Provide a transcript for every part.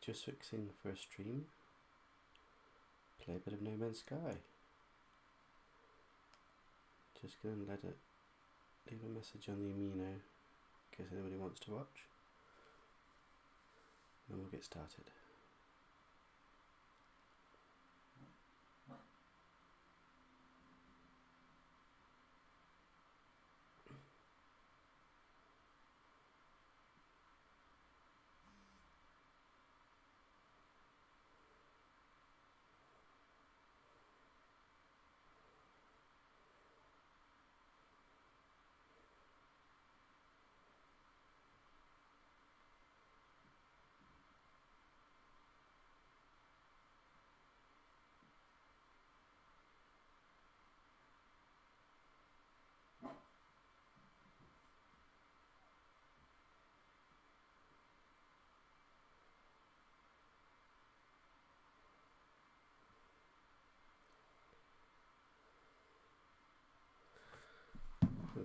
Just fixing for a stream. Play a bit of No Man's Sky. Just going to leave a message on the Amino in case anybody wants to watch. And we'll get started.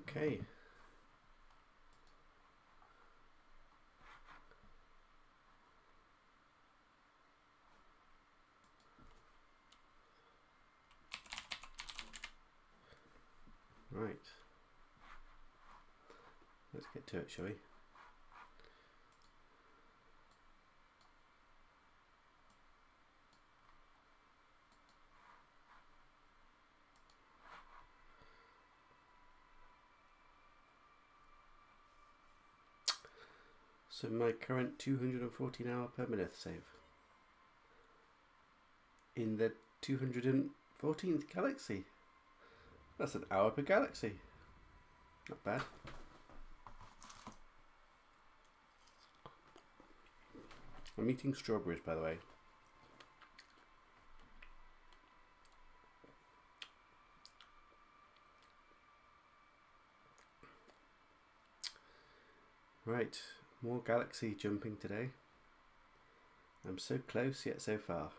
Okay. Right. Let's get to it, shall we? So my current 214-hour permadeath save in the 214th galaxy. That's an hour per galaxy. Not bad. I'm eating strawberries, by the way. Right. More galaxy jumping today. I'm so close yet so far.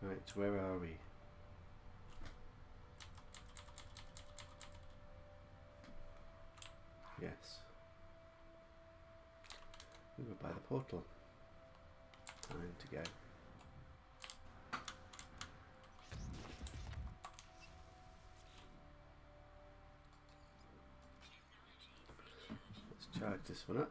Right, where are we? Yes. We were by the portal. Time to go. Charge this one up.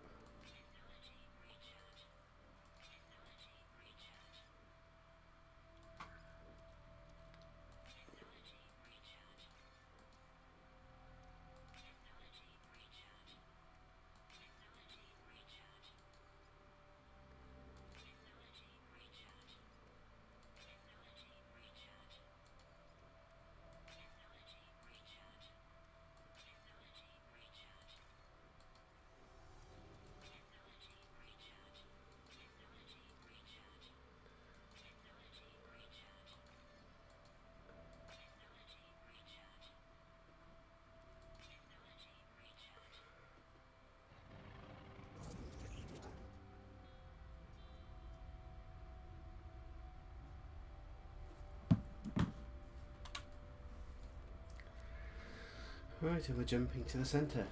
Right, and we're jumping to the centre.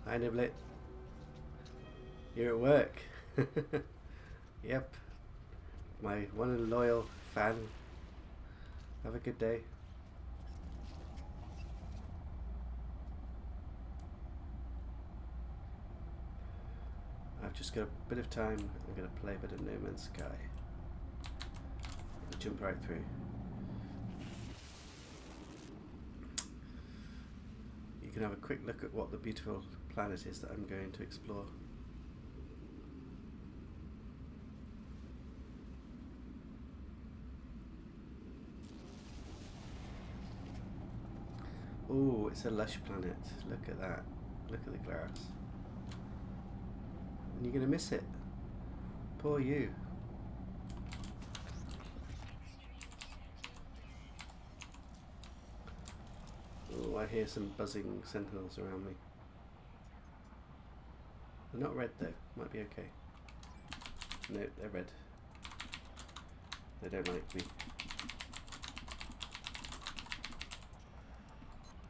Hi Niblet. You're at work. Yep. My one and loyal fan. Have a good day. I've just got a bit of time. I'm going to play a bit of No Man's Sky. I'll jump right through. You can have a quick look at what the beautiful planet is that I'm going to explore. Oh, it's a lush planet. Look at that. Look at the grass. And you're going to miss it. Poor you. Oh, I hear some buzzing sentinels around me. They're not red though. Might be okay. No, they're red. They don't like me.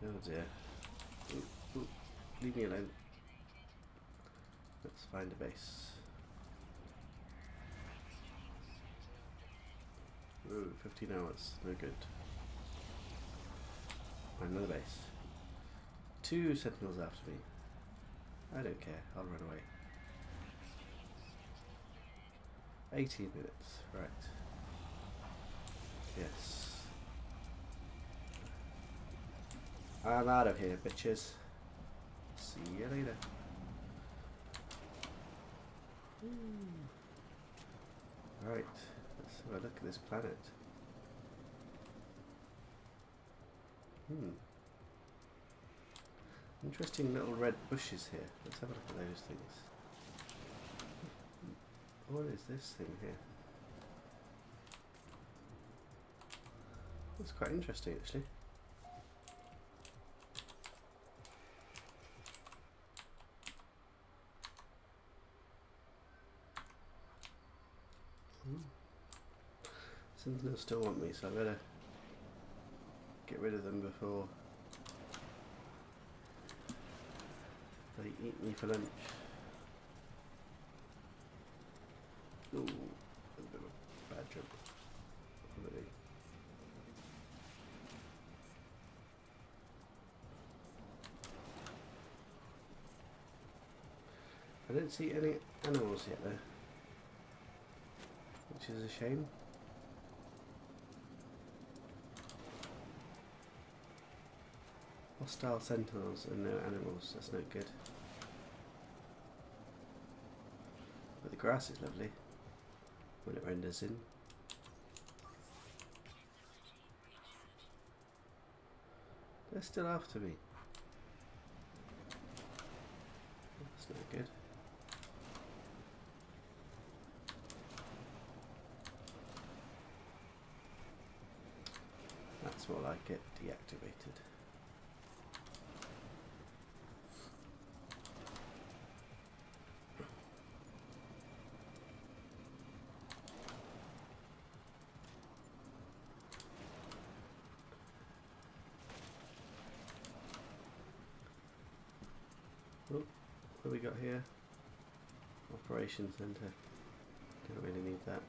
Oh dear. Ooh, ooh, leave me alone. Let's find a base. Ooh, 15 hours. No good. Find another base. 2 sentinels after me. I don't care. I'll run away. 18 minutes. Right. Yes. I'm out of here, bitches. See you later. Right. Let's have a look at this planet. Interesting little red bushes here. Let's have a look at those things. What is this thing here? That's quite interesting, actually. Sentinels still want me, so I better get rid of them before they eat me for lunch. Ooh, a bit of a bad jump. Really. I don't see any animals yet though, which is a shame. Hostile sentinels and no animals, that's no good. But the grass is lovely when it renders in. They're still after me. That's no good. That's more like it deactivated. Oh, what have we got here? Operations Centre. Don't really need that.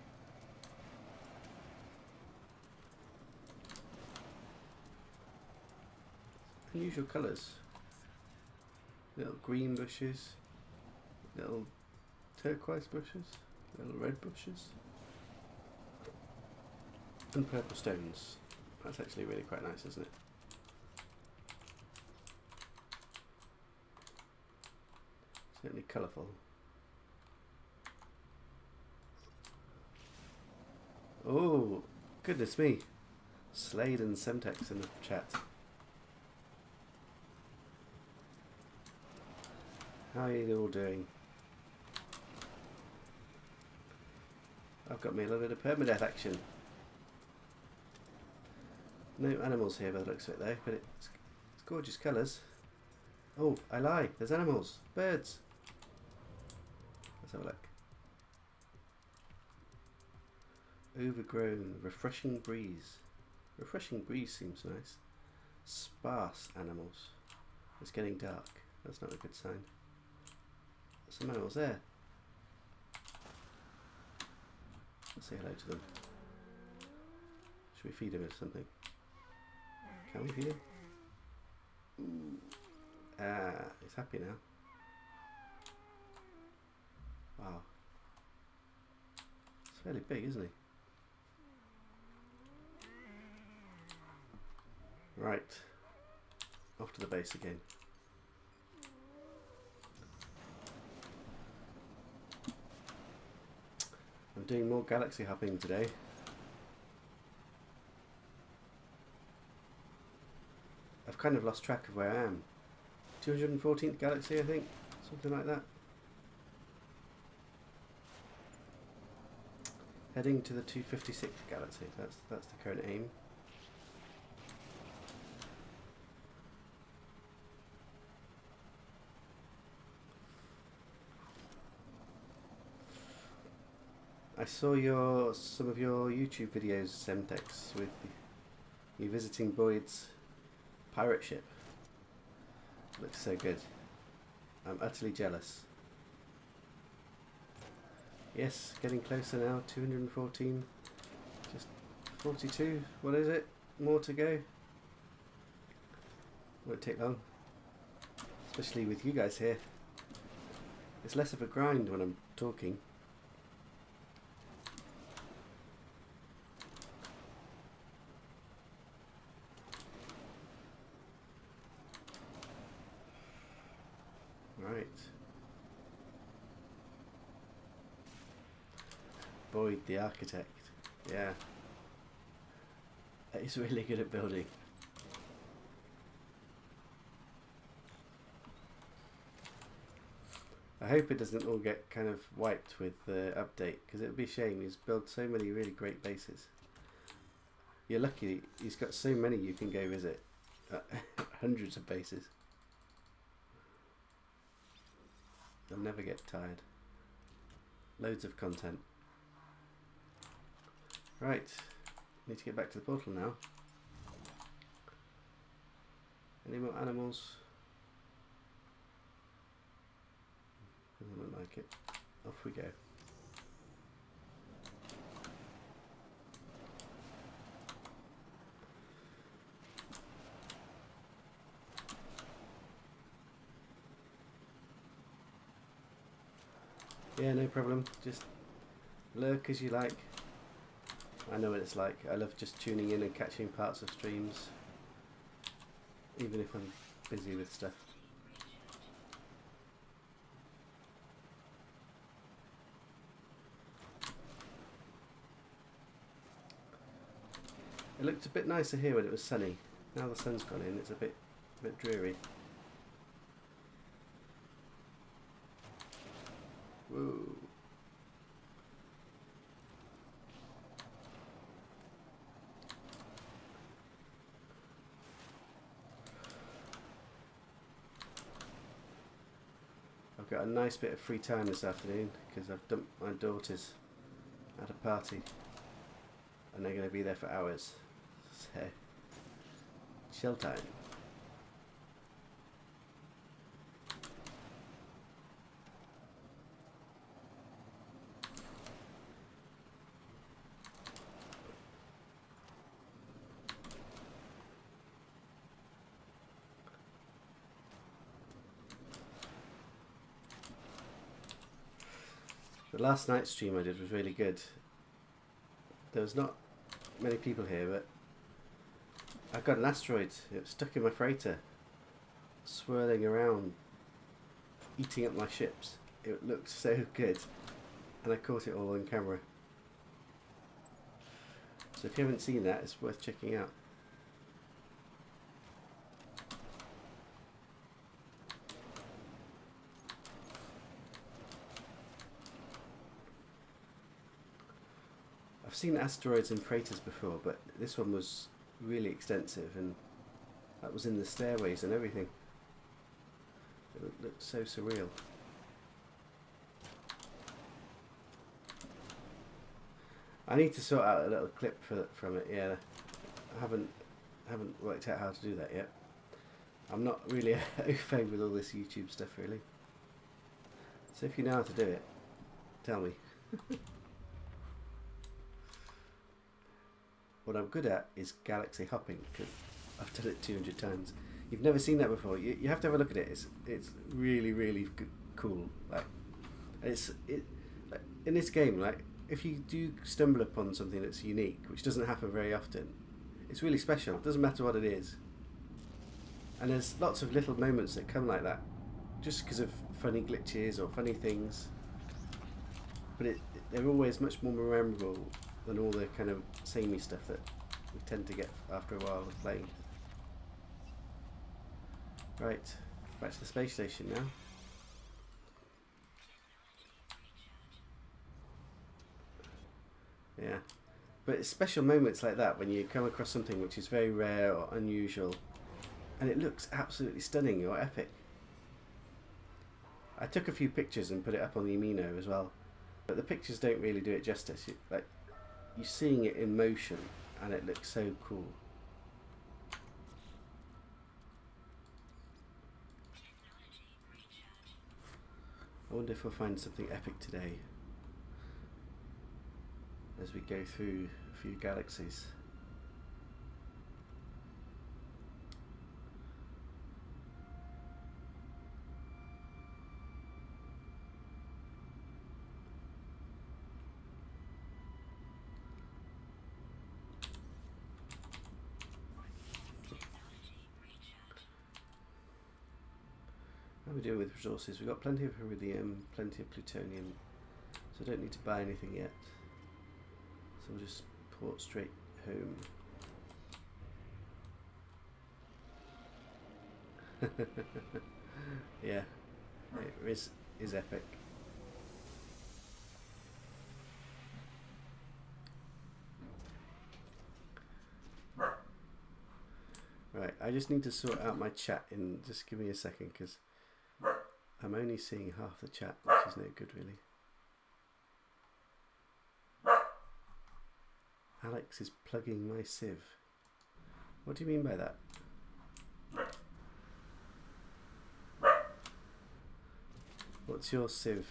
Unusual colours. Little green bushes, little turquoise bushes, little red bushes, and purple stones. That's actually really quite nice, isn't it? Certainly colourful. Oh, goodness me. Slade and Semtex in the chat. How are you all doing? I've got me a little bit of permadeath action. No animals here by the looks of it though, but it's gorgeous colours. Oh, I lie. There's animals. Birds. Let's have a look. Overgrown. Refreshing breeze. Refreshing breeze seems nice. Sparse animals. It's getting dark. That's not a good sign. Some animals there. Let's say hello to them. Should we feed him or something? Can we feed him? Ooh. Ah, he's happy now. Wow. It's fairly big, isn't he? Right. Off to the base again. I'm doing more galaxy hopping today. I've kind of lost track of where I am. 214th galaxy, I think, something like that. Heading to the 256th galaxy. That's the current aim. I saw some of your YouTube videos, Semtex, with you visiting Boyd's pirate ship. Looks so good. I'm utterly jealous. Yes, getting closer now. 214. Just 42. What is it? More to go. Won't take long. Especially with you guys here. It's less of a grind when I'm talking. Right. Boyd the architect. Yeah. He's really good at building. I hope it doesn't all get kind of wiped with the update, because it would be a shame. He's built so many really great bases. You're lucky he's got so many you can go visit. Hundreds of bases. You'll never get tired. Loads of content. Right, need to get back to the portal now. Any more animals? Doesn't look like it. Off we go. Yeah, no problem. Just lurk as you like. I know what it's like. I love just tuning in and catching parts of streams, even if I'm busy with stuff. It looked a bit nicer here when it was sunny. Now the sun's gone in, it's a bit dreary. Whoa. I've got a nice bit of free time this afternoon because I've dumped my daughters at a party and they're going to be there for hours. So, chill time. The last night's stream I did was really good. There was not many people here, but I got an asteroid. It was stuck in my freighter, swirling around, eating up my ships. It looked so good, and I caught it all on camera. So if you haven't seen that, it's worth checking out. I've seen asteroids and freighters before, but this one was really extensive, and that was in the stairways and everything. It looked so surreal. I need to sort out a little clip from it. Yeah, I haven't worked out how to do that yet. I'm not really au fait with all this YouTube stuff really. So if you know how to do it, tell me. What I'm good at is galaxy hopping, because I've done it 200 times. You've never seen that before. You have to have a look at it. It's really good, cool. Like like, in this game, like if you do stumble upon something that's unique, which doesn't happen very often, it's really special. It doesn't matter what it is. And there's lots of little moments that come like that, just because of funny glitches or funny things. But they're always much more memorable than all the kind of samey stuff that we tend to get after a while of playing. Right, back to the space station now. Yeah, but it's special moments like that when you come across something which is very rare or unusual and it looks absolutely stunning or epic. I took a few pictures and put it up on the Amino as well, But the pictures don't really do it justice. Like, you're seeing it in motion and it looks so cool. I wonder if we'll find something epic today as we go through a few galaxies. How are we doing with resources? We've got plenty of iridium, plenty of plutonium, so I don't need to buy anything yet. So we'll just port straight home. Yeah, it is epic. Right, I just need to sort out my chat in, just give me a second, because I'm only seeing half the chat, which is no good really. Alex is plugging my sieve. What do you mean by that? What's your sieve?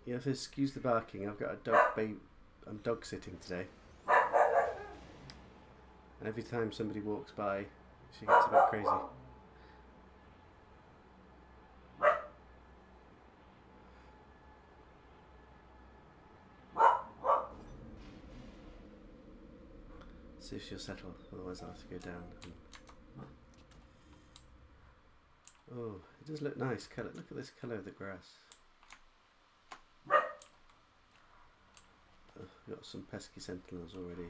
You have to excuse the barking. I've got a dog babe. I'm dog sitting today. And every time somebody walks by, she gets a bit crazy. See if she'll settle, otherwise I'll have to go down. Oh, it does look nice. Colour. Look at this colour of the grass. We've got some pesky sentinels already.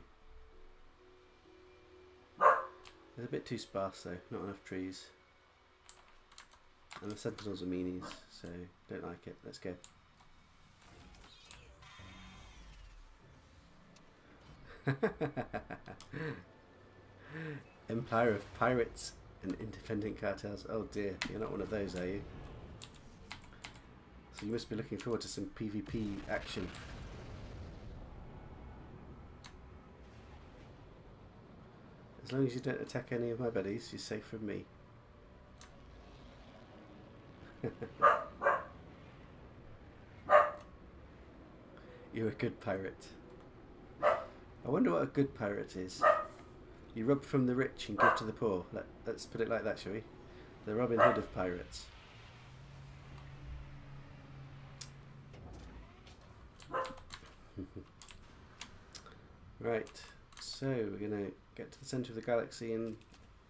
It's a bit too sparse though, not enough trees. And the sentinels are meanies, so don't like it. Let's go. Empire of pirates and independent cartels. Oh dear, you're not one of those, are you? So you must be looking forward to some PvP action. As long as you don't attack any of my buddies, you're safe from me. You're a good pirate. I wonder what a good pirate is. You rob from the rich and give to the poor. Let's put it like that, shall we? The Robin Hood of pirates. Right, so we're going to get to the centre of the galaxy and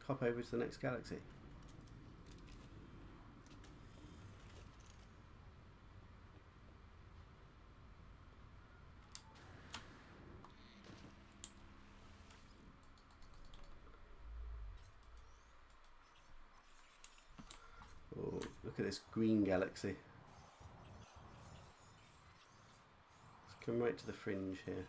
hop over to the next galaxy. Oh, look at this green galaxy. Let's come right to the fringe here.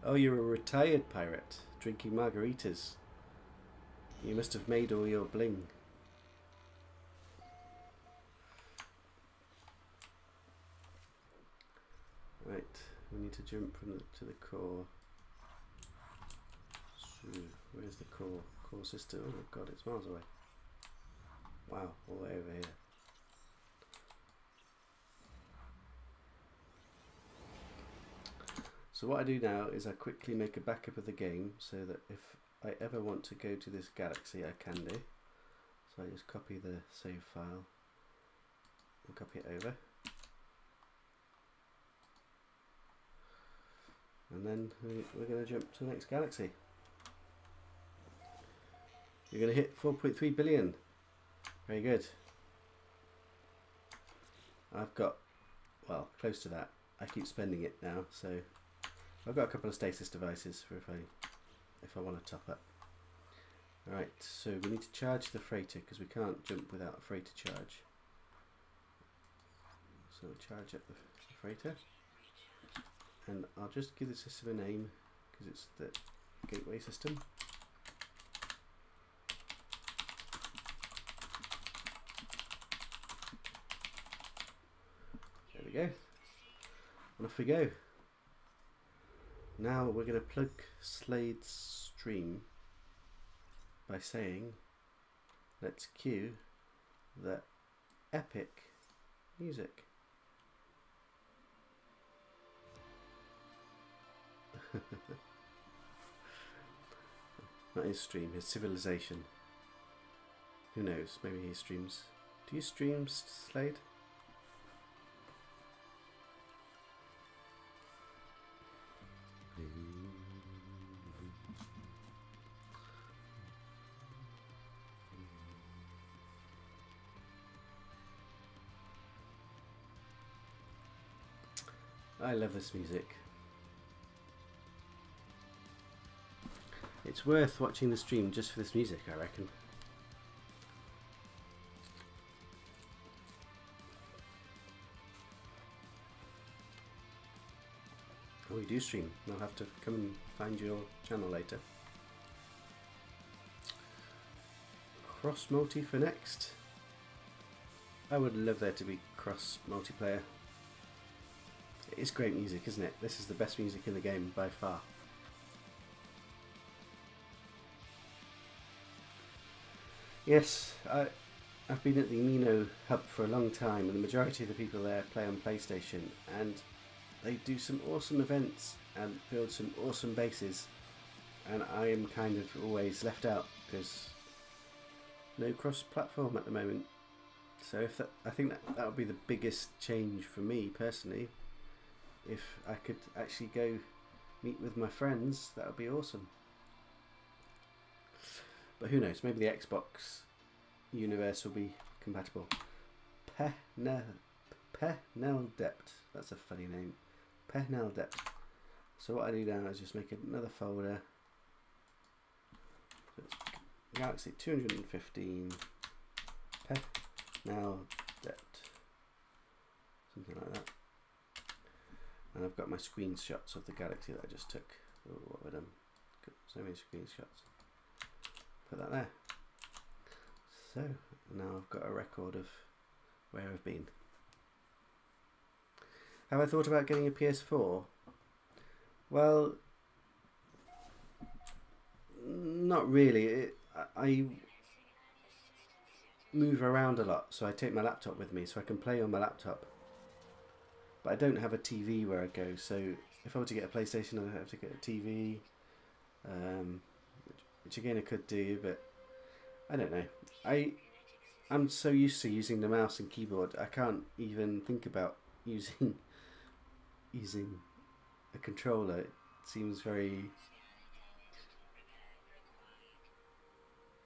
Oh, you're a retired pirate, drinking margaritas. You must have made all your bling. Right, we need to jump from to the core. So, where's the core? Core system. Oh god, it's miles away. Wow, all the way over here. So what I do now is I quickly make a backup of the game so that if I ever want to go to this galaxy I can do. So I just copy the save file and copy it over. And then we're going to jump to the next galaxy. You're going to hit 4.3 billion. Very good. I've got, well, close to that. I keep spending it now, so I've got a couple of stasis devices for if I want to top up. Alright, so we need to charge the freighter because we can't jump without a freighter charge. So charge up the freighter, and I'll just give the system a name because it's the gateway system. There we go. And off we go. Now we're going to plug Slade's stream by saying, let's cue the epic music. Not his stream, his civilization. Who knows, maybe he streams. Do you stream, Slade? I love this music. It's worth watching the stream just for this music, I reckon. Oh, you do stream. I'll have to come and find your channel later. Cross multi for next. I would love there to be cross multiplayer. It's great music, isn't it? This is the best music in the game by far. Yes, I've been at the Amino hub for a long time, and the majority of the people there play on PlayStation, and they do some awesome events and build some awesome bases, and I am kind of always left out because no cross-platform at the moment. So if I think that would be the biggest change for me personally. If I could actually go meet with my friends, that would be awesome. But who knows, maybe the Xbox universe will be compatible. Permadeath, that's a funny name. Permadeath. So what I do now is just make another folder. So it's Galaxy 215 Permadeath, something like that. And I've got my screenshots of the Galaxy that I just took. Oh, what have I done? Got so many screenshots. Put that there. So now I've got a record of where I've been. Have I thought about getting a PS4? Well, not really. I move around a lot, so I take my laptop with me so I can play on my laptop. But I don't have a TV where I go, so if I were to get a PlayStation, I'd have to get a TV, which again I could do, but I don't know. I'm so used to using the mouse and keyboard, I can't even think about using a controller. It seems very...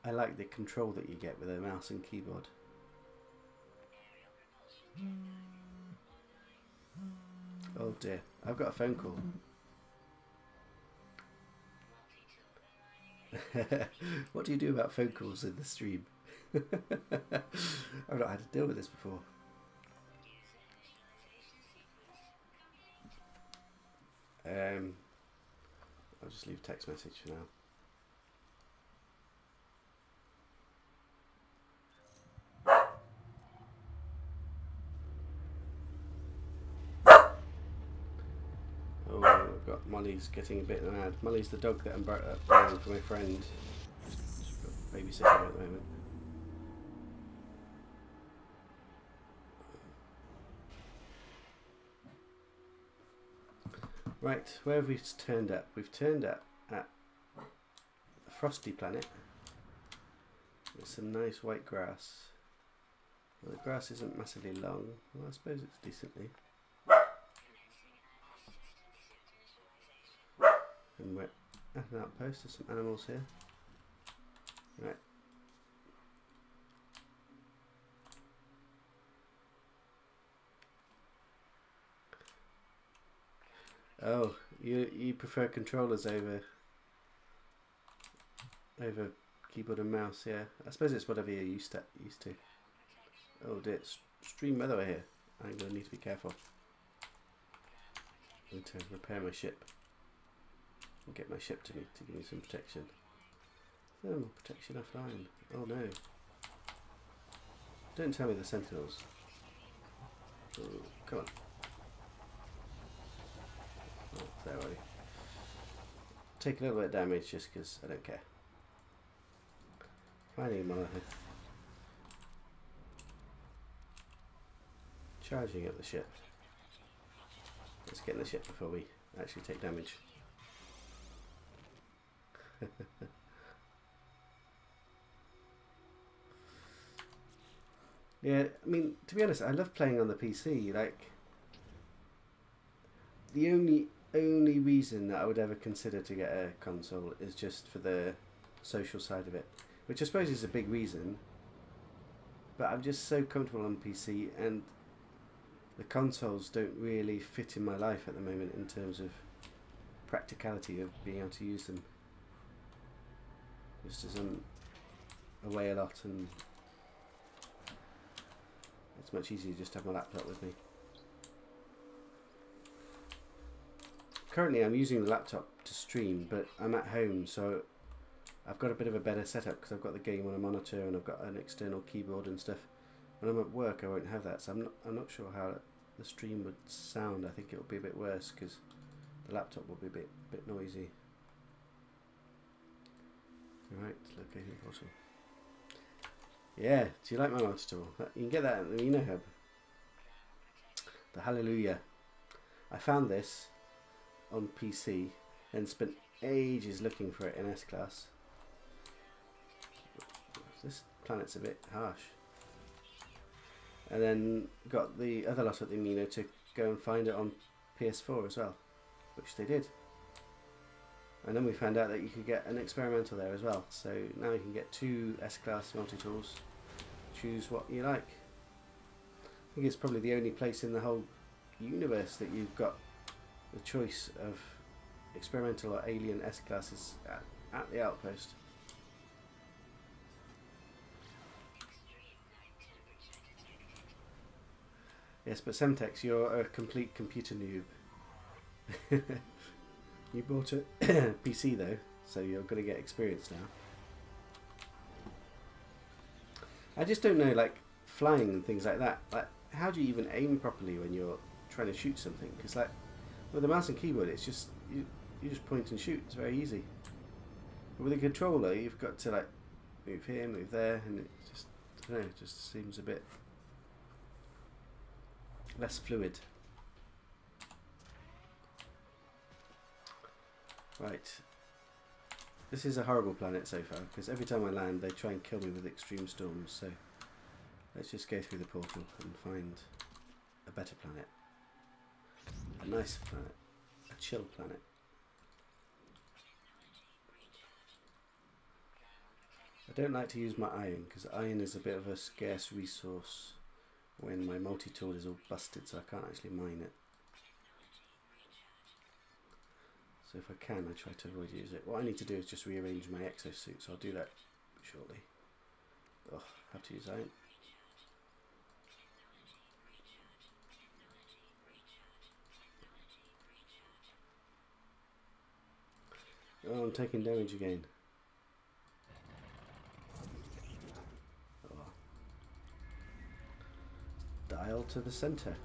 I like the control that you get with a mouse and keyboard. Oh dear, I've got a phone call. What do you do about phone calls in the stream? I've not had to deal with this before. I'll just leave a text message for now. Molly's getting a bit mad. Molly's the dog that I'm buying for my friend. She's got babysitting her at the moment. Right, where have we turned up? We've turned up at a frosty planet with some nice white grass. Well, the grass isn't massively long. Well, I suppose it's decently. And we're at an outpost. There's some animals here. Right. Oh, you prefer controllers over keyboard and mouse, yeah. I suppose it's whatever you're used to. Oh dear, stream weather here. I'm going to need to be careful. I need to repair my ship and get my ship to me to give me some protection. Thermal protection offline. Oh no. Don't tell me the sentinels. Oh, come on. Oh, there we go. Take a little bit of damage just because I don't care. Finding monolith. Charging up the ship. Let's get in the ship before we actually take damage. Yeah, I mean, to be honest, I love playing on the PC. Like, the only reason that I would ever consider to get a console is just for the social side of it, which I suppose is a big reason. But I'm just so comfortable on PC, and the consoles don't really fit in my life at the moment in terms of practicality of being able to use them. Just as I'm away a lot, and it's much easier just to have my laptop with me. Currently I'm using the laptop to stream, but I'm at home, so I've got a bit of a better setup because I've got the game on a monitor and I've got an external keyboard and stuff. When I'm at work I won't have that, so I'm not sure how the stream would sound. I think it would be a bit worse because the laptop will be a bit noisy. Right, location portal. Yeah, do you like my multi-tool? You can get that at the Mino Hub. The Hallelujah. I found this on PC and spent ages looking for it in S-Class. This planet's a bit harsh. And then got the other lot at the Mino to go and find it on PS4 as well, which they did. And then we found out that you could get an experimental there as well. So now you can get 2 S-Class multi-tools. Choose what you like. I think it's probably the only place in the whole universe that you've got the choice of experimental or alien S-Classes at the outpost. Yes, but Semtex, you're a complete computer noob. You bought a PC though, so you're going to get experience now. I just don't know, like, flying and things like that. Like, how do you even aim properly when you're trying to shoot something? Because, like, with the mouse and keyboard, it's just you just point and shoot. It's very easy. But with a controller, you've got to, like, move here, move there, and it just, I don't know, it just seems a bit less fluid. Right. This is a horrible planet so far, because every time I land they try and kill me with extreme storms, so let's just go through the portal and find a better planet. A nicer planet. A chill planet. I don't like to use my iron, because iron is a bit of a scarce resource when my multi-tool is all busted, so I can't actually mine it. So if I can, I try to avoid using it. What I need to do is just rearrange my exosuit, so I'll do that shortly. Oh, have to use iron. Oh, I'm taking damage again. Oh. Dial to the center.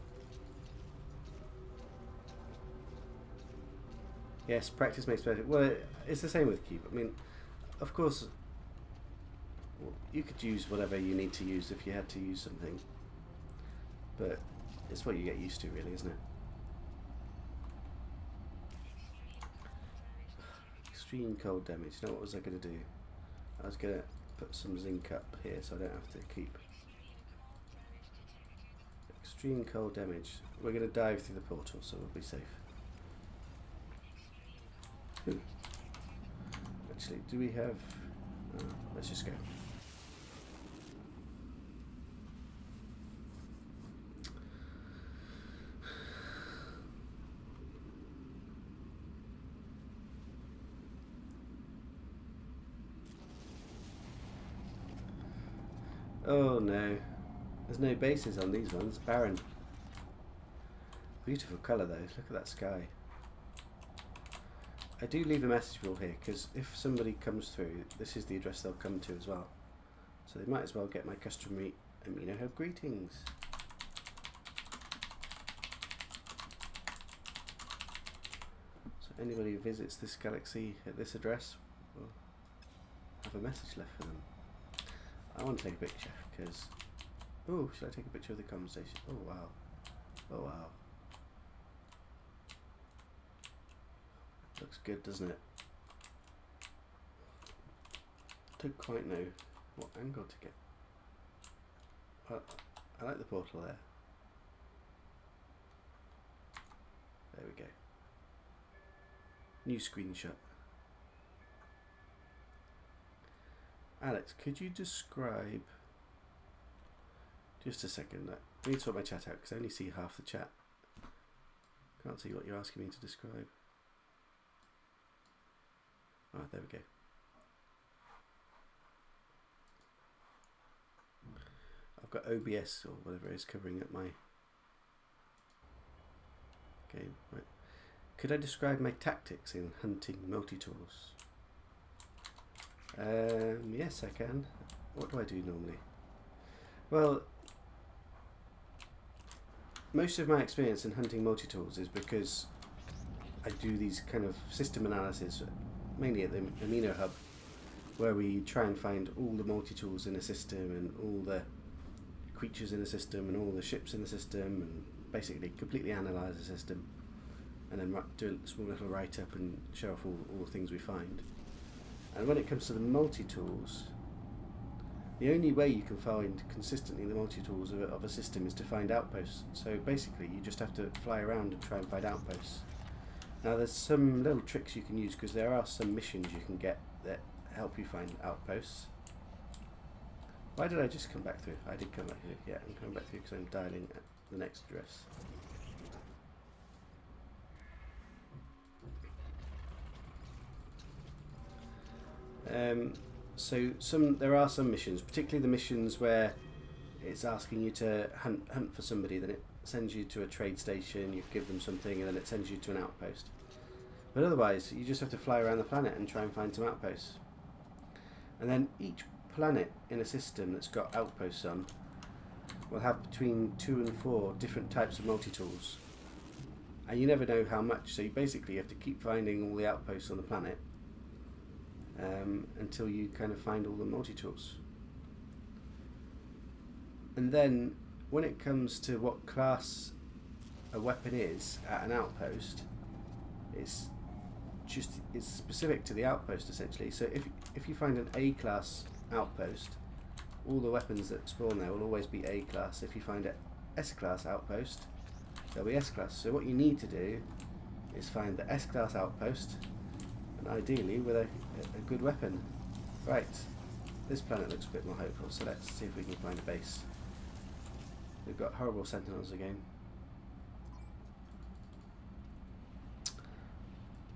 Yes, practice makes perfect. Well, it's the same with Cube. I mean, of course, you could use whatever you need to use if you had to use something. But it's what you get used to, really, isn't it? Extreme cold damage. Now, what was I going to do? I was going to put some zinc up here so I don't have to keep. Extreme cold damage. We're going to dive through the portal, so we'll be safe. Actually, do we have... let's just go. Oh no. There's no bases on these ones. Barren. Beautiful colour though, look at that sky. I do leave a message board here because if somebody comes through, this is the address they'll come to as well. So they might as well get my customary Amino Hub greetings. So anybody who visits this galaxy at this address will have a message left for them. I want to take a picture because... Oh, should I take a picture of the conversation? Oh wow. Oh wow. Looks good, doesn't it? Don't quite know what angle to get. Well, I like the portal there. There we go. New screenshot. Alex, could you describe... Just a second, I need to sort my chat out because I only see half the chat. Can't see what you're asking me to describe. Ah, there we go. I've got OBS or whatever it is covering up my game. Right. Could I describe my tactics in hunting multi-tools? Yes, I can. What do I do normally? Well, most of my experience in hunting multi-tools is because I do these kind of system analysis, mainly at the Amino Hub, where we try and find all the multi-tools in a system and all the creatures in the system and all the ships in the system, and basically completely analyse the system and then do a small little write-up and show off all the things we find. And when it comes to the multi-tools, the only way you can find consistently the multi-tools of a system is to find outposts. So basically you just have to fly around and try and find outposts. Now there's some little tricks you can use because there are some missions you can get that help you find outposts. Why did I just come back through? I did come back through. Yeah, I'm coming back through because I'm dialing at the next address. So there are some missions, particularly the missions where it's asking you to hunt for somebody, then it sends you to a trade station, you give them something, and then it sends you to an outpost. But otherwise, you just have to fly around the planet and try and find some outposts. And then each planet in a system that's got outposts on will have between 2 and 4 different types of multi-tools. And you never know how much, so you basically have to keep finding all the outposts on the planet until you kind of find all the multi-tools. And then when it comes to what class a weapon is at an outpost, it's specific to the outpost essentially. So if you find an A class outpost, all the weapons that spawn there will always be A class. If you find an S class outpost, they'll be S class. So what you need to do is find the S class outpost, and ideally with a good weapon. Right, this planet looks a bit more hopeful, so let's see if we can find a base. We've got horrible sentinels again.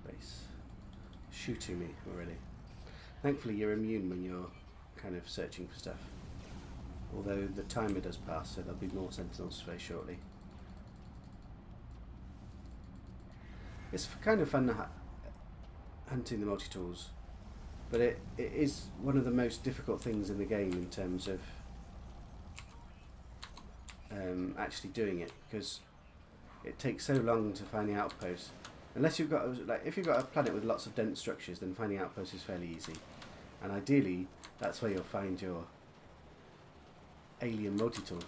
Base. Shooting me already. Thankfully you're immune when you're kind of searching for stuff. Although the timer does pass, so there'll be more sentinels very shortly. It's kind of fun hunting the multi-tools, but it is one of the most difficult things in the game in terms of actually doing it, because it takes so long to find the outposts. Unless you've got, like, if you've got a planet with lots of dense structures, then finding outposts is fairly easy. And ideally, that's where you'll find your alien multi-tool.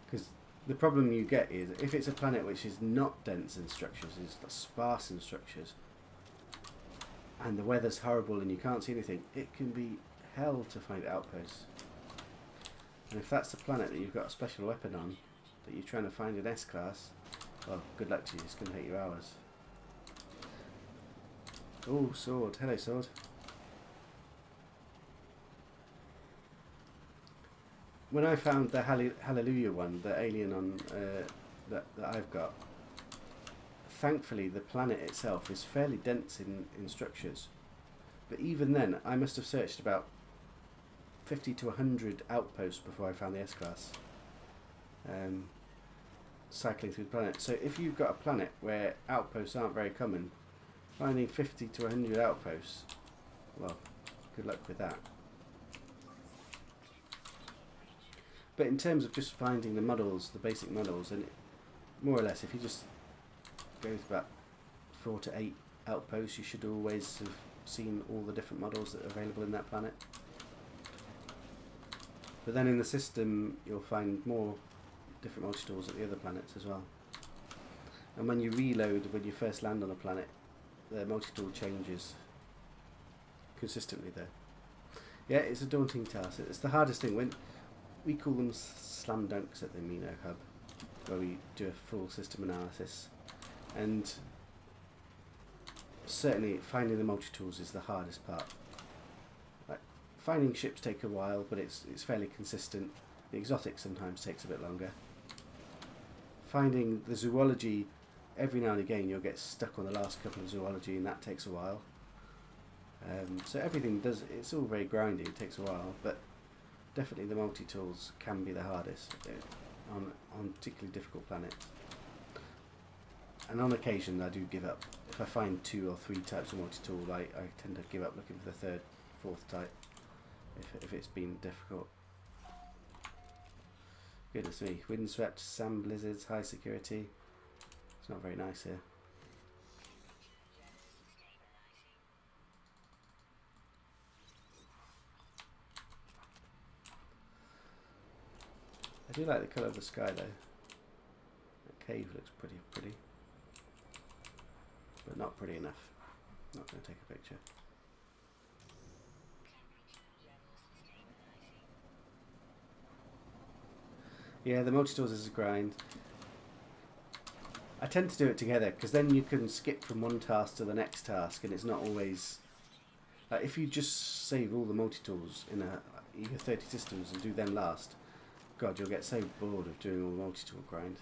Because the problem you get is, if it's a planet which is not dense in structures, is sparse in structures, and the weather's horrible and you can't see anything, it can be hell to find outposts. And if that's the planet that you've got a special weapon on, that you're trying to find an S-class, well, good luck to you, it's going to take you hours. Oh, sword. Hello, sword. When I found the Hallelujah one, the alien on that I've got, thankfully the planet itself is fairly dense in structures. But even then, I must have searched about 50 to 100 outposts before I found the S-class. cycling through the planet. So if you've got a planet where outposts aren't very common, finding 50 to 100 outposts, well, good luck with that. But in terms of just finding the models, the basic models, and more or less, if you just go with about 4 to 8 outposts, you should always have seen all the different models that are available in that planet. But then in the system, you'll find more different multi-tools at the other planets as well. And when you reload, when you first land on a planet, the multi-tool changes consistently there. Yeah, it's a daunting task. It's the hardest thing. When we call them slam dunks at the Amino Hub, where we do a full system analysis, and certainly finding the multi-tools is the hardest part. Like, finding ships take a while, but it's fairly consistent. The exotics sometimes takes a bit longer. Finding the zoology, every now and again you'll get stuck on the last couple of zoology, and that takes a while. So everything does, it's all very grindy, it takes a while, but definitely the multi-tools can be the hardest on particularly difficult planets. And on occasion I do give up. If I find 2 or 3 types of multi-tool, I tend to give up looking for the 3rd, 4th type if it's been difficult. Goodness me, windswept, sand blizzards, high security. It's not very nice here. I do like the colour of the sky though. The cave looks pretty, but not pretty enough. Not going to take a picture. Yeah, the multi-tools is a grind. I tend to do it together because then you can skip from one task to the next task, and it's not always like if you just save all the multi-tools in your 30 systems and do them last. God, you'll get so bored of doing all the multi-tool grind.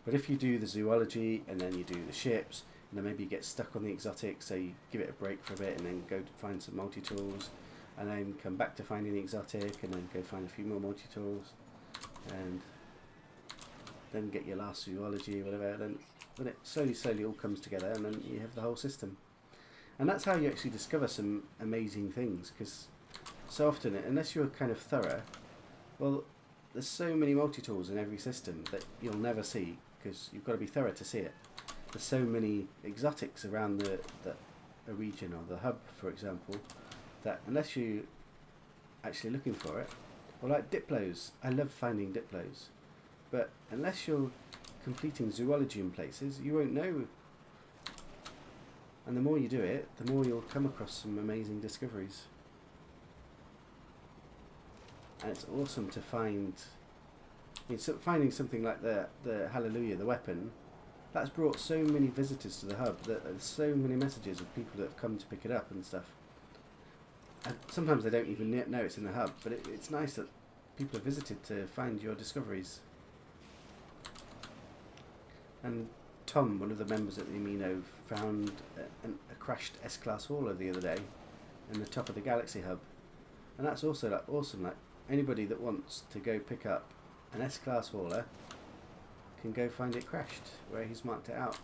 But if you do the zoology and then you do the ships, and then maybe you get stuck on the exotics, so you give it a break for a bit and then go to find some multi-tools, and then come back to finding the exotic, and then go find a few more multi-tools, and then get your last zoology or whatever, then it slowly all comes together, and then you have the whole system. And that's how you actually discover some amazing things, because so often, unless you're kind of thorough, well, there's so many multi-tools in every system that you'll never see, because you've got to be thorough to see it. There's so many exotics around a region or the hub, for example, that unless you're actually looking for it, or like diplos, I love finding diplos, but unless you're completing zoology in places, you won't know. And the more you do it, the more you'll come across some amazing discoveries. And it's awesome to find. I mean, so finding something like the Hallelujah, the weapon, that's brought so many visitors to the hub that there's so many messages of people that have come to pick it up and stuff. And sometimes they don't even know it's in the hub, but it's nice that people have visited to find your discoveries. And Tom, one of the members at the Amino, found a crashed S-Class hauler the other day in the top of the Galaxy hub, and that's also like awesome. Like anybody that wants to go pick up an S-Class hauler can go find it crashed where he's marked it out,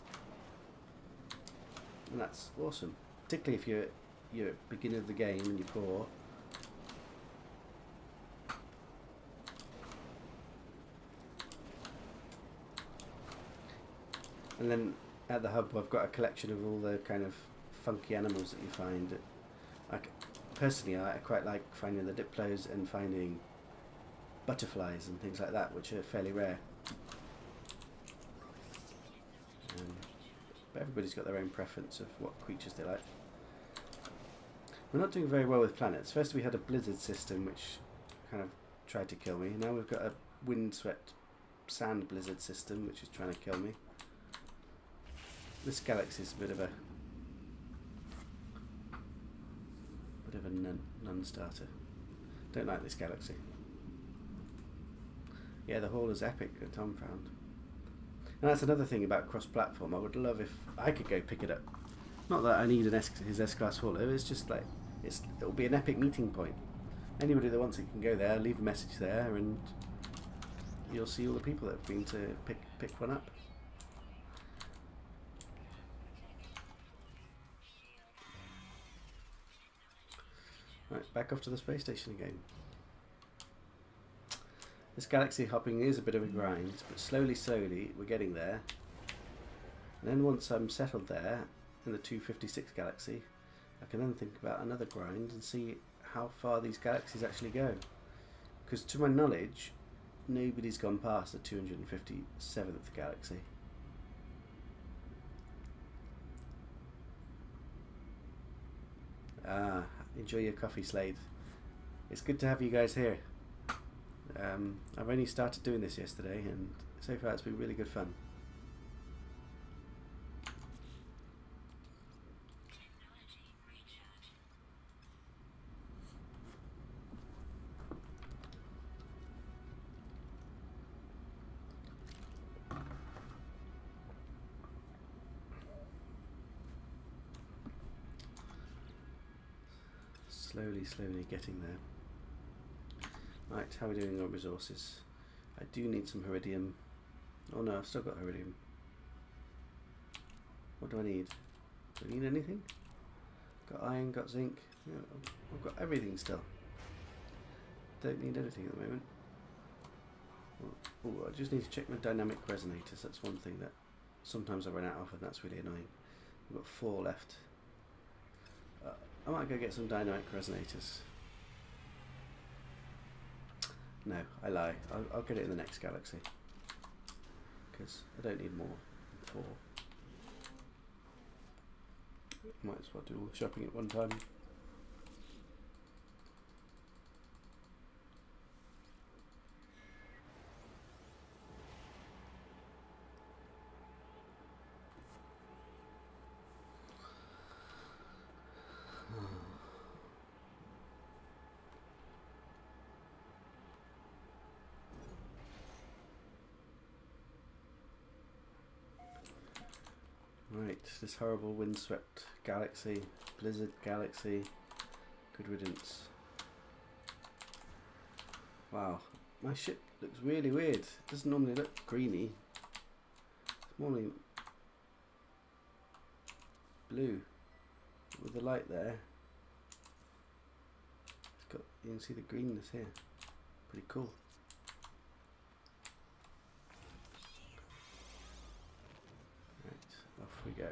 and that's awesome. Particularly if you're at the beginning of the game and you're poor. And then at the hub I've got a collection of all the kind of funky animals that you find. Personally, I quite like finding the diplos and finding butterflies and things like that, which are fairly rare. But everybody's got their own preference of what creatures they like. We're not doing very well with planets. First we had a blizzard system which kind of tried to kill me. Now we've got a windswept sand blizzard system which is trying to kill me. This galaxy is a bit of a non-starter. Don't like this galaxy. Yeah, the hauler's epic that Tom found. And that's another thing about cross-platform. I would love if I could go pick it up. Not that I need his S-Class hauler. It's just like it'll be an epic meeting point. Anybody that wants it can go there, leave a message there, and you'll see all the people that have been to pick one up. Right, back off to the space station again. This galaxy hopping is a bit of a grind, but slowly we're getting there. And then once I'm settled there in the 256 galaxy, I can then think about another grind and see how far these galaxies actually go. Because to my knowledge, nobody's gone past the 257th galaxy. Ah, enjoy your coffee, Slade. It's good to have you guys here. I've only started doing this yesterday, and so far it's been really good fun. Slowly getting there. Right, how are we doing on resources? I do need some iridium. Oh no, I've still got iridium. What do I need? Do I need anything? Got iron, got zinc. Yeah, I've got everything still. Don't need anything at the moment. Oh, I just need to check my dynamic resonators. That's one thing that sometimes I run out of, and that's really annoying. I've got 4 left. I might go get some dynamic resonators. No, I lie. I'll get it in the next galaxy. Because I don't need more than 4. Might as well do all the shopping at one time. Right, this horrible windswept galaxy, blizzard galaxy, good riddance. Wow, my ship looks really weird. It doesn't normally look greeny. It's normally blue with the light there. It's got, you can see the greenness here. Pretty cool. Off we go.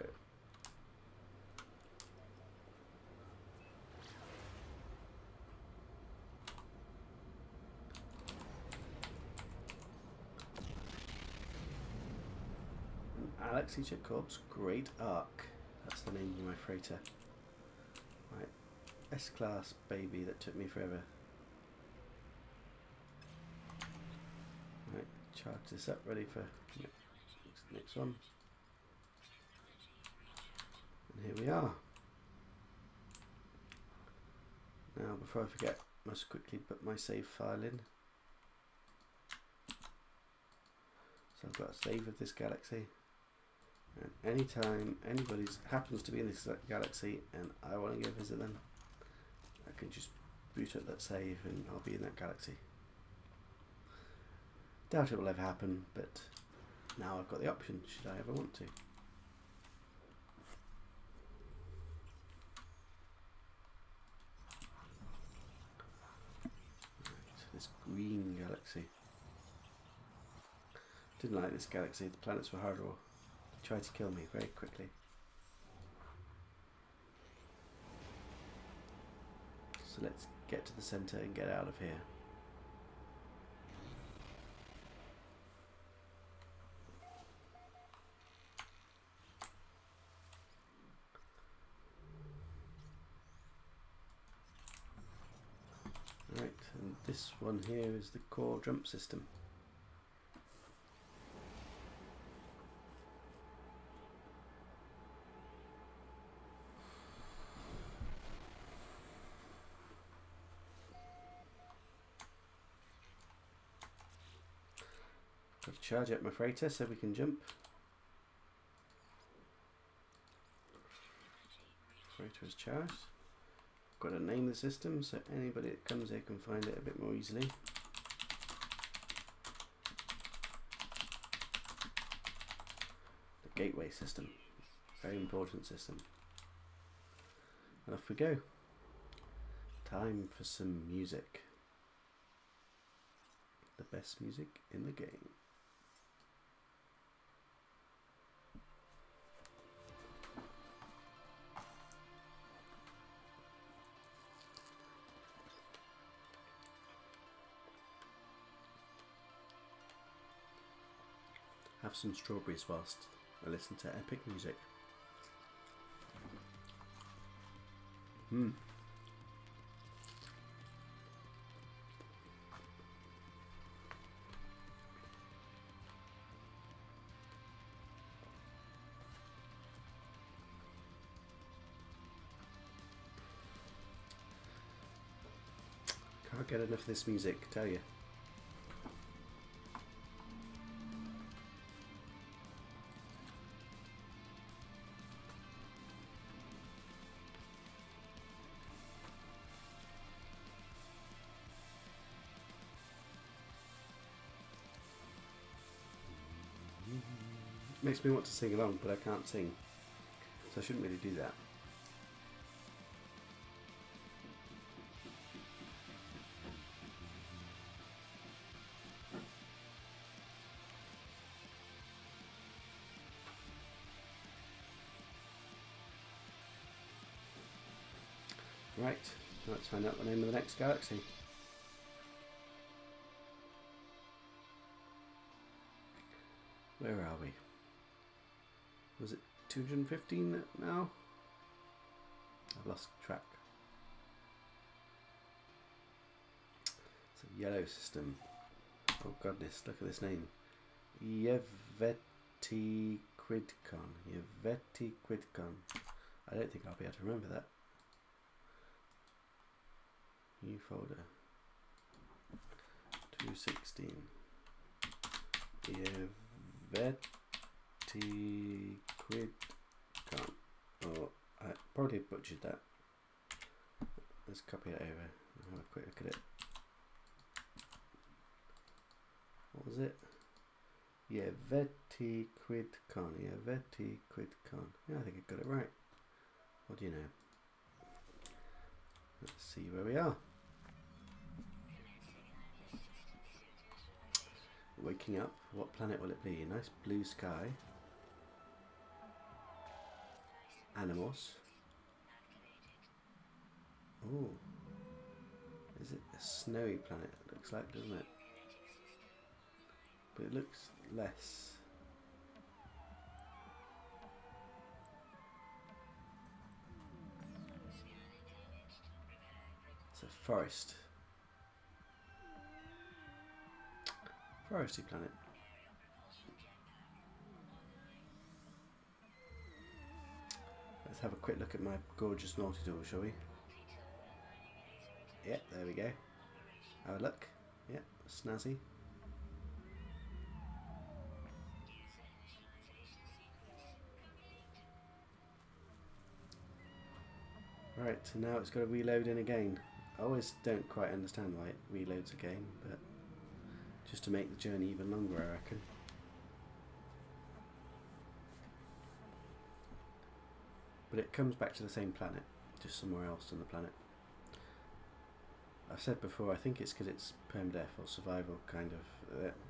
Alexicek Permadeath, Great Arc. That's the name of my freighter. Right, S-class baby that took me forever. Right, charge this up, ready for next one. And here we are. Now, before I forget, I must quickly put my save file in. So I've got a save of this galaxy. And anytime anybody happens to be in this galaxy and I want to go visit them, I can just boot up that save and I'll be in that galaxy. Doubt it will ever happen, but now I've got the option should I ever want to. This green galaxy. Didn't like this galaxy. The planets were horrible. They tried to kill me very quickly. So let's get to the center and get out of here. Right, and this one here is the core jump system. Got to charge up my freighter so we can jump. Freighter is charged. Got to name the system so anybody that comes here can find it a bit more easily. gateway system. Very important system. And off we go. Time for some music. The best music in the game. Have some strawberries whilst I listen to epic music. Can't get enough of this music, tell you. Makes me want to sing along, but I can't sing, so I shouldn't really do that. Right, let's find out the name of the next galaxy. Where are we? Was it 215 now? I've lost track. It's a yellow system. Oh goodness, look at this name. Yeveti Quidcon. Yeveti Quidcon. I don't think I'll be able to remember that. New folder. 216. Yeveti Quidcon. Oh, I probably butchered that. Let's copy it over and have a quick look at it. What was it? Yeveti Quidcon. Yeveti Quidcon. Yeah, I think I got it right. What do you know? Let's see where we are. Waking up. What planet will it be? Nice blue sky. Animals. Oh. Is it a snowy planet? It looks like, doesn't it? But it looks less. It's a forest. Foresty planet. Let's have a quick look at my gorgeous multi-tool, shall we? Yeah, there we go. Have a look. Yeah, snazzy. Right, so now it's got to reload in again. I always don't quite understand why it reloads again, but just to make the journey even longer, I reckon. But it comes back to the same planet, just somewhere else on the planet. I've said before, I think it's because it's permadeath or survival, kind of.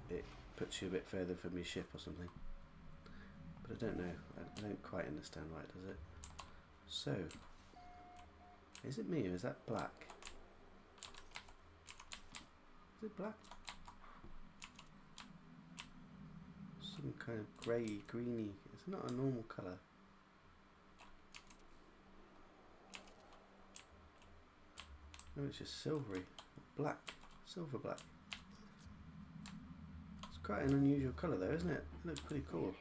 It puts you a bit further from your ship or something. But I don't know. I don't quite understand why it does it. So, is it me or is that black? Is it black? Some kind of grey, greeny. It's not a normal colour. No, it's just silvery. Black. Silver black. It's quite an unusual colour though, isn't it? It looks pretty cool.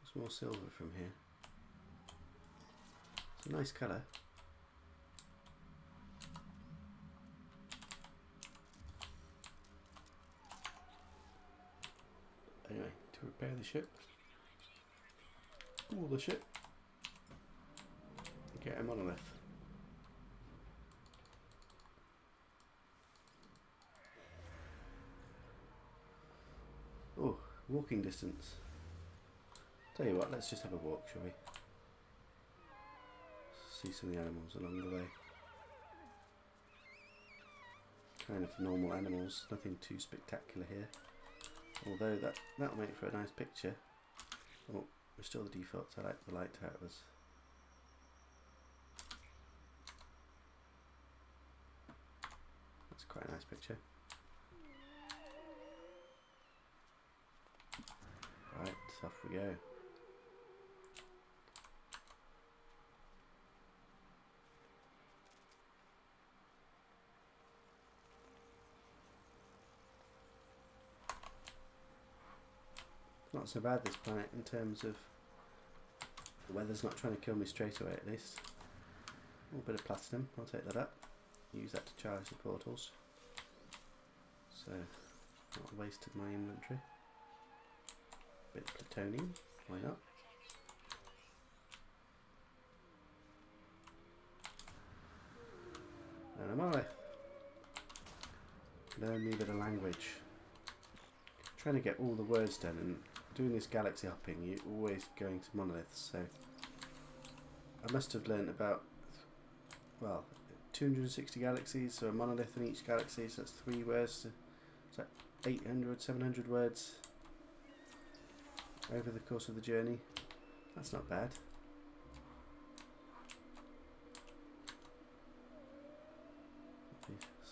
It's more silver from here. It's a nice colour. Anyway, to repair the ship. Ooh, the ship. Get a monolith. Oh, walking distance. Tell you what, let's just have a walk, shall we? See some of the animals along the way. Kind of normal animals, nothing too spectacular here. Although that'll make for a nice picture. Oh, restore the defaults. I like the lighthouses. That's quite a nice picture. Right, off we go. Not so bad this planet in terms of the weather's not trying to kill me straight away, at least. A little bit of platinum, I'll take that up. Use that to charge the portals. So, not wasted my inventory. Bit of plutonium, why not? And a monolith. Learn me a bit of language. Trying to get all the words done, and doing this galaxy hopping, you're always going to monoliths, so I must have learnt about, well, 260 galaxies, so a monolith in each galaxy, so that's 3 words, so it's like 800, 700 words over the course of the journey. That's not bad.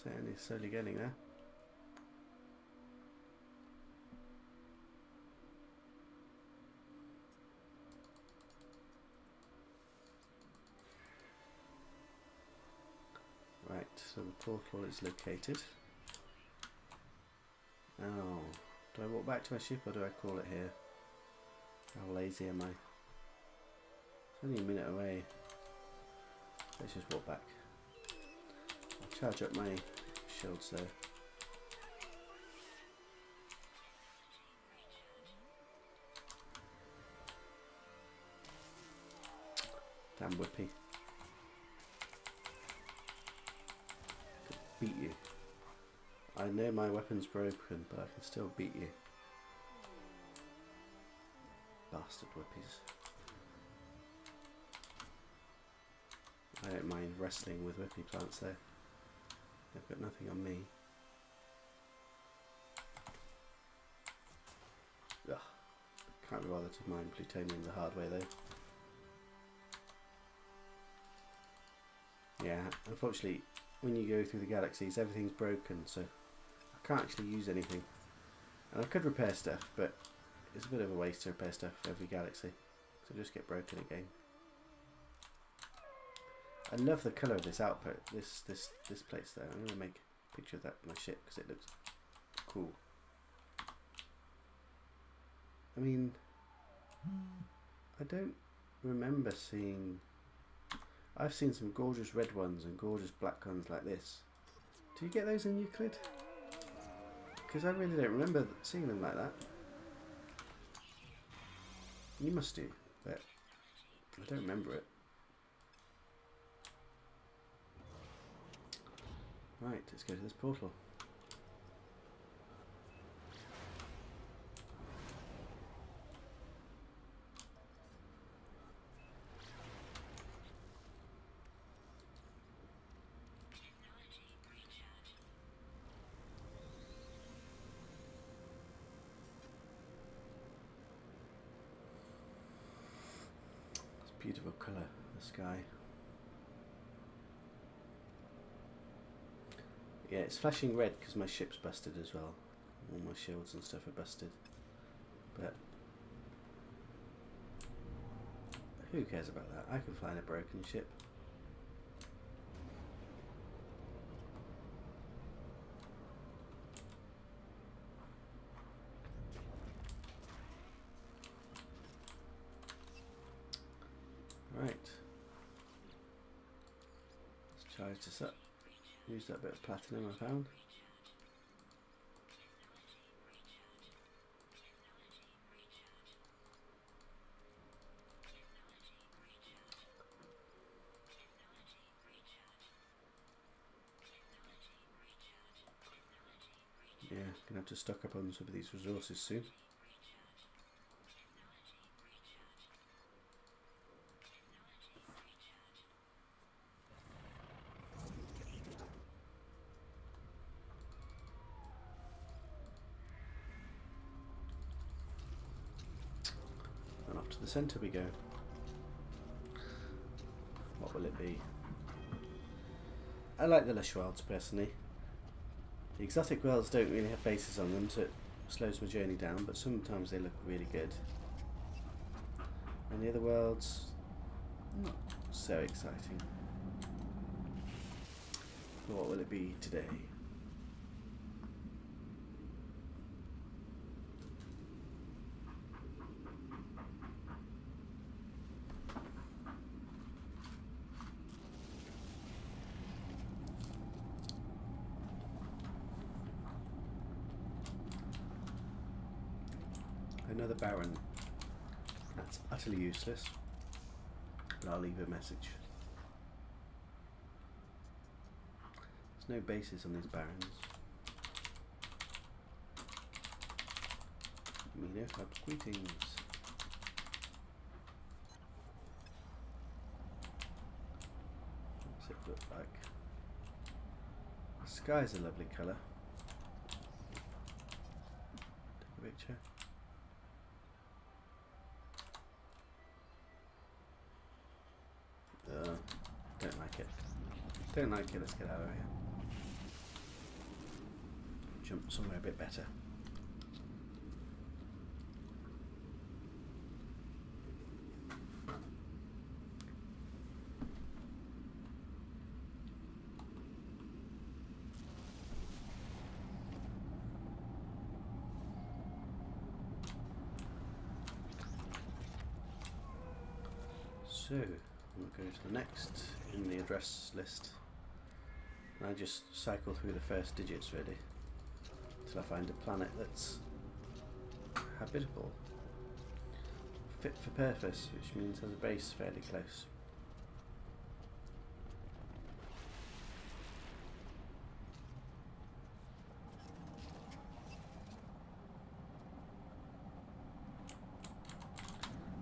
Certainly slowly getting there. Right, so the portal is located. Oh, do I walk back to my ship or do I call it here? How lazy am I? It's only a minute away. Let's just walk back. I'll charge up my shields though. Damn whippy. Beat you. I know my weapon's broken, but I can still beat you. Bastard whippies. I don't mind wrestling with whippy plants though. They've got nothing on me. Ugh. Can't be bothered to mine plutonium the hard way though. Yeah, unfortunately, when you go through the galaxies, everything's broken, so I can't actually use anything. And I could repair stuff, but it's a bit of a waste to repair stuff for every galaxy, so just get broken again. I love the colour of this output, this place though. I'm going to make a picture of that in my ship because it looks cool. I mean, I don't remember seeing... I've seen some gorgeous red ones and gorgeous black ones like this. Do you get those in Euclid? Because I really don't remember seeing them like that. You must do, but I don't remember it. Right, let's go to this portal. Beautiful colour, the sky. Yeah, it's flashing red because my ship's busted as well. All my shields and stuff are busted. But who cares about that? I can fly in a broken ship. Right, let's charge this up. Use that bit of platinum I found. Yeah, gonna have to stock up on some of these resources soon. the centre we go. What will it be? I like the lush worlds personally. The exotic worlds don't really have bases on them, so it slows my journey down, but sometimes they look really good. And the other worlds, not so exciting. What will it be today? Another Baron. That's utterly useless, but I'll leave a message. There's no bases on these Barons. Mina Club's greetings. What's it look like? The sky's a lovely colour. Take a picture. Don't like it. Don't like it, let's get out of here. Jump somewhere a bit better. So, we'll go to the next in the address list. And I just cycle through the first digits really, till I find a planet that's habitable, fit for purpose, which means has a base fairly close.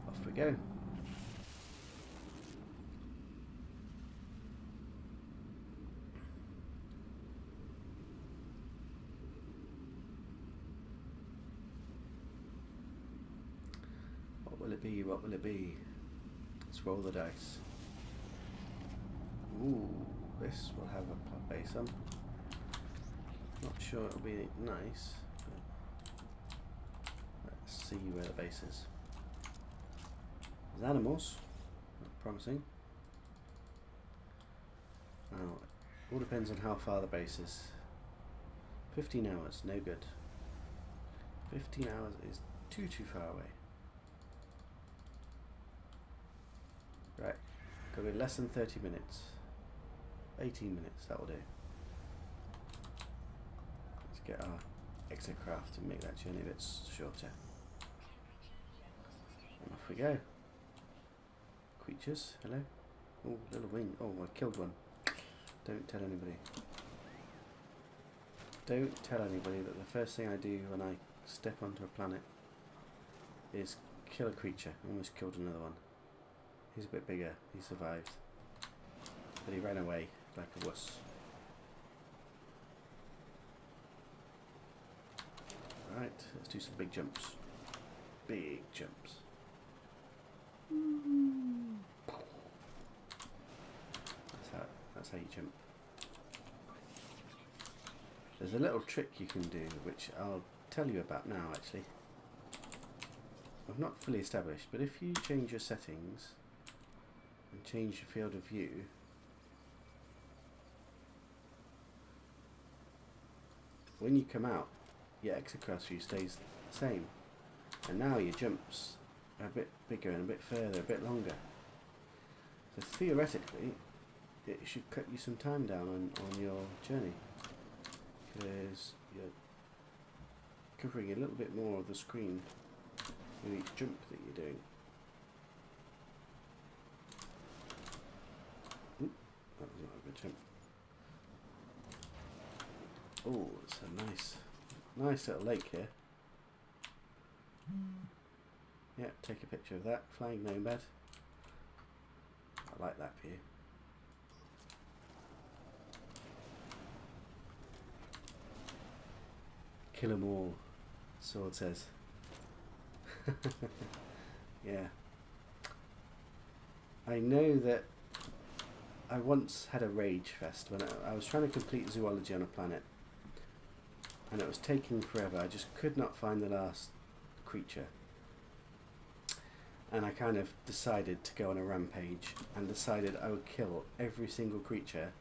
Off we go. What will it be? What will it be? Let's roll the dice. Ooh, this will have a plot base on. Not sure it'll be nice, but let's see where the base is. There's animals. Not promising. Now, it all depends on how far the base is. 15 hours, no good. 15 hours is too far away. Right, got to be less than 30 minutes. 18 minutes, that will do. Let's get our exocraft and make that journey a bit shorter. And off we go. Creatures, hello. Oh, little wing. Oh, I killed one. Don't tell anybody. Don't tell anybody that the first thing I do when I step onto a planet is kill a creature. Almost killed another one. He's a bit bigger, he survived. But he ran away like a wuss. Right, let's do some big jumps. Big jumps. That's how you jump. There's a little trick you can do, which I'll tell you about now actually. I've not fully established, but if you change your settings and change your field of view, when you come out, your exocraft view stays the same, and now your jumps are a bit bigger and a bit further, a bit longer. So theoretically, it should cut you some time down on your journey, because you're covering a little bit more of the screen with each jump that you're doing. Oop, that was not a good jump. Oh, it's a nice little lake here. Yeah, take a picture of that. Flying nomad. I like that view. Kill 'em all, Sword says. Yeah, I know that I once had a rage fest when I was trying to complete zoology on a planet, and it was taking forever. I just could not find the last creature, and I kind of decided to go on a rampage and decided I would kill every single creature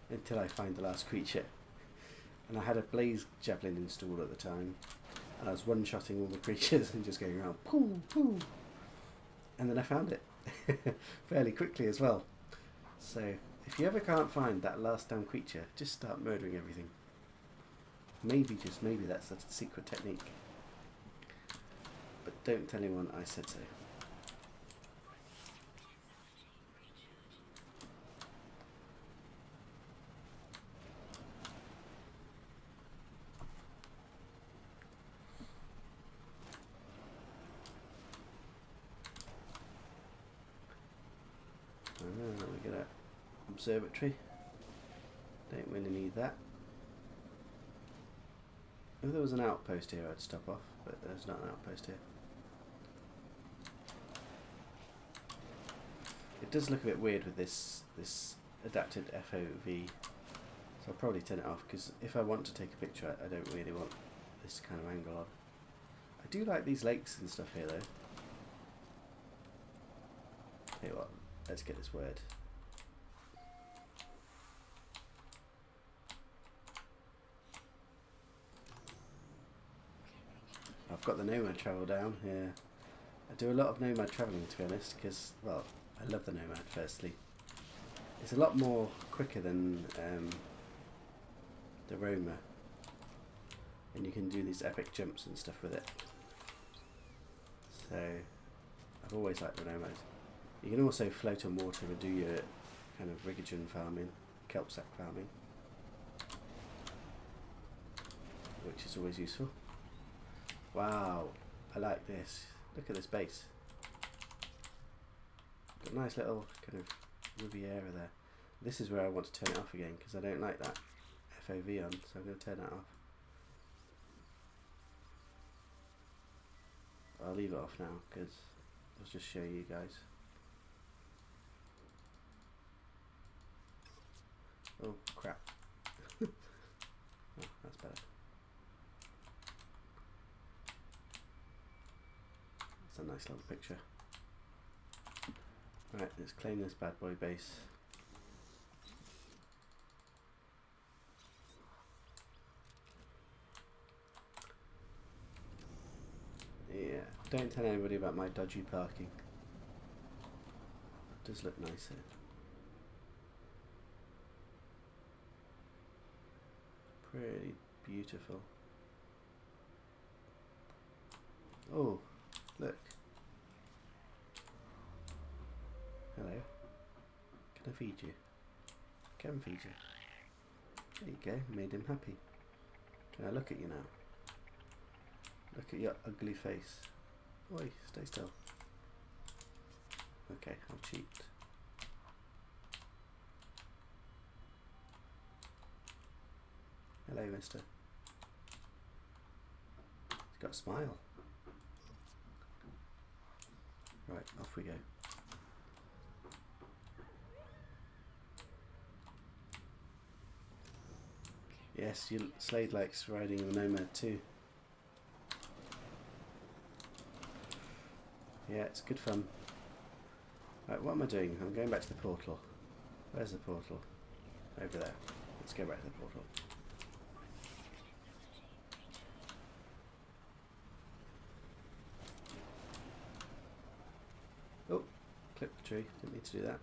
until I find the last creature. And I had a blaze javelin installed at the time, and I was one-shotting all the creatures and just going around poo poo, and then I found it fairly quickly as well. So if you ever can't find that last damn creature, just start murdering everything. Maybe, just maybe, that's a secret technique. But don't tell anyone I said so. We get an observatory. Don't really need that. If there was an outpost here, I'd stop off, but there's not an outpost here. It does look a bit weird with this adapted FOV, so I'll probably turn it off, because if I want to take a picture, I don't really want this kind of angle on. I do like these lakes and stuff here, though. Tell you what, let's get this word. I've got the nomad travel down here. I do a lot of nomad travelling, to be honest, because, well, I love the nomad, firstly. It's a lot more quicker than the roamer, and you can do these epic jumps and stuff with it. So I've always liked the nomad. You can also float on water and do your kind of rigogen farming, kelp sack farming, which is always useful. Wow, I like this. Look at this base. Got a nice little kind of Riviera there. This is where I want to turn it off again, because I don't like that FOV on, so I'm going to turn that off. I'll leave it off now, because I'll just show you guys. Oh crap. Oh, that's better. That's a nice little picture. Right, let's claim this bad boy base. Yeah, don't tell anybody about my dodgy parking. It does look nice here. Pretty beautiful. Oh, look. Hello. Can I feed you? Can feed you. There you go, made him happy. Can I look at you now? Look at your ugly face. Oi, stay still. Okay, I'll cheat. Hello, mister. He's got a smile. Right, off we go. Yes, Slade likes riding the Nomad too. Yeah, it's good fun. Right, what am I doing? I'm going back to the portal. Where's the portal? Over there. Let's go back to the portal. Oh, clip the tree. Didn't need to do that.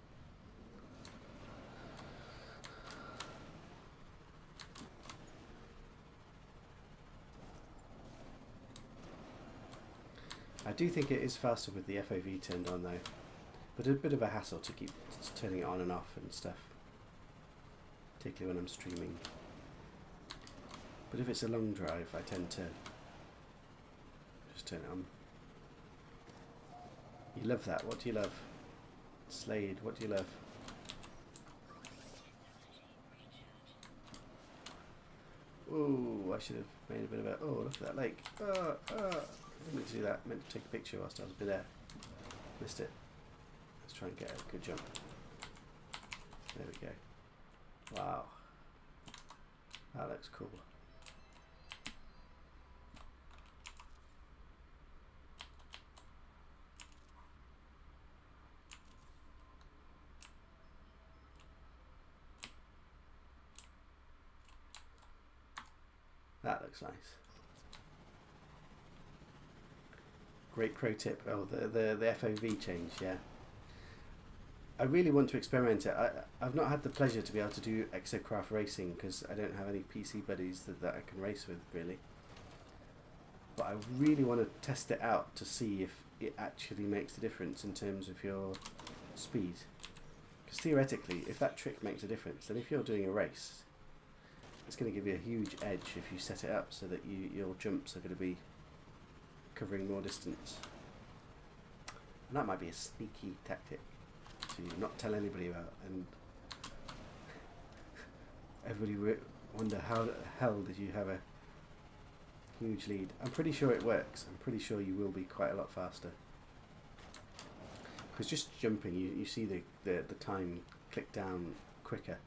I do think it is faster with the FOV turned on though, but a bit of a hassle to keep turning it on and off and stuff, particularly when I'm streaming. But if it's a long drive, I tend to just turn it on. You love that. What do you love? Slade, what do you love? Oh, I should have made a bit of a... Oh, look at that lake. I didn't mean to do that. I meant to take a picture whilst I was there. Missed it. Let's try and get a good jump. There we go. Wow. That looks cool. That looks nice. Great pro tip. Oh, the FOV change, yeah. I really want to experiment it. I've not had the pleasure to be able to do Exocraft racing because I don't have any PC buddies that I can race with, really. But I really want to test it out to see if it actually makes a difference in terms of your speed. Because theoretically, if that trick makes a difference, then if you're doing a race, it's going to give you a huge edge if you set it up so that your jumps are going to be covering more distance. And that might be a sneaky tactic to not tell anybody about, and everybody wonder how the hell did you have a huge lead. I'm pretty sure it works. I'm pretty sure you will be quite a lot faster. Because just jumping, you see the time click down quicker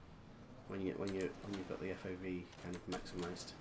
when you've got the FOV kind of maximised.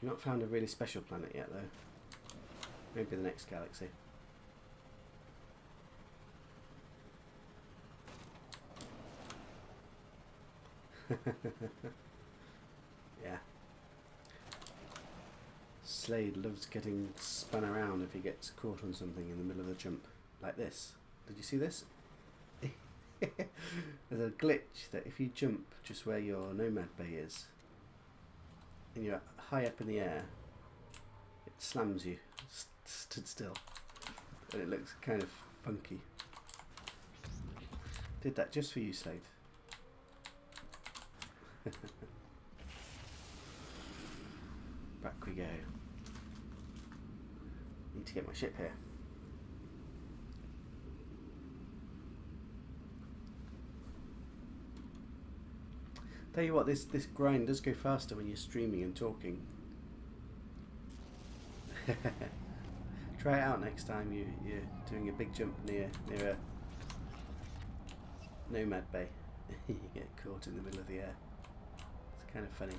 I've not found a really special planet yet, though. Maybe the next galaxy. Yeah. Slade loves getting spun around if he gets caught on something in the middle of the jump. Like this. Did you see this? There's a glitch that if you jump just where your nomad bay is, and you're high up in the air, it slams you stood still, and it looks kind of funky. Did that just for you, Slade. Back we go. Need to get my ship here. Tell you what, this grind does go faster when you're streaming and talking. Try it out next time you're doing a big jump near a nomad bay. You get caught in the middle of the air. It's kind of funny.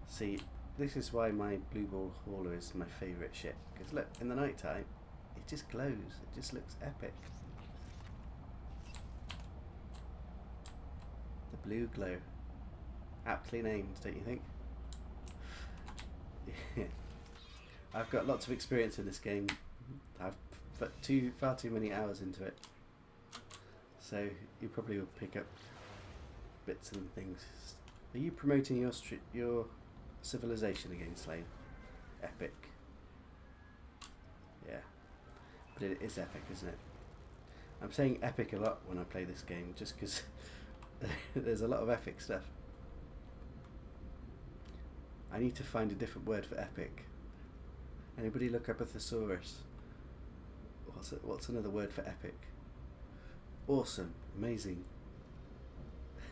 See, this is why my blue ball hauler is my favourite ship. Because look, in the night time, it just glows. It just looks epic. The blue glow. Aptly named, don't you think? Yeah. I've got lots of experience in this game. I've put far too many hours into it. So you probably will pick up bits and things. Are you promoting your civilization again, Slade? Epic. Yeah. But it is epic, isn't it? I'm saying epic a lot when I play this game, just because there's a lot of epic stuff. I need to find a different word for epic. Anybody look up a thesaurus? What's another word for epic? Awesome. Amazing.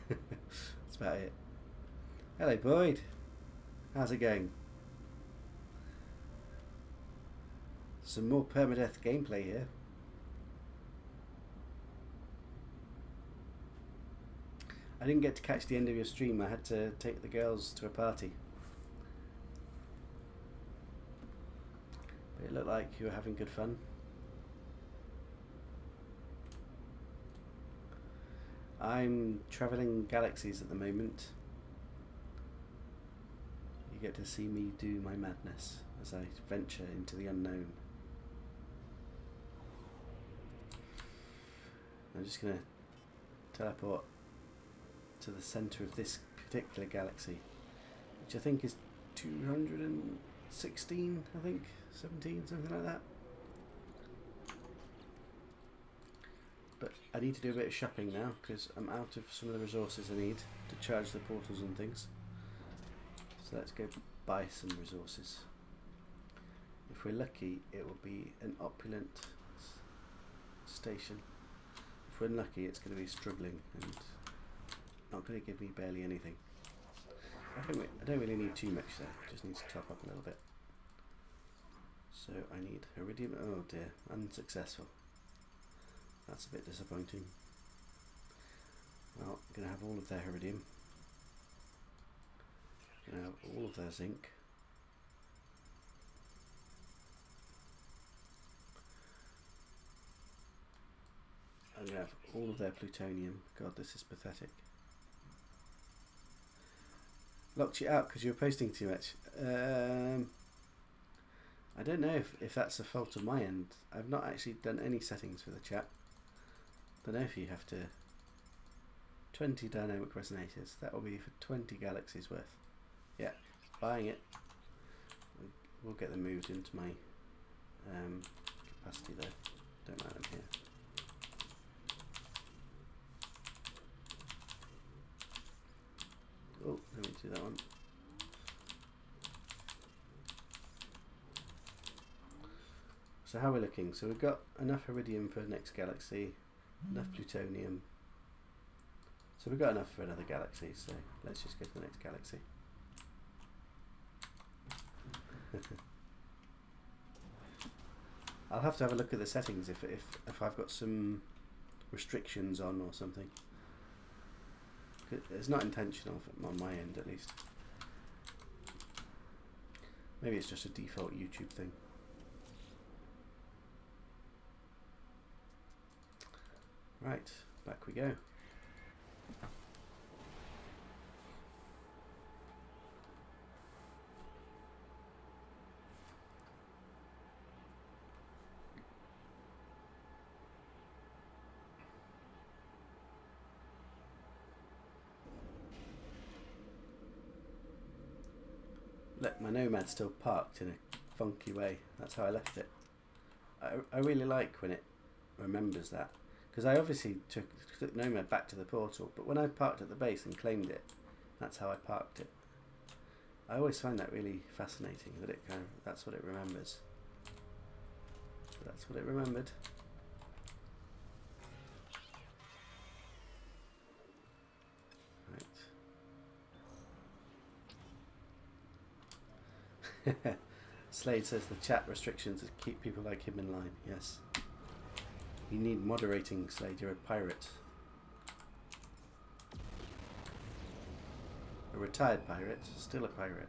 That's about it. Hello, Boyd. How's it going? Some more Permadeath gameplay here. I didn't get to catch the end of your stream. I had to take the girls to a party. But it looked like you were having good fun. I'm travelling galaxies at the moment. You get to see me do my madness as I venture into the unknown. I'm just going to teleport to the centre of this particular galaxy, which I think is 216, I think, 17, something like that. But I need to do a bit of shopping now because I'm out of some of the resources I need to charge the portals and things. So let's go buy some resources. If we're lucky, it will be an opulent station. If we're unlucky, it's going to be struggling and not going to give me barely anything. I don't really need too much there, just need to top up a little bit. So I need iridium. Oh dear, unsuccessful. That's a bit disappointing. Well, I'm going to have all of their iridium. I'm going to have all of their zinc. I'm going to have all of their plutonium. God, this is pathetic. Locked you out because you were posting too much. I don't know if that's a fault on my end. I've not actually done any settings for the chat. Don't know if you have to. 20 dynamic resonators. That will be for 20 galaxies worth. Yeah, buying it. We'll get them moved into my capacity there. Don't mind them here. Oh, let me do that one. So how we're looking? So we've got enough iridium for the next galaxy, enough plutonium. So we've got enough for another galaxy, so let's just go to the next galaxy. I'll have to have a look at the settings if I've got some restrictions on or something. It's not intentional on my end, at least. Maybe it's just a default YouTube thing. Right, back we go. Look, my Nomad's still parked in a funky way. That's how I left it. I really like when it remembers that. Because I obviously took Nomad back to the portal, but when I parked at the base and claimed it, that's how I parked it. I always find that really fascinating, that it kind of, that's what it remembers. That's what it remembered. Right. Slade says the chat restrictions keep people like him in line. Yes. You need moderating, Slade. You're a pirate. A retired pirate. Still a pirate.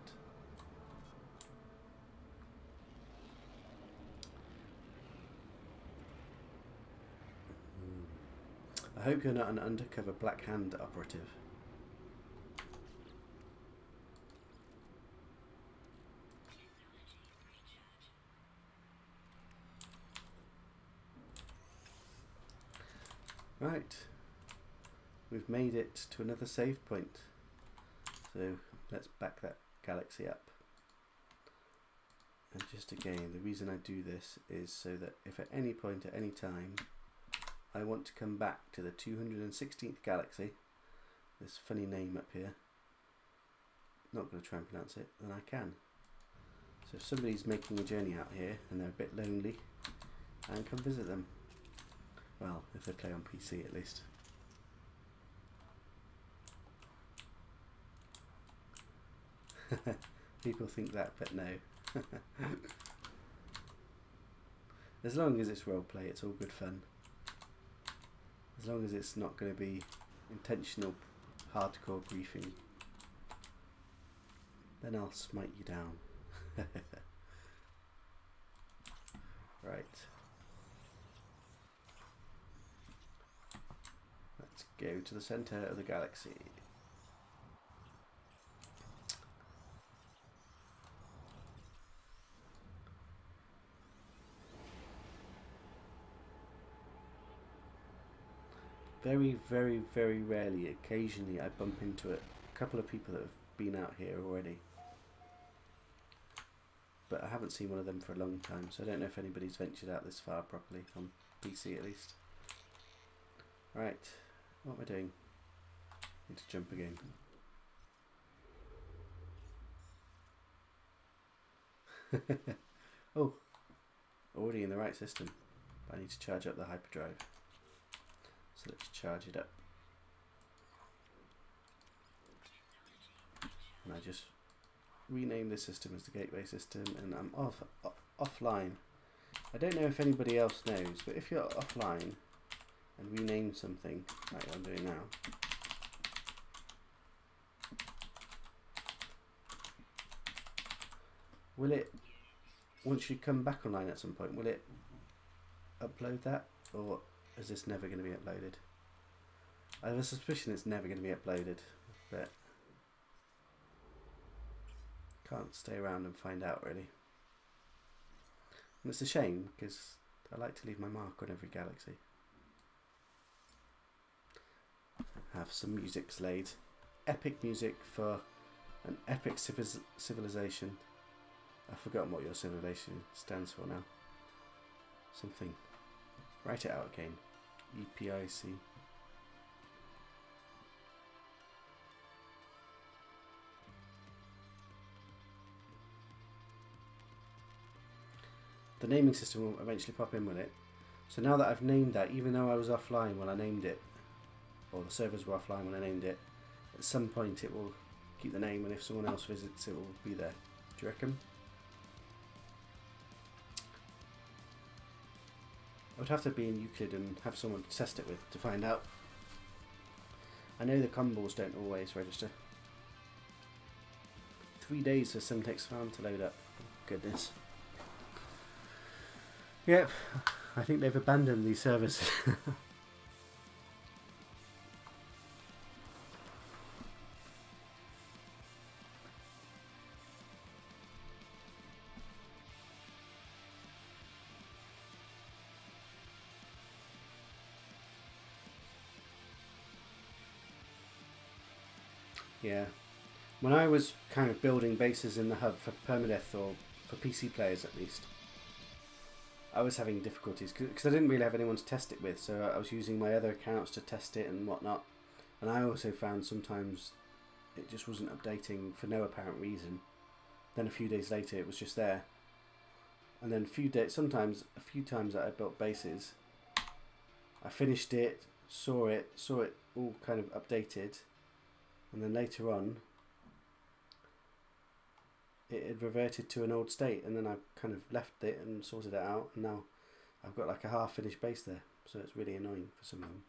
I hope you're not an undercover Black Hand operative. Right, we've made it to another save point, so let's back that galaxy up. And just again, the reason I do this is so that if at any point at any time I want to come back to the 216th galaxy, this funny name up here, not going to try and pronounce it, then I can. So if somebody's making a journey out here and they're a bit lonely, I can come visit them. Well, if they play on PC at least. People think that, but no. As long as it's roleplay, it's all good fun. As long as it's not going to be intentional hardcore griefing, then I'll smite you down. Right. Let's go to the centre of the galaxy. Very, very, very rarely, occasionally, I bump into a couple of people that have been out here already. But I haven't seen one of them for a long time, so I don't know if anybody's ventured out this far properly, on PC at least. Right, what am I doing? Need to jump again. Oh, already in the right system. I need to charge up the hyperdrive. So let's charge it up. And I just rename this system as the gateway system, and I'm offline. I don't know if anybody else knows, but if you're offline and rename something like I'm doing now, will it, once you come back online at some point, will it upload that, or is this never going to be uploaded? I have a suspicion it's never going to be uploaded, but can't stay around and find out really. And it's a shame because I like to leave my mark on every galaxy. Have some music slayed. Epic music for an epic civilization. I've forgotten what your civilization stands for now. Something. Write it out again. EPIC. The naming system will eventually pop in with it. So now that I've named that, even though I was offline when I named it, or the servers were offline when I named it, at some point it will keep the name, and if someone else visits it will be there. Do you reckon? I would have to be in Euclid and have someone to test it with to find out. I know the combos don't always register. 3 days for Semtex Farm to load up. Goodness. Yep, I think they've abandoned these servers. Yeah, when I was kind of building bases in the hub for Permadeath, or for PC players at least, I was having difficulties because I didn't really have anyone to test it with, so I was using my other accounts to test it and whatnot. And I also found sometimes it just wasn't updating for no apparent reason. Then a few days later it was just there. And then sometimes a few times that I built bases, I finished it, saw it all kind of updated, and then later on it had reverted to an old state, and then I kind of left it and sorted it out, and now I've got like a half finished base there, so it's really annoying for some of them.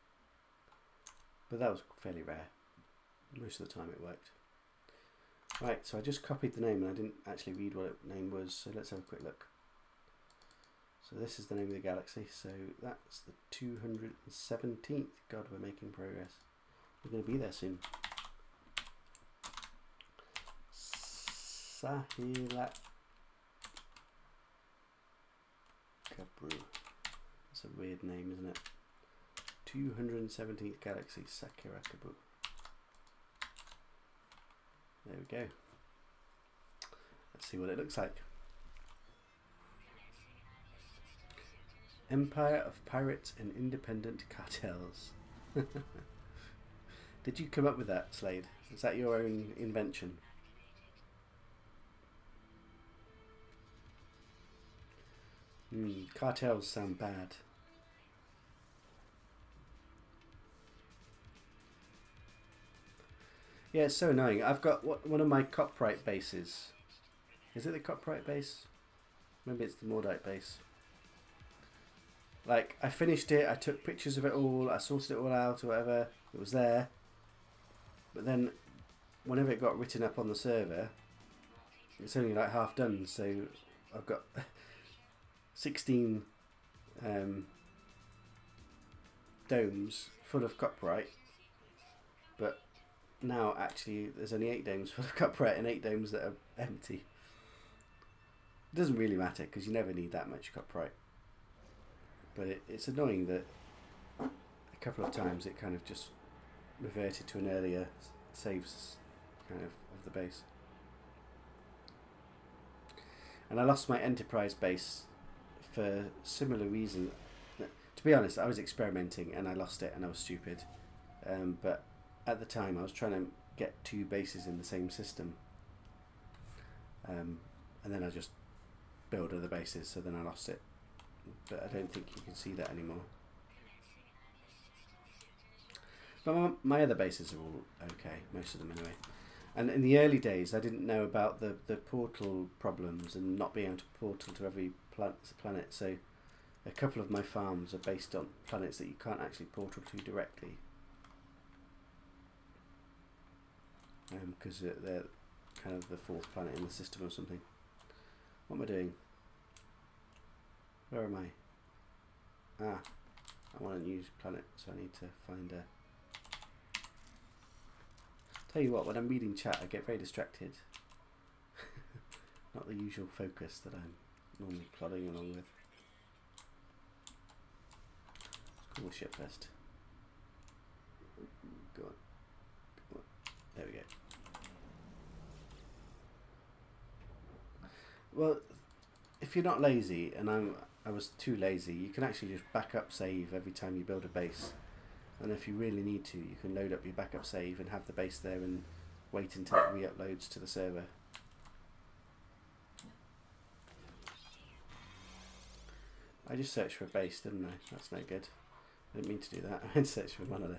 But that was fairly rare. Most of the time it worked. Right, so I just copied the name and I didn't actually read what the name was, so let's have a quick look. So this is the name of the galaxy, so that's the 217th. God, we're making progress. We're going to be there soon. Sahila Kabru. That's a weird name, isn't it? 217th galaxy, Sakirakabu. There we go. Let's see what it looks like. Empire of pirates and independent cartels. Did you come up with that, Slade? Is that your own invention? Cartels sound bad. Yeah, it's so annoying. I've got one of my Coprite bases. Is it the Coprite base? Maybe it's the Mordite base. Like, I finished it, I took pictures of it all, I sorted it all out or whatever, it was there. But then, whenever it got written up on the server, it's only like half done, so I've got 16 domes full of Coprite, but now actually there's only 8 domes full of Coprite and 8 domes that are empty. It doesn't really matter because you never need that much Coprite, but it's annoying that a couple of times it kind of just reverted to an earlier saves kind of the base. And I lost my Enterprise base for similar reason. To To be honest, I was experimenting and I lost it and I was stupid. But at the time I was trying to get 2 bases in the same system. And then I just built other bases, so then I lost it. But I don't think you can see that anymore. But my other bases are all okay, most of them anyway. And in the early days I didn't know about the portal problems and not being able to portal to every planet, so a couple of my farms are based on planets that you can't actually portal to directly. Because they're kind of the 4th planet in the system or something. What am I doing? Where am I? Ah, I want a new planet, so I need to find a... Tell you what, when I'm reading chat I get very distracted. Not the usual focus that I'm normally plodding along with. Let's call the ship first. Go on. Come on. There we go. Well, if you're not lazy, and I was too lazy, you can actually just backup save every time you build a base. And if you really need to, you can load up your backup save and have the base there and wait until it re-uploads to the server. I just searched for a base, didn't I? That's no good. I didn't mean to do that. I meant to search for a monolith.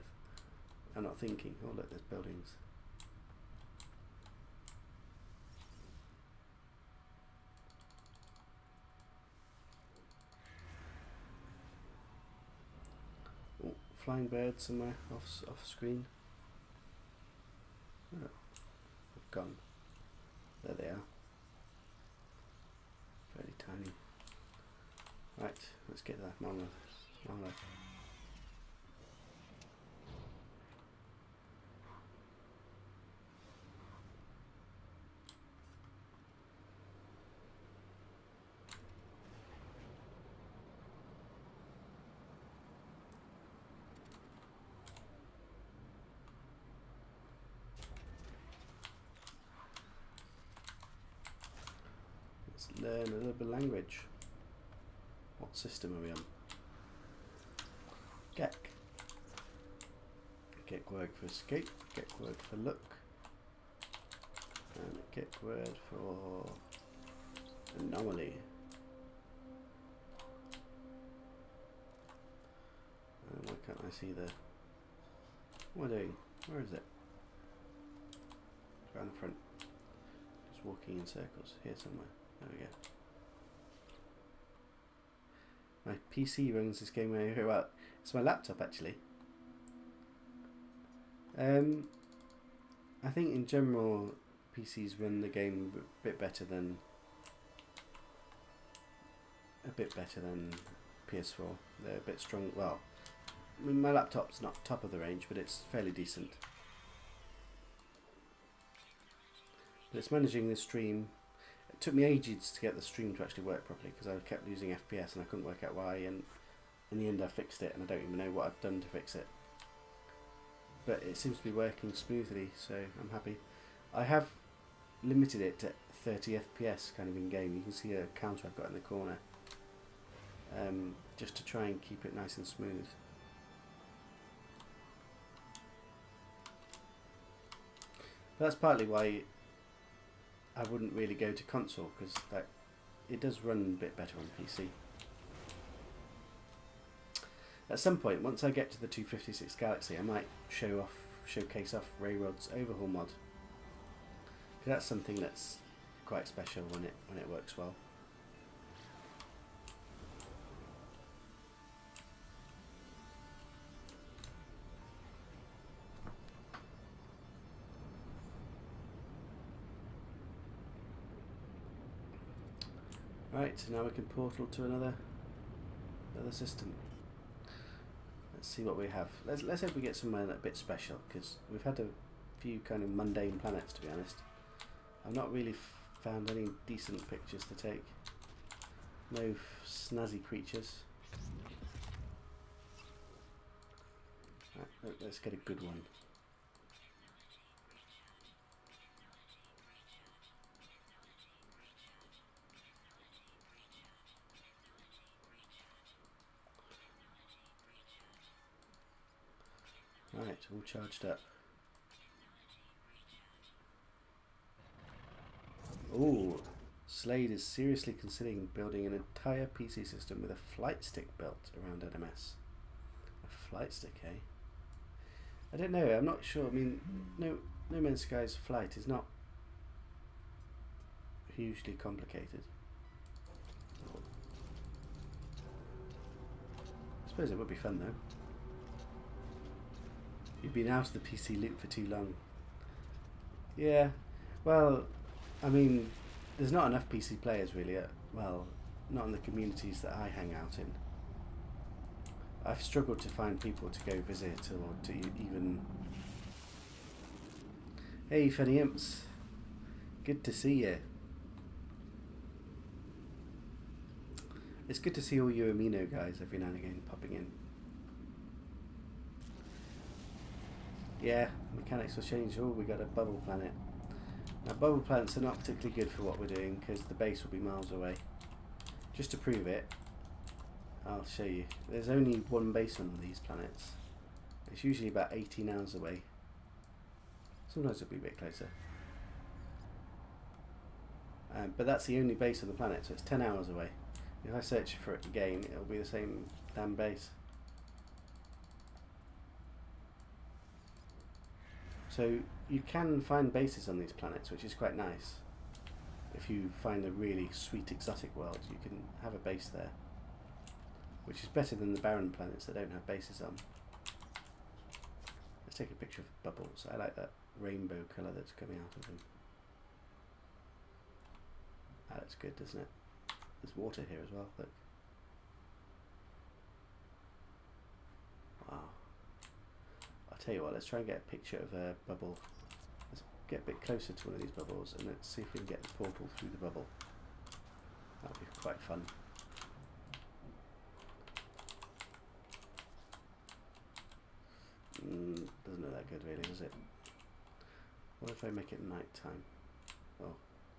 I'm not thinking. Oh look, there's buildings. Oh, flying birds somewhere off screen. Oh, they've gone. There they are. Very tiny. Right, let's get that monolith. Let's learn a little bit of language. What system are we on? Gek. Gek word for escape, Gek word for look, and a Gek word for anomaly. And why can't I see the... What am I doing? Where is it? Around the front. Just walking in circles. Here somewhere. There we go. My PC runs this game very well. It's my laptop actually. I think in general PCs run the game a bit better than PS4. They're a bit strong. Well, I mean, my laptop's not top of the range, but it's fairly decent. But it's managing the stream. It took me ages to get the stream to actually work properly because I kept losing FPS and I couldn't work out why, and in the end I fixed it and I don't even know what I've done to fix it. But it seems to be working smoothly, so I'm happy. I have limited it to 30 FPS kind of in game. You can see a counter I've got in the corner, just to try and keep it nice and smooth. But that's partly why I wouldn't really go to console, because it does run a bit better on PC. At some point, once I get to the 256 Galaxy, I might showcase off Rayrod's overhaul mod. Because that's something that's quite special when it works well. Right, so now we can portal to another system. Let's see what we have. Let's hope we get somewhere a bit special, because we've had a few kind of mundane planets, to be honest. I've not really found any decent pictures to take. No snazzy creatures. Right, let's get a good one. Right, all charged up. Ooh, Slade is seriously considering building an entire PC system with a flight stick built around NMS. A flight stick, eh? I don't know, I'm not sure. I mean, No Man's Sky's flight is not hugely complicated. I suppose it would be fun though. You've been out of the PC loop for too long. Yeah, well, I mean, there's not enough PC players really. Well, not in the communities that I hang out in. I've struggled to find people to go visit or to even... Hey, Funny Imps. Good to see you. It's good to see all you Amino guys every now and again popping in. Yeah, mechanics will change. Oh, we got a bubble planet. Now, bubble planets are not particularly good for what we're doing because the base will be miles away. Just to prove it, I'll show you. There's only one base on these planets. It's usually about 18 hours away. Sometimes it'll be a bit closer. But that's the only base on the planet, so it's 10 hours away. If I search for it again, it'll be the same damn base. So you can find bases on these planets, which is quite nice. If you find a really sweet exotic world, you can have a base there, which is better than the barren planets that don't have bases on. Let's take a picture of bubbles. I like that rainbow colour that's coming out of them. That looks good, doesn't it? There's water here as well, look. Wow. I'll tell you what, let's try and get a picture of a bubble. Let's get a bit closer to one of these bubbles and let's see if we can get the portal through the bubble. That'll be quite fun. Doesn't look that good really, does it? What if I make it night time? Well,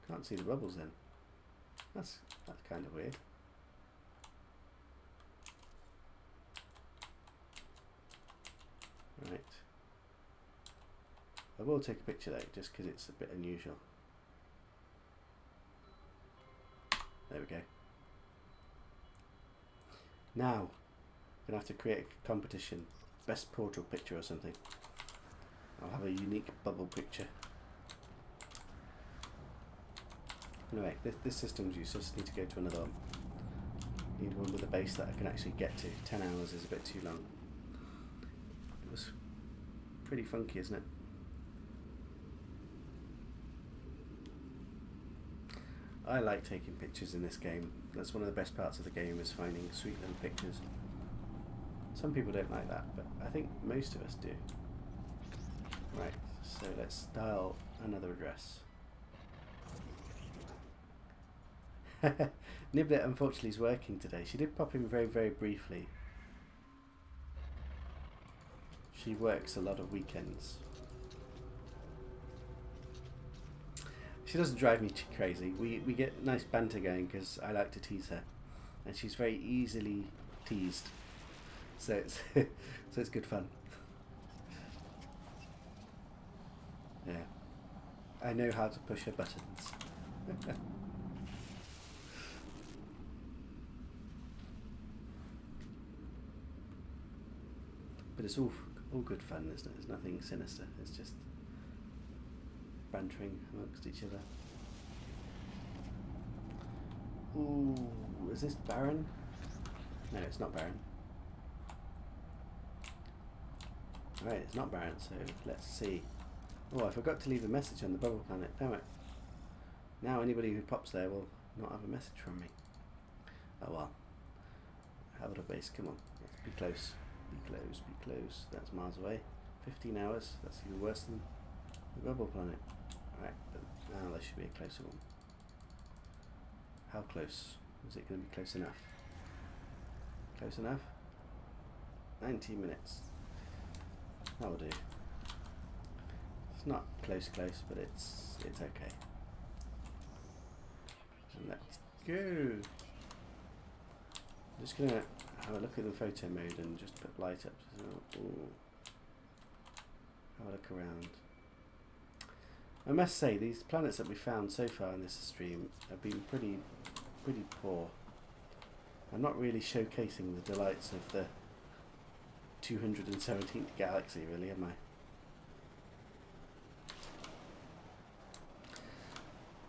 can't see the bubbles then. That's kind of weird. Right. I will take a picture though, just because it's a bit unusual. There we go. Now, I'm going to have to create a competition. Best portal picture or something. I'll have a unique bubble picture. Anyway, this system's useless. Need to go to another one. Need one with a base that I can actually get to. 10 hours is a bit too long. It was pretty funky, isn't it? I like taking pictures in this game. That's one of the best parts of the game, is finding sweet little pictures. Some people don't like that, but I think most of us do. Right, so let's dial another address. Niblet unfortunately is working today. She did pop in very, very briefly. She works a lot of weekends. She doesn't drive me crazy. We get nice banter going because I like to tease her, and she's very easily teased. So it's so it's good fun. Yeah, I know how to push her buttons. But it's all good fun, isn't it? There's nothing sinister. It's just bantering amongst each other. Ooh, is this barren? No, it's not barren. Right, it's not barren, so let's see. Oh, I forgot to leave a message on the bubble planet, damn it. Now anybody who pops there will not have a message from me. Oh well. Have a base, come on. Let's be close. Be close, be close. That's miles away. 15 hours, that's even worse than the bubble planet. Right, but now there should be a closer one. How close? Is it going to be close enough? Close enough? 90 minutes. That'll do. It's not close, but it's okay. And let's go. I'm just gonna have a look at the photo mode and just put light up. So, ooh. have a look around. I must say, these planets that we found so far in this stream have been pretty poor. I'm not really showcasing the delights of the 217th galaxy, really, am I?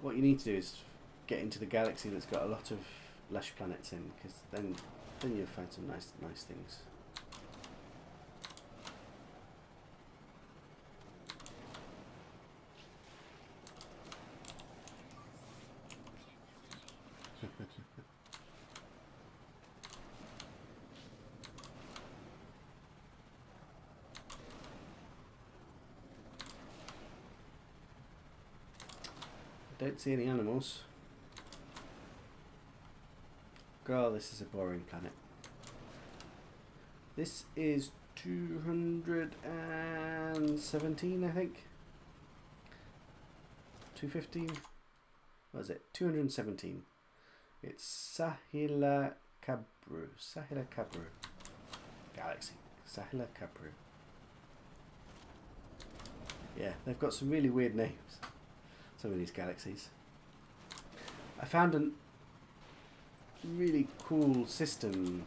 What you need to do is get into the galaxy that's got a lot of lush planets in, because then you'll find some nice things. I don't see any animals. God, this is a boring planet. This is 217, I think. 215? What is it? 217. It's Sahila Kabru. Sahila Kabru. Galaxy. Sahila Kabru. Yeah, they've got some really weird names. Some of these galaxies. I found a really cool system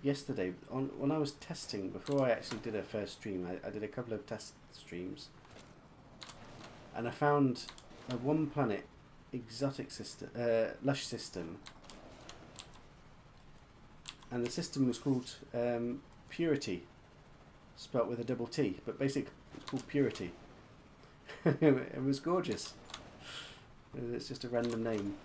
yesterday when I was testing. Before I actually did a first stream, I did a couple of test streams, and I found a one planet exotic system, lush system, and the system was called Purity, spelt with a double T, but basically it's called Purity. It was gorgeous. It's just a random name.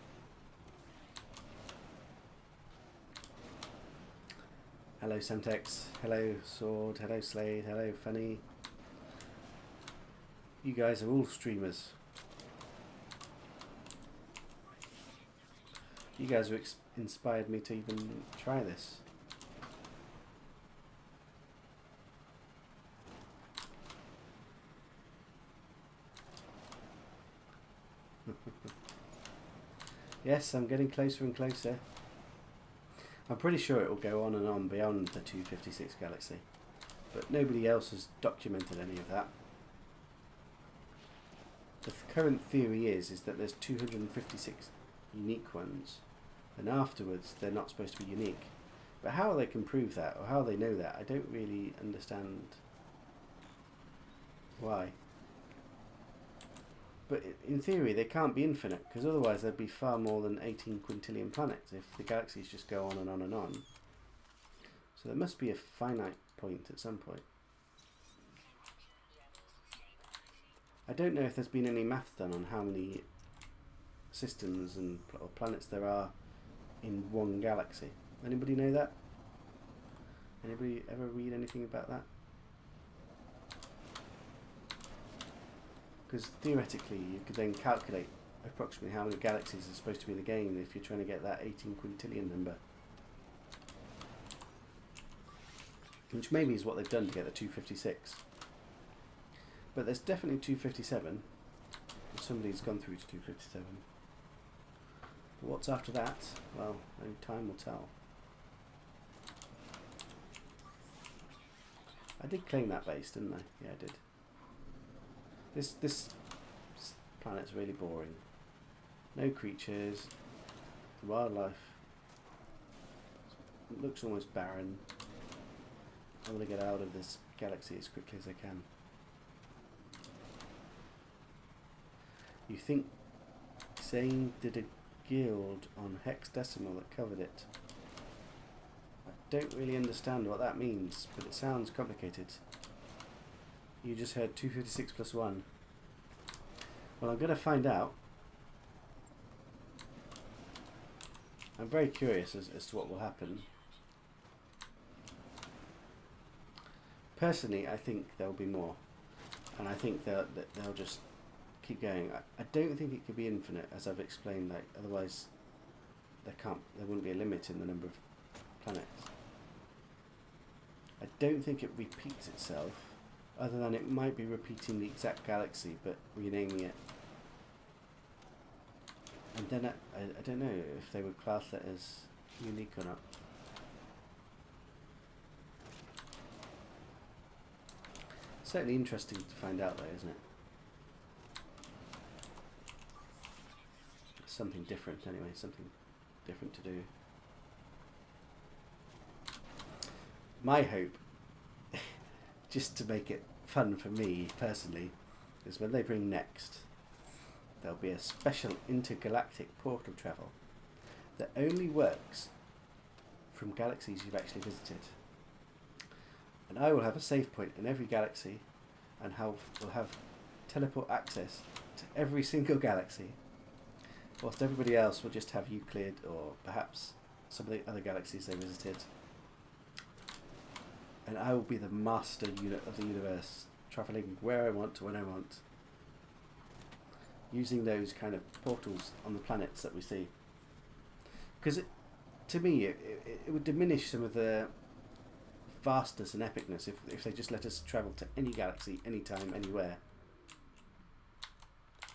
Hello Semtex, hello Sword, hello Slade, hello Funny. You guys are all streamers. You guys have inspired me to even try this. Yes, I'm getting closer and closer. I'm pretty sure it will go on and on beyond the 256 galaxy, but nobody else has documented any of that. The current theory is that there's 256 unique ones, and afterwards they're not supposed to be unique. But how they can prove that, or how they know that, I don't really understand why. But in theory they can't be infinite, because otherwise there'd be far more than 18 quintillion planets if the galaxies just go on and on and on. So there must be a finite point at some point. I don't know if there's been any math done on how many systems and or planets there are in one galaxy. Anybody know that? Anybody ever read anything about that? Because theoretically you could then calculate approximately how many galaxies are supposed to be in the game if you're trying to get that 18 quintillion number. Which maybe is what they've done to get the 256. But there's definitely 257. Somebody's gone through to 257. But what's after that? Well, only time will tell. I did claim that base, didn't I? Yeah, I did. This planet's really boring. No creatures. The wildlife. It looks almost barren. I want to get out of this galaxy as quickly as I can. You think Zane did a guild on hexadecimal that covered it? I don't really understand what that means, but it sounds complicated. You just heard 256 plus 1. Well, I'm going to find out. I'm very curious as to what will happen. Personally, I think there will be more. And I think they'll just keep going. I don't think it could be infinite, as I've explained. Like, otherwise, there wouldn't be a limit in the number of planets. I don't think it repeats itself. Other than it might be repeating the exact galaxy but renaming it. And then I don't know if they would class that as unique or not. certainly interesting to find out though, isn't it? It's something different anyway, something different to do. My hope, just to make it fun for me personally, is when they bring next, there'll be a special intergalactic portal travel that only works from galaxies you've actually visited. And I will have a save point in every galaxy and will have teleport access to every single galaxy, whilst everybody else will just have Euclid or perhaps some of the other galaxies they visited. And I will be the master of the universe, travelling where I want to when I want, using those kind of portals on the planets that we see. Because to me, it would diminish some of the vastness and epicness if they just let us travel to any galaxy, anytime, anywhere.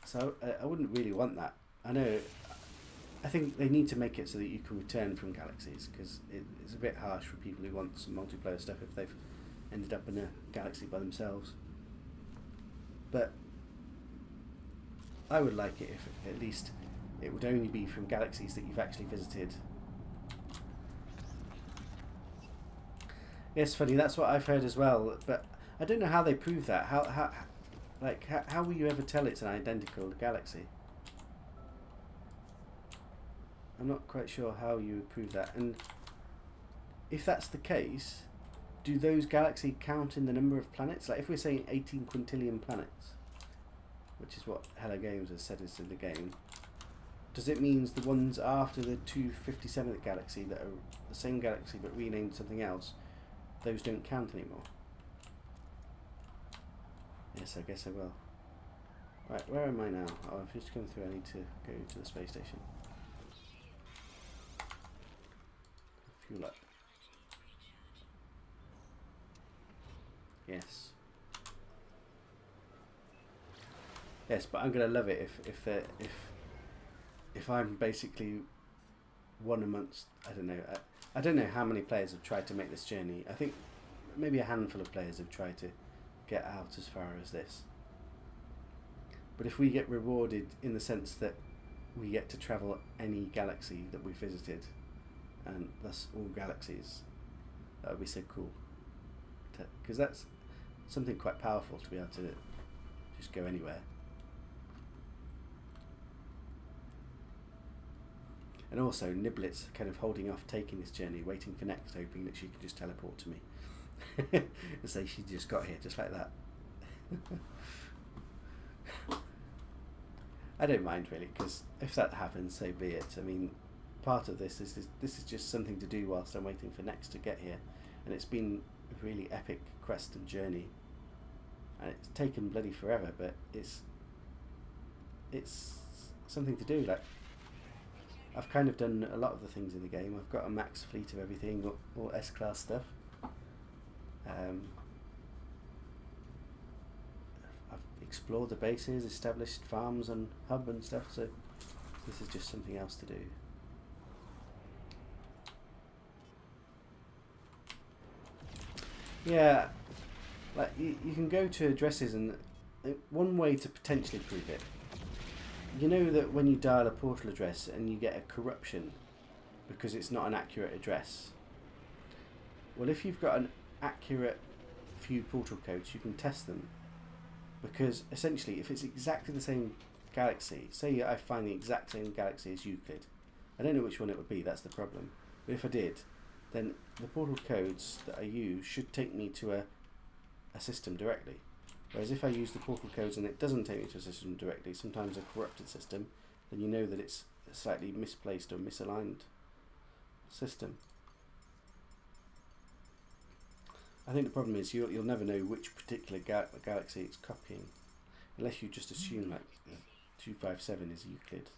So I wouldn't really want that. I think they need to make it so that you can return from galaxies, because it's a bit harsh for people who want some multiplayer stuff if they've ended up in a galaxy by themselves. But I would like it if at least it would only be from galaxies that you've actually visited. Yes, funny, that's what I've heard as well, but I don't know how they prove that. How will you ever tell it's an identical galaxy? I'm not quite sure how you would prove that. And if that's the case, do those galaxies count in the number of planets? Like if we're saying 18 quintillion planets, which is what Hello Games has said is in the game, does it mean the ones after the 257th galaxy that are the same galaxy but renamed something else, those don't count anymore? Yes, I guess I will. Right, where am I now? Oh, I've just come through. I need to go to the space station. Fuel up. Yes. Yes, but I'm gonna love it if I'm basically one amongst, I don't know. I don't know how many players have tried to make this journey. I think maybe a handful of players have tried to get out as far as this. But if we get rewarded in the sense that we get to travel any galaxy that we've visited, and thus all galaxies, that would be so cool. Because that's something quite powerful to be able to just go anywhere. And also, Niblet's kind of holding off taking this journey, waiting for next, hoping that she can just teleport to me. And say she just got here, just like that. I don't mind really, because if that happens, so be it. I mean, part of this is just something to do whilst I'm waiting for next to get here. And it's been a really epic quest and journey. And it's taken bloody forever, but it's something to do. Like, I've kind of done a lot of the things in the game. I've got a max fleet of everything, all S-class stuff. I've explored the bases, established farms and hub and stuff, so this is just something else to do. Yeah, like you can go to addresses, and one way to potentially prove it, you know that when you dial a portal address and you get a corruption because it's not an accurate address. Well, if you've got an accurate few portal codes, you can test them, because essentially if it's exactly the same galaxy, say I find the exact same galaxy as Euclid, I don't know which one it would be, that's the problem, but if I did, then the portal codes that I use should take me to a system directly. Whereas if I use the portal codes and it doesn't take me to a system directly, sometimes a corrupted system, then you know that it's a slightly misplaced or misaligned system. I think the problem is you'll never know which particular galaxy it's copying, unless you just assume like 257 is Euclid.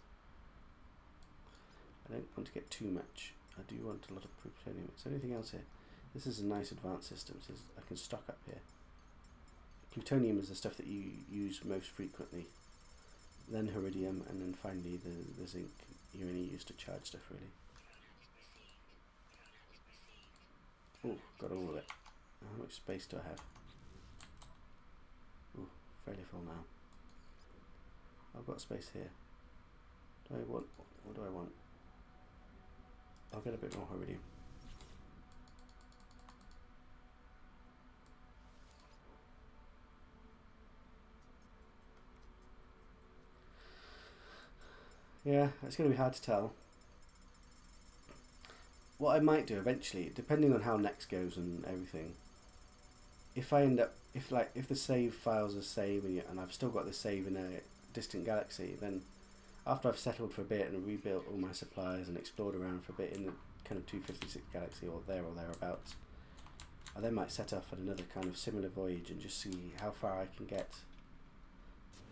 I don't want to get too much. I do want a lot of plutonium. Is there anything else here? This is a nice advanced system, so I can stock up here. Plutonium is the stuff that you use most frequently, then Iridium, and then finally the zinc you only use to charge stuff really. Oh, got all of it. How much space do I have? fairly full now. I've got space here. Do I want, what do I want? I'll get a bit more iridium. Yeah, it's going to be hard to tell. What I might do eventually, depending on how next goes and everything, if I end up, if the save files are saving and I've still got the save in a distant galaxy, then after I've settled for a bit and rebuilt all my supplies and explored around for a bit in the kind of 256 galaxy or thereabouts, I then might set off on another kind of similar voyage and just see how far I can get.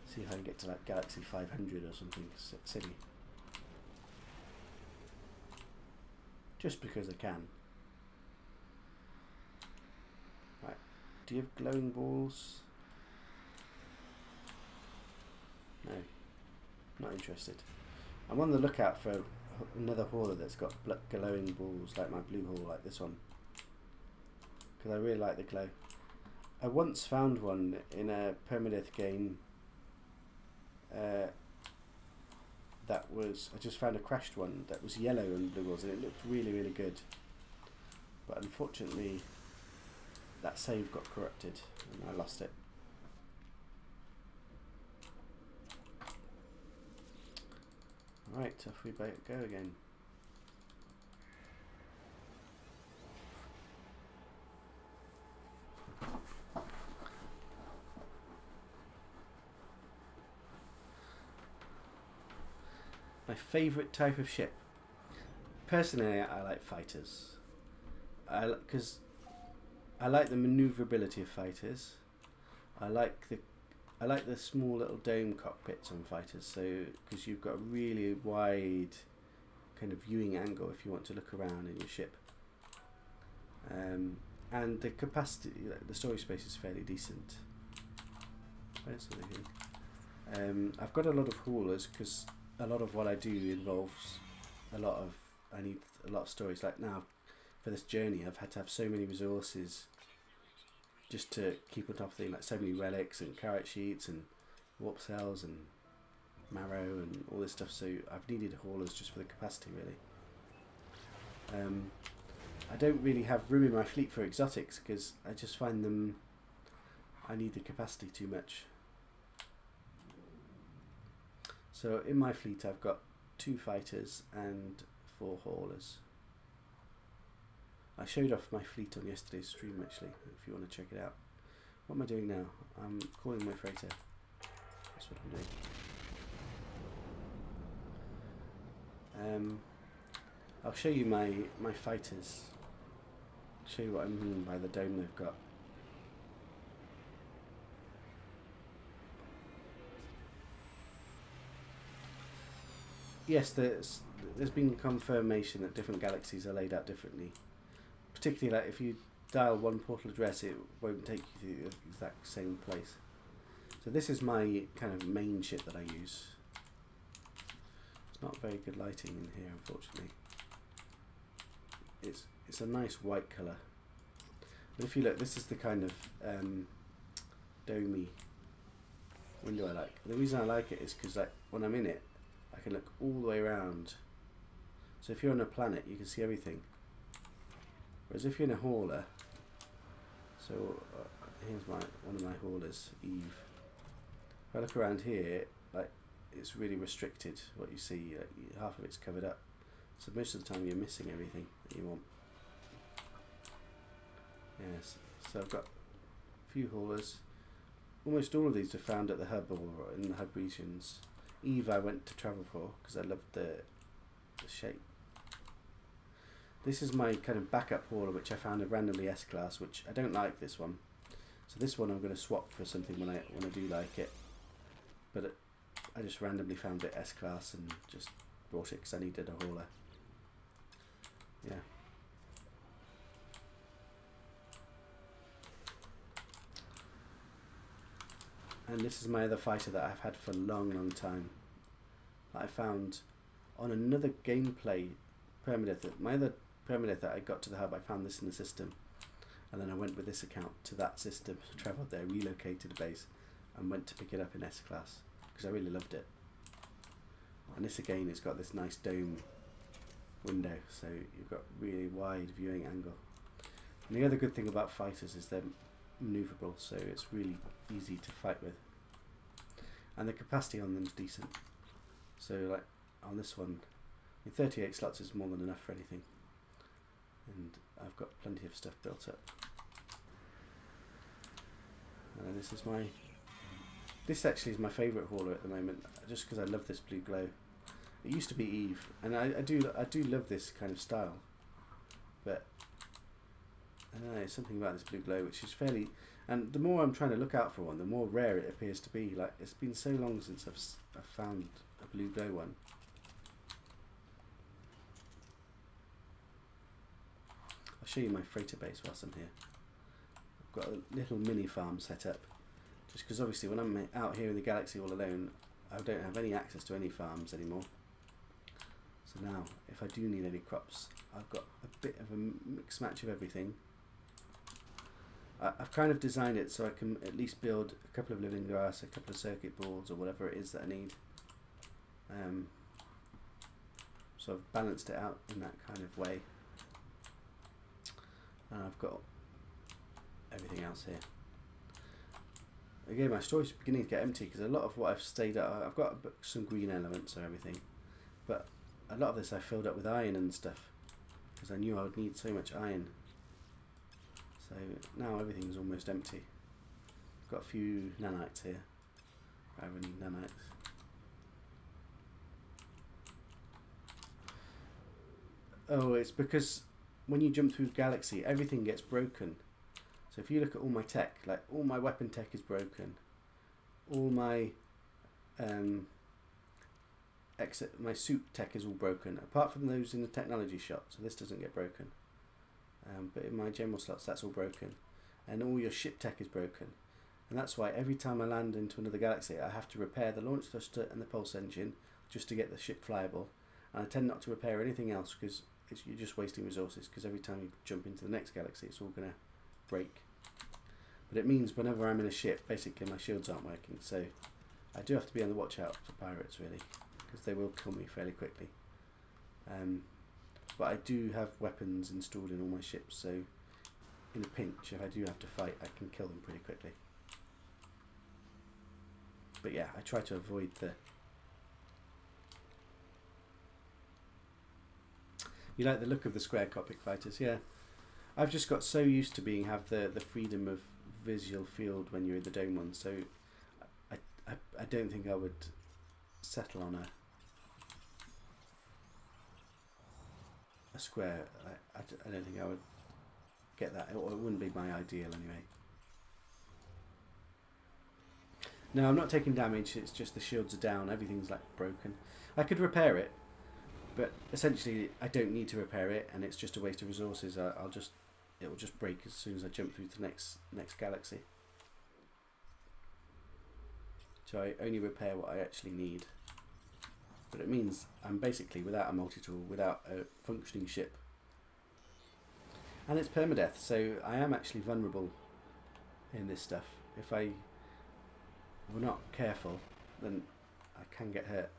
See if I can get to like Galaxy 500 or something silly. Just because I can. Right, do you have glowing balls? No, not interested. I'm on the lookout for another hauler that's got glowing balls like my blue haul, like this one. Because I really like the glow. I once found one in a Permadeath game. That was, I just found a crashed one that was yellow and blue balls and it looked really, really good. But unfortunately, that save got corrupted and I lost it. Alright, off we go again. My favourite type of ship. Personally, I like fighters. Because I like the manoeuvrability of fighters. I like the small little dome cockpits on fighters. So because you've got a really wide kind of viewing angle if you want to look around in your ship. And the capacity, the storage space is fairly decent. I've got a lot of haulers because a lot of what I do involves I need a lot of storage. Like now, for this journey, I've had to have so many resources just to keep on top of things, like so many relics and carrot sheets and warp cells and marrow and all this stuff. So I've needed haulers just for the capacity, really. I don't really have room in my fleet for exotics because I just find them, I need the capacity too much. So in my fleet I've got 2 fighters and 4 haulers. I showed off my fleet on yesterday's stream actually, if you want to check it out. What am I doing now? I'm calling my freighter. That's what I'm doing. I'll show you my fighters. Show you what I mean by the dome they've got. Yes, there's been confirmation that different galaxies are laid out differently. Particularly, like if you dial one portal address, it won't take you to the exact same place. So this is my kind of main ship that I use. It's not very good lighting in here, unfortunately. It's a nice white colour. But if you look, this is the kind of domey window I like. The reason I like it is because like when I'm in it, I can look all the way around. So if you're on a planet, you can see everything. Whereas if you're in a hauler, so here's one of my haulers, Eve. If I look around here, like it's really restricted what you see. Half of it's covered up, so most of the time you're missing everything that you want. Yes, so I've got a few haulers. Almost all of these are found at the hub or in the hub regions. Eve I went to travel for because I loved the shape. This is my kind of backup hauler which I found a randomly S-class, which I don't like this one. So this one I'm going to swap for something when I do like it. But I just randomly found it S-class and just bought it because I needed a hauler. Yeah. And this is my other fighter that I've had for a long, long time. I found on another gameplay Permadeath, my other Permadeath that I got to the hub, I found this in the system. And then I went with this account to that system, travelled there, relocated a base, and went to pick it up in S-Class because I really loved it. And this again, it's got this nice dome window, so you've got really wide viewing angle. And the other good thing about fighters is they're maneuverable, so it's really easy to fight with. And the capacity on them is decent. So like on this one, 38 slots is more than enough for anything. And I've got plenty of stuff built up. And this actually is my favourite hauler at the moment, just because I love this blue glow. It used to be Eve, and I do love this kind of style, but I don't know, there's something about this blue glow which is fairly, and the more I'm trying to look out for one, the more rare it appears to be. Like, it's been so long since I've found a blue glow one. I'll show you my freighter base whilst I'm here. I've got a little mini farm set up, just because obviously when I'm out here in the galaxy all alone, I don't have any access to any farms anymore. So now, if I do need any crops, I've got a bit of a mix match of everything. I've kind of designed it so I can at least build a couple of living grass, a couple of circuit boards, or whatever it is that I need. So I've balanced it out in that kind of way. And I've got everything else here. Again, my storage is beginning to get empty because a lot of what I've stayed at, I've got some green elements or everything, but a lot of this I filled up with iron and stuff because I knew I would need so much iron. So now everything's almost empty. Got a few nanites here. I have any nanites. Oh, it's because when you jump through the galaxy, everything gets broken. So if you look at all my tech, like all my weapon tech is broken. All my my suit tech is all broken, apart from those in the technology shop, so this doesn't get broken. But in my general slots, that's all broken. And all your ship tech is broken. And that's why every time I land into another galaxy, I have to repair the launch thruster and the pulse engine just to get the ship flyable. And I tend not to repair anything else because you're just wasting resources, because every time you jump into the next galaxy, it's all going to break. But it means whenever I'm in a ship, basically my shields aren't working. So I do have to be on the watch out for pirates, really, because they will kill me fairly quickly. But I do have weapons installed in all my ships, so in a pinch, if I do have to fight, I can kill them pretty quickly. But yeah, I try to avoid the... You like the look of the square cockpit fighters? Yeah. I've just got so used to have the freedom of visual field when you're in the dome one, so I don't think I would settle on a square. I don't think I would get that, or it wouldn't be my ideal anyway. No, I'm not taking damage, it's just the shields are down, everything's like broken. I could repair it, but essentially I don't need to repair it, and it's just a waste of resources. It will just break as soon as I jump through to the next galaxy. So I only repair what I actually need. But it means I'm basically without a multi-tool, without a functioning ship. And it's permadeath, so I am actually vulnerable in this stuff. If we're not careful, then I can get hurt.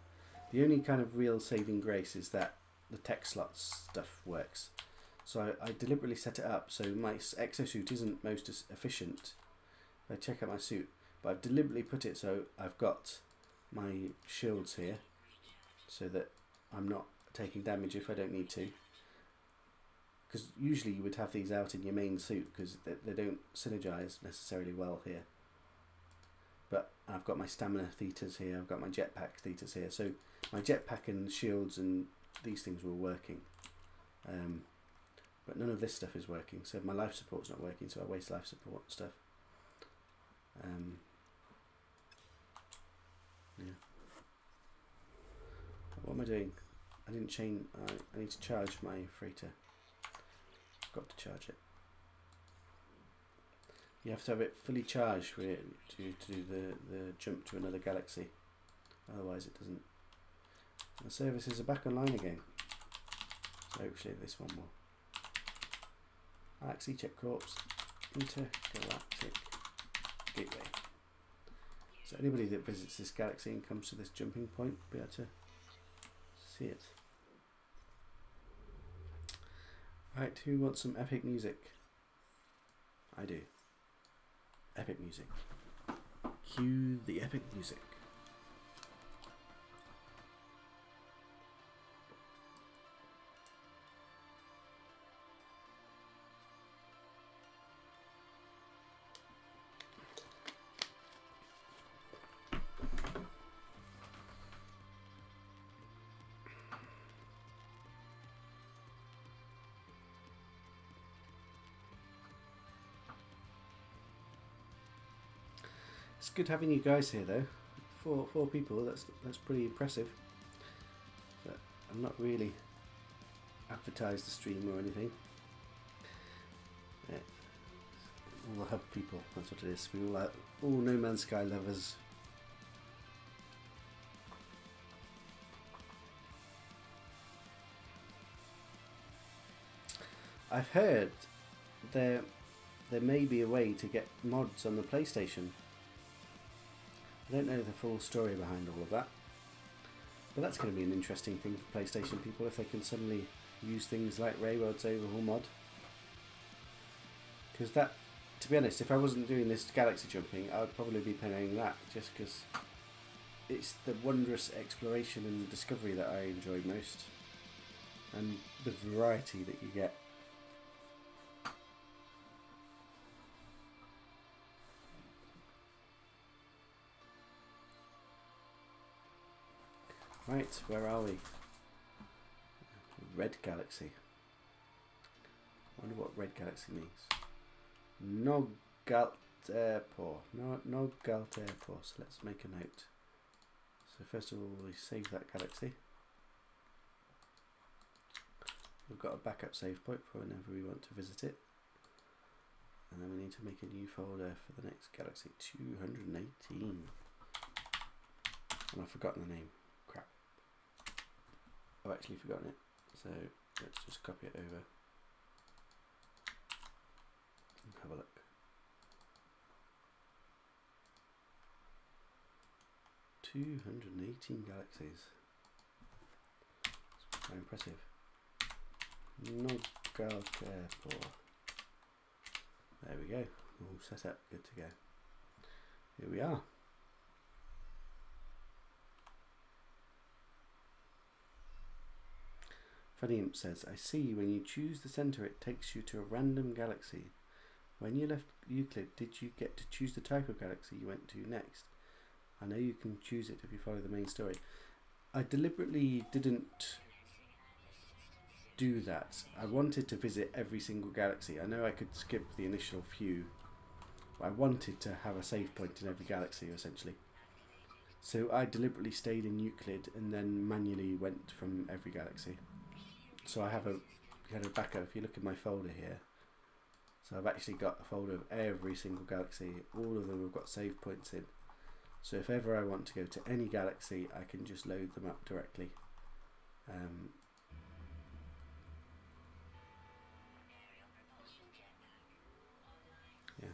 The only kind of real saving grace is that the tech slots stuff works. So I deliberately set it up so my exosuit isn't most efficient. If I check out my suit, but I've deliberately put it so I've got my shields here, so that I'm not taking damage if I don't need to. Because usually you would have these out in your main suit because they don't synergize necessarily well here. But I've got my stamina theta's here, I've got my jetpack theta's here, so my jetpack and shields and these things were working. But none of this stuff is working, so my life support's not working, so I waste life support and stuff. Yeah. What am I doing? I didn't chain. I need to charge my freighter. Got to charge it. You have to have it fully charged for it to do the jump to another galaxy. Otherwise it doesn't. The services are back online again. So hopefully this one will. Alexicek Corps Intergalactic Gateway. So anybody that visits this galaxy and comes to this jumping point will be able to see it. Right, who wants some epic music? I do. Epic music. Cue the epic music. It's good having you guys here, though. Four people. That's pretty impressive. But I'm not really advertised the stream or anything. Yeah. All the hub people. That's what it is. We all No Man's Sky lovers. I've heard there may be a way to get mods on the PlayStation. I don't know the full story behind all of that, but that's going to be an interesting thing for PlayStation people if they can suddenly use things like Railroad's Overhaul mod. Because that, to be honest, if I wasn't doing this galaxy jumping, I would probably be playing that, just because it's the wondrous exploration and discovery that I enjoy most, and the variety that you get. Right, where are we? Red Galaxy. I wonder what Red Galaxy means. Nogalt Airport. Nogalt Airport. So let's make a note. So first of all, we save that galaxy. We've got a backup save point for whenever we want to visit it. And then we need to make a new folder for the next galaxy, 218. And I've forgotten the name. Crap. I've actually forgotten it, so let's just copy it over and have a look. 218 galaxies. That's very impressive. Nogalt Airport. There we go. All set up, good to go. Here we are. Funny Imp says, I see when you choose the centre it takes you to a random galaxy. When you left Euclid, did you get to choose the type of galaxy you went to next? I know you can choose it if you follow the main story. I deliberately didn't do that. I wanted to visit every single galaxy. I know I could skip the initial few, but I wanted to have a save point in every galaxy essentially. So I deliberately stayed in Euclid and then manually went from every galaxy. So I have a backup. If you look at my folder here, so I've actually got a folder of every single galaxy. All of them have got save points in. So if ever I want to go to any galaxy, I can just load them up directly. Yeah.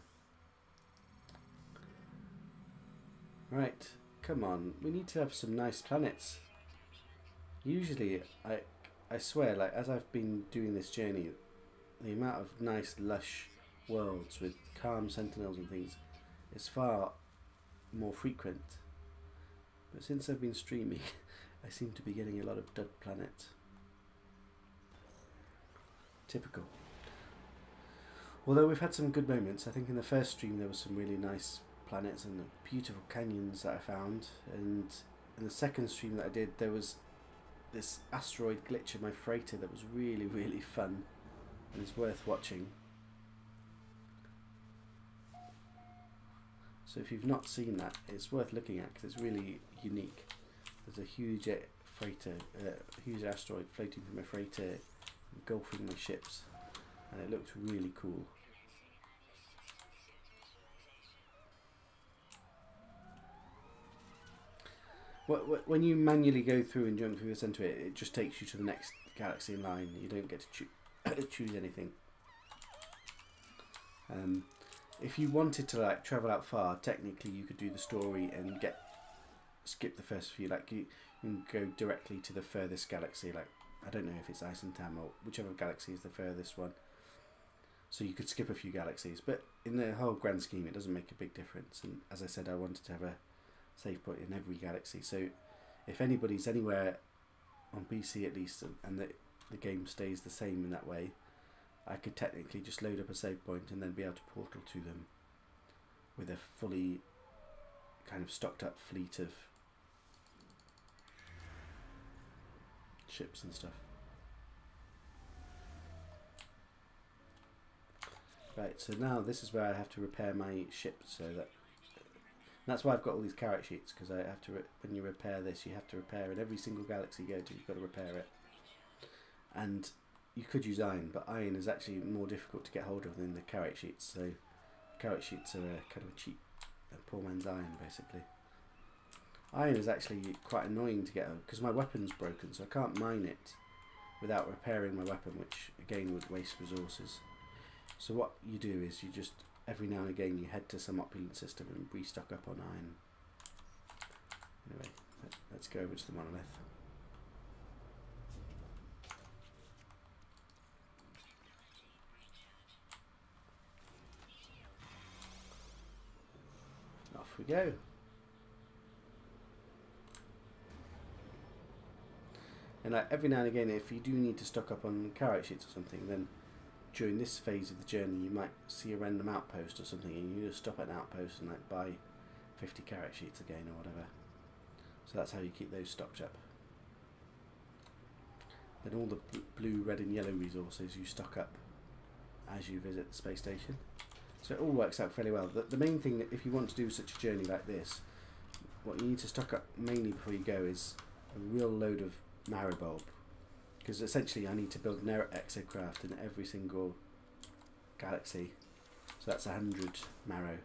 Right, come on. We need to have some nice planets. Usually, I swear, like as I've been doing this journey, the amount of nice, lush worlds with calm sentinels and things is far more frequent. But since I've been streaming, I seem to be getting a lot of dud planets. Typical. Although we've had some good moments. I think in the first stream there was some really nice planets and beautiful canyons that I found, and in the second stream that I did there was this asteroid glitch in my freighter that was really, really fun and is worth watching. So if you've not seen that, it's worth looking at because it's really unique. There's a huge freighter, huge asteroid floating through my freighter, engulfing my ships, and it looks really cool. When you manually go through and jump through the centre, it just takes you to the next galaxy in line. You don't get to choose anything. if you wanted to like travel out far, technically you could do the story and skip the first few. Like you can go directly to the furthest galaxy. Like I don't know if it's Isentam or whichever galaxy is the furthest one. So you could skip a few galaxies, but in the whole grand scheme, it doesn't make a big difference. And as I said, I wanted to have a save point in every galaxy. So if anybody's anywhere on PC at least, and the game stays the same in that way, I could technically just load up a save point and then be able to portal to them with a fully kind of stocked up fleet of ships and stuff. Right, so now this is where I have to repair my ship, so that's why I've got all these carrot sheets, because I have to when you repair this, you have to repair in every single galaxy you go to. You've got to repair it, and you could use iron, but iron is actually more difficult to get hold of than the carrot sheets. So carrot sheets are kind of a cheap, poor man's iron, basically. Iron is actually quite annoying to get because my weapon's broken, so I can't mine it without repairing my weapon, which again would waste resources. So what you do is you just, every now and again, you head to some opulent system and restock up on iron. Anyway, let's go over to the monolith. Off we go. And like every now and again, if you do need to stock up on carrot sheets or something, then during this phase of the journey you might see a random outpost or something, and you just stop at an outpost and like buy 50 carrot sheets again or whatever. So that's how you keep those stocked up. Then all the blue, red and yellow resources you stock up as you visit the space station. So it all works out fairly well. The main thing that if you want to do such a journey like this, what you need to stock up mainly before you go is a real load of marrow bulb. Because essentially I need to build an exocraft in every single galaxy. So that's 100 marrow.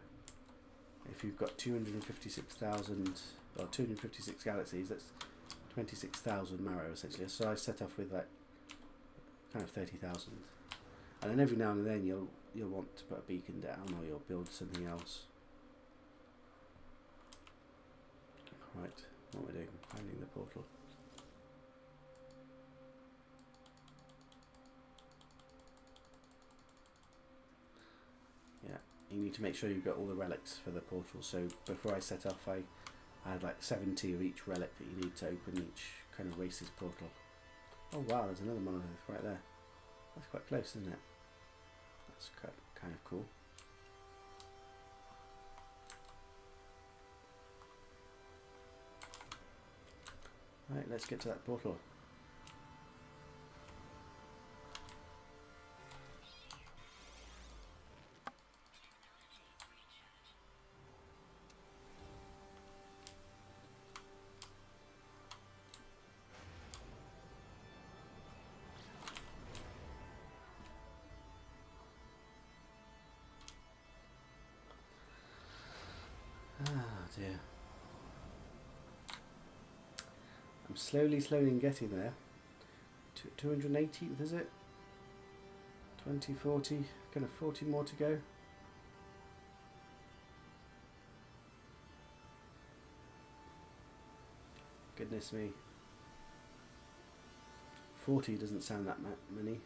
If you've got 256,000 or 256 galaxies, that's 26,000 marrow essentially. So I set off with like kind of 30,000. And then every now and then you'll want to put a beacon down, or you'll build something else. Right, what we're doing, finding the portal. You need to make sure you've got all the relics for the portal. So before I set off, I had like 70 of each relic that you need to open each kind of race's portal. Oh wow, there's another monolith right there. That's quite close, isn't it? That's quite kind of cool. Right, let's get to that portal. Ah dear. I'm slowly getting there. 218th, is it? 20, 40, kind of 40 more to go. Goodness me. 40 doesn't sound that many.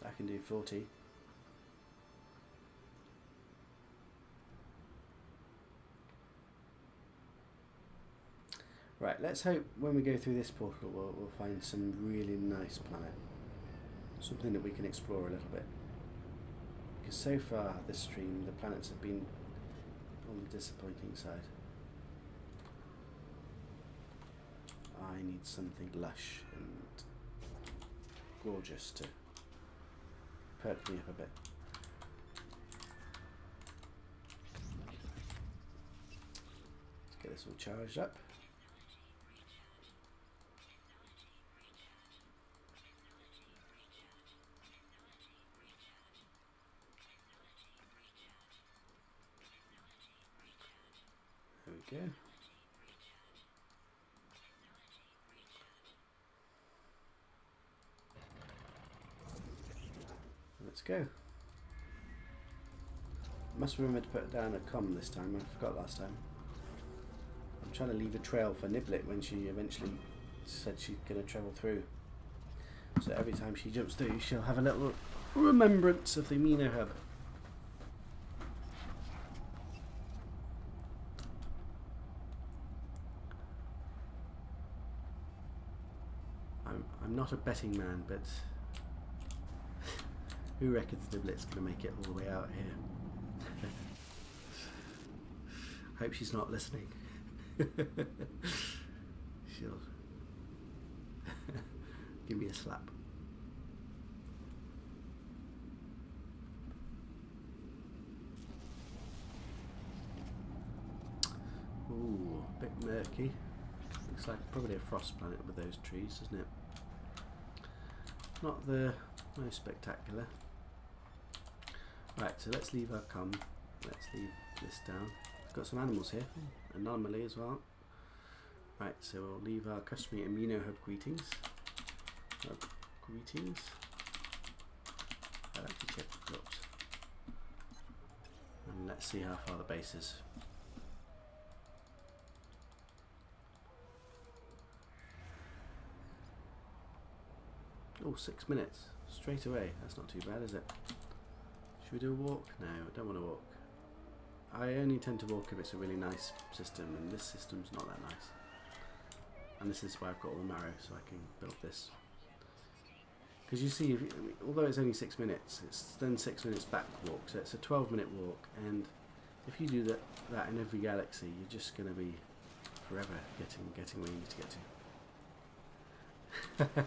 I can do 40. Right, let's hope when we go through this portal we'll find some really nice planet. Something that we can explore a little bit. Because so far this stream the planets have been on the disappointing side. I need something lush and gorgeous to perk me up a bit. Let's get this all charged up. There we go. Let's go. Must remember to put down a com this time. I forgot last time. I'm trying to leave a trail for Niblet when she eventually said she's going to travel through. So every time she jumps through, she'll have a little remembrance of the Amino Hub. I'm not a betting man, but who reckons Niblet's going to make it all the way out here? Hope she's not listening. She'll give me a slap. Ooh, a bit murky. Looks like probably a frost planet with those trees, doesn't it? Not the most spectacular. Right, so let's leave our com. Let's leave this down. It's got some animals here. Anomaly as well. Right, so we'll leave our customary Amino Hub greetings. Greetings. Alexicek Permadeath. And let's see how far the base is. Oh, 6 minutes. Straight away. That's not too bad, is it? Should we do a walk? No, I don't want to walk. I only tend to walk if it's a really nice system, and this system's not that nice. And this is why I've got all the marrow, so I can build this. Because you see, although it's only 6 minutes, it's then 6 minutes back walk, so it's a 12-minute walk, and if you do that in every galaxy, you're just going to be forever getting where you need to get to.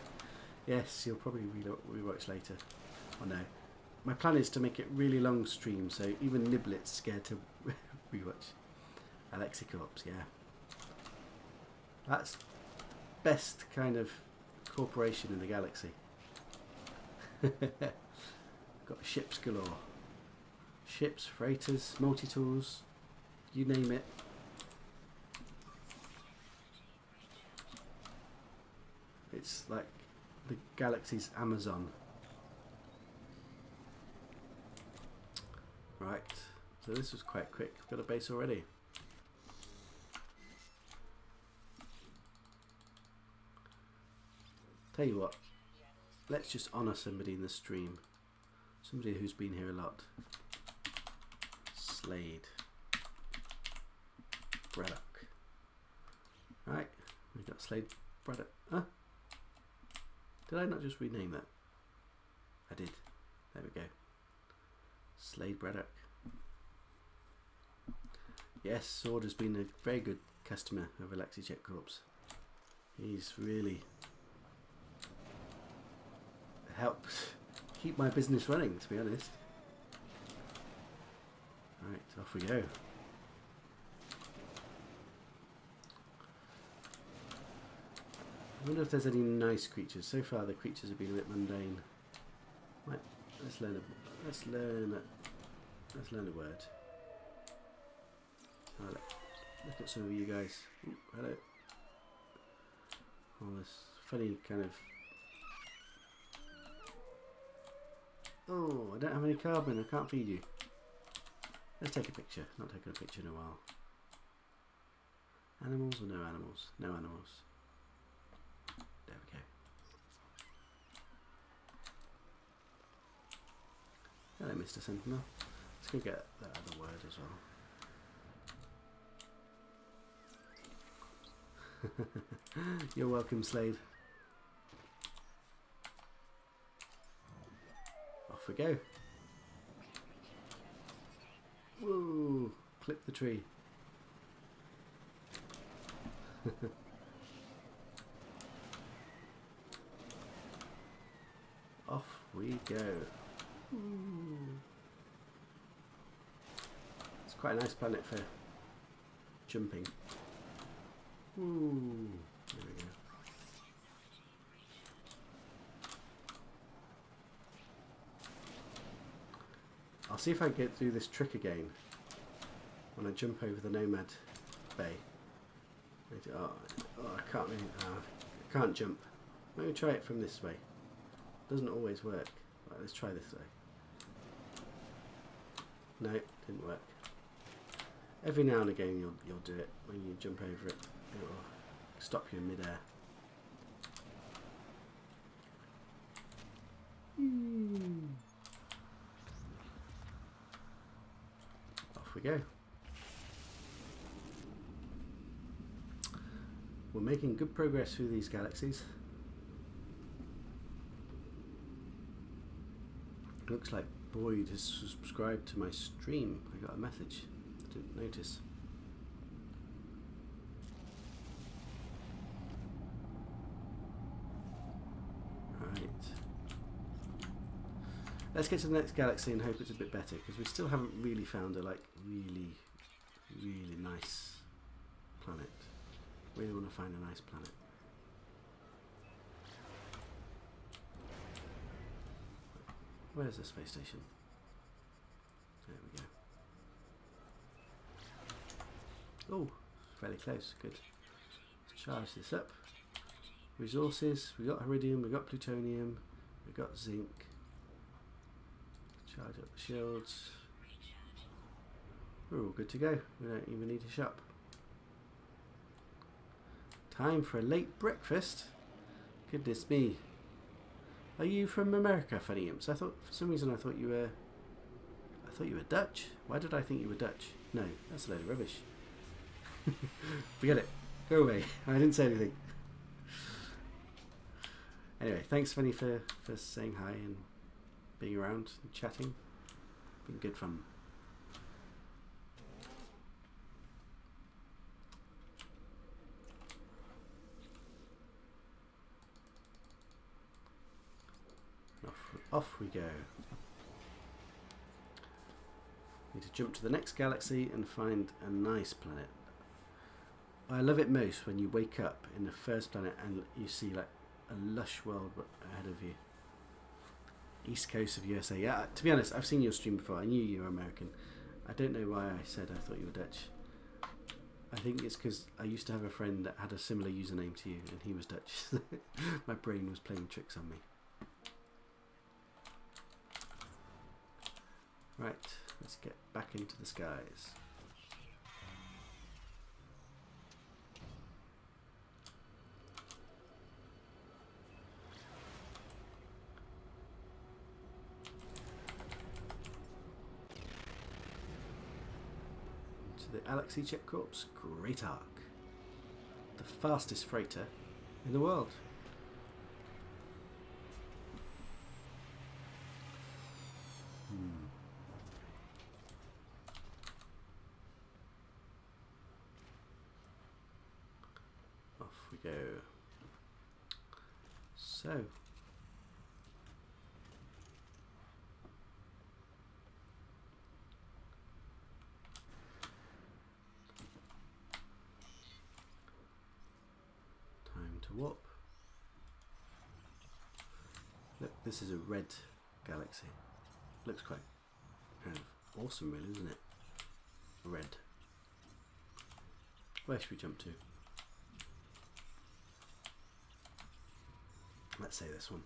Yes, you'll probably rewatch later. Oh no. My plan is to make it really long stream, so even Niblet's scared to rewatch. Alexicek, yeah. That's best kind of corporation in the galaxy. Got ships galore. Ships, freighters, multi-tools, you name it. It's like the galaxy's Amazon. Right, so this was quite quick. We've got a base already. Tell you what, let's just honour somebody in the stream. Somebody who's been here a lot. Slade. Braddock. Right, we've got Slade Braddock. Huh? Did I not just rename that? I did. There we go. Slade Braddock. Yes, Sword has been a very good customer of Alexicek Corp's. He's really helped keep my business running, to be honest. Right, off we go. I wonder if there's any nice creatures. So far the creatures have been a bit mundane. Right, let's learn a word. Oh, look at some of you guys. Ooh, hello. Oh, this funny kind of. Oh, I don't have any carbon. I can't feed you. Let's take a picture. Not taking a picture in a while. Animals or no animals? No animals. There we go. Hello, Mr. Sentinel. Let's go get that other word as well. You're welcome, Slade. Off we go. Woo! Clip the tree. Off we go. Ooh. It's quite a nice planet for jumping. Ooh. There we go. I'll see if I get through this trick again when I jump over the Nomad Bay. Oh, I can't really, I can't jump. Let me try it from this way. Doesn't always work. Right, let's try this way. No, it didn't work. Every now and again you'll do it when you jump over it. It will stop you in midair. Off we go. We're making good progress through these galaxies. Looks like Boyd has subscribed to my stream. I got a message. I didn't notice. Right. Let's get to the next galaxy and hope it's a bit better, because we still haven't really found a really nice planet. Really want to find a nice planet. Where's the space station? There we go. Oh, fairly close. Good. Let's charge this up. Resources. We got iridium. We got plutonium. We got zinc. Charge up the shields. We're all good to go. We don't even need to shop. Time for a late breakfast. Goodness me. Are you from America, Funny Imps? I thought for some reason I thought you were Dutch. Why did I think you were Dutch? No, that's a load of rubbish. Forget it. Go away. I didn't say anything. Anyway, thanks Funny for saying hi and being around and chatting. Been good fun. Off we go. Need to jump to the next galaxy and find a nice planet. I love it most when you wake up in the first planet and you see like a lush world ahead of you. East coast of USA. Yeah, to be honest, I've seen your stream before. I knew you were American. I don't know why I said I thought you were Dutch. I think it's because I used to have a friend that had a similar username to you and he was Dutch. My brain was playing tricks on me. Right, let's get back into the skies. To the Alexicek Corp's Great Ark, the fastest freighter in the world. Go. So time to warp. Look, this is a red galaxy. Looks quite kind of awesome really, isn't it? Red. Where should we jump to? Let's say this one.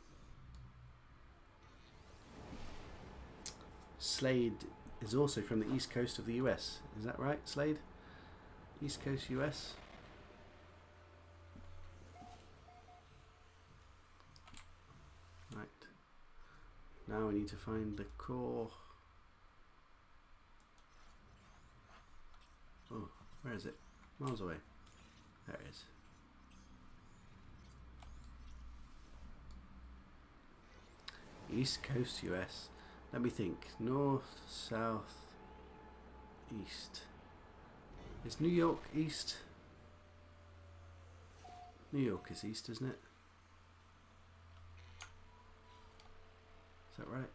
Slade is also from the east coast of the US. Is that right, Slade? East coast US? Right. Now we need to find the core. Oh, where is it? Miles away. There it is. East coast US. Let me think. North, south, east. Is New York east? New York is east, isn't it? Is that right?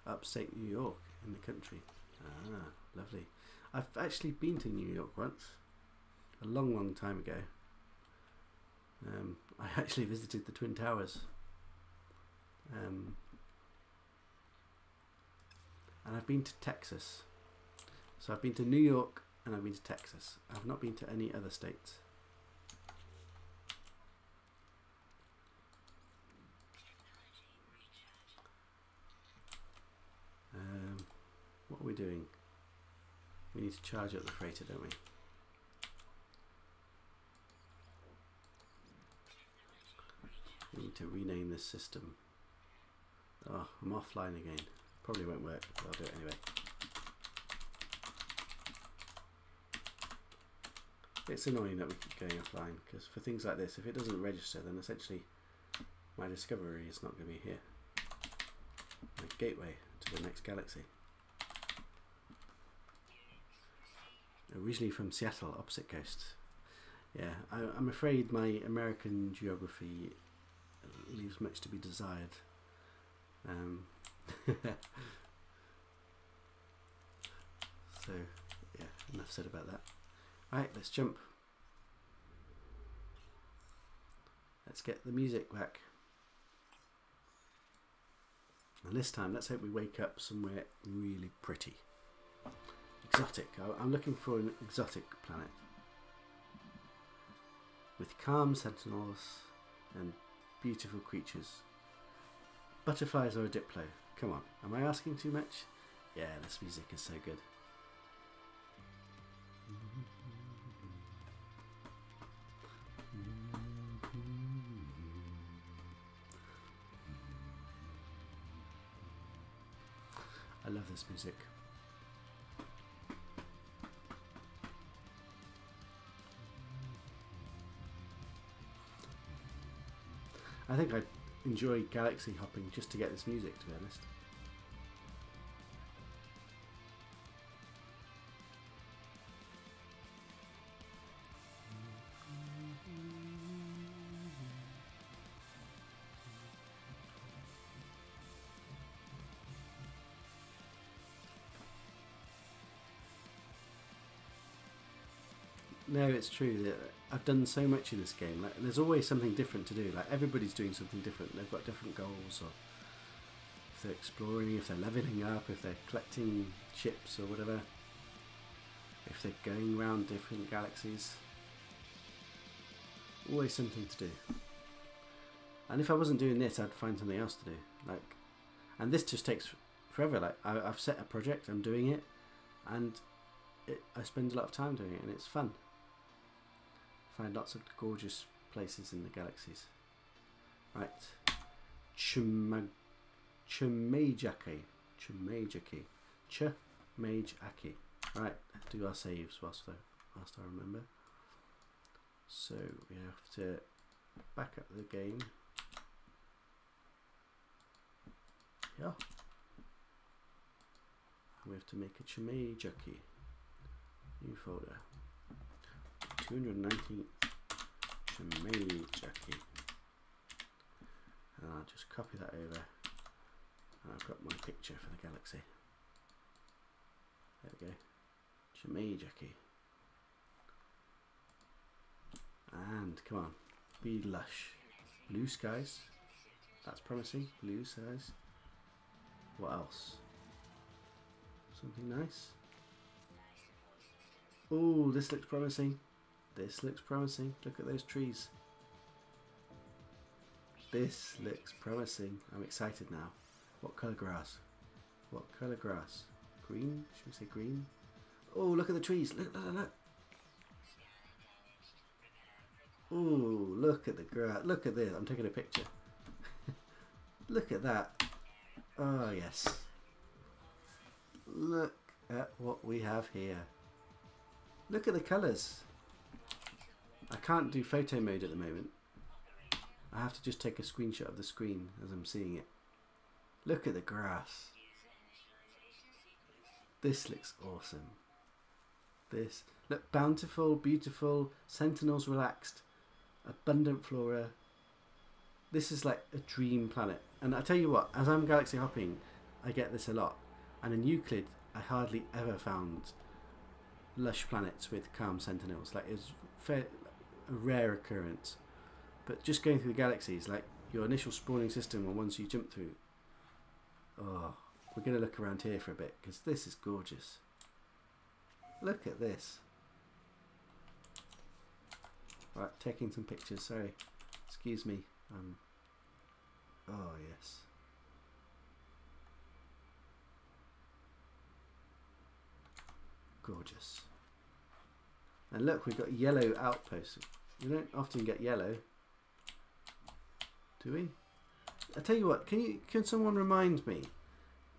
Upstate New York in the country. Ah, lovely. I've actually been to New York once. A long time ago. I actually visited the Twin Towers, and I've been to Texas. So I've been to New York and I've been to Texas. I've not been to any other states. What are we doing? We need to charge up the freighter, don't we? We need to rename this system. Oh, I'm offline again. Probably won't work, but I'll do it anyway. It's annoying that we keep going offline, because for things like this, if it doesn't register, then essentially my discovery is not going to be here. My gateway to the next galaxy. Originally from Seattle, opposite coast. Yeah, I'm afraid my American geography leaves much to be desired. So, yeah, enough said about that. Right, let's jump. Let's get the music back. And this time, let's hope we wake up somewhere really pretty. Exotic. I'm looking for an exotic planet. With calm sentinels and beautiful creatures. Butterflies or a Diplo? Come on, am I asking too much? Yeah, this music is so good. I love this music. I think I'd enjoy galaxy hopping just to get this music, to be honest. No, it's true that I've done so much in this game. Like, there's always something different to do. Like, everybody's doing something different. They've got different goals, or if they're exploring, if they're leveling up, if they're collecting ships or whatever, if they're going around different galaxies. Always something to do. And if I wasn't doing this, I'd find something else to do. Like, and this just takes forever. Like, I've set a project, I'm doing it, and I spend a lot of time doing it, and it's fun. Find lots of gorgeous places in the galaxies. Right, Chumajaki. Right, do our saves whilst I remember. So we have to back up the game. Yeah. We have to make a Chumajaki. New folder. 290 Chumajaki. And I'll just copy that over. And I've got my picture for the galaxy. There we go. Chumajaki. And come on, be lush. Blue skies. That's promising. Blue skies. What else? Something nice. Oh, this looks promising. This looks promising. Look at those trees. This looks promising. I'm excited now. What colour grass? What colour grass? Green? Should we say green? Oh, look at the trees. Look, look, look. Oh, look at the grass. Look at this. I'm taking a picture. Look at that. Oh, yes. Look at what we have here. Look at the colours. I can't do photo mode at the moment. I have to just take a screenshot of the screen as I'm seeing it. Look at the grass. This looks awesome. This. Look, bountiful, beautiful, sentinels relaxed, abundant flora. This is like a dream planet. And I tell you what, as I'm galaxy hopping, I get this a lot. And in Euclid, I hardly ever found lush planets with calm sentinels. Like, it's a rare occurrence. But just going through the galaxies, like your initial spawning system or ones you jump through. Oh, we're going to look around here for a bit because this is gorgeous. Look at this. Right, taking some pictures, sorry. Excuse me. Oh, yes. Gorgeous. And look, we've got yellow outposts. We don't often get yellow, do we? I tell you what, can someone remind me?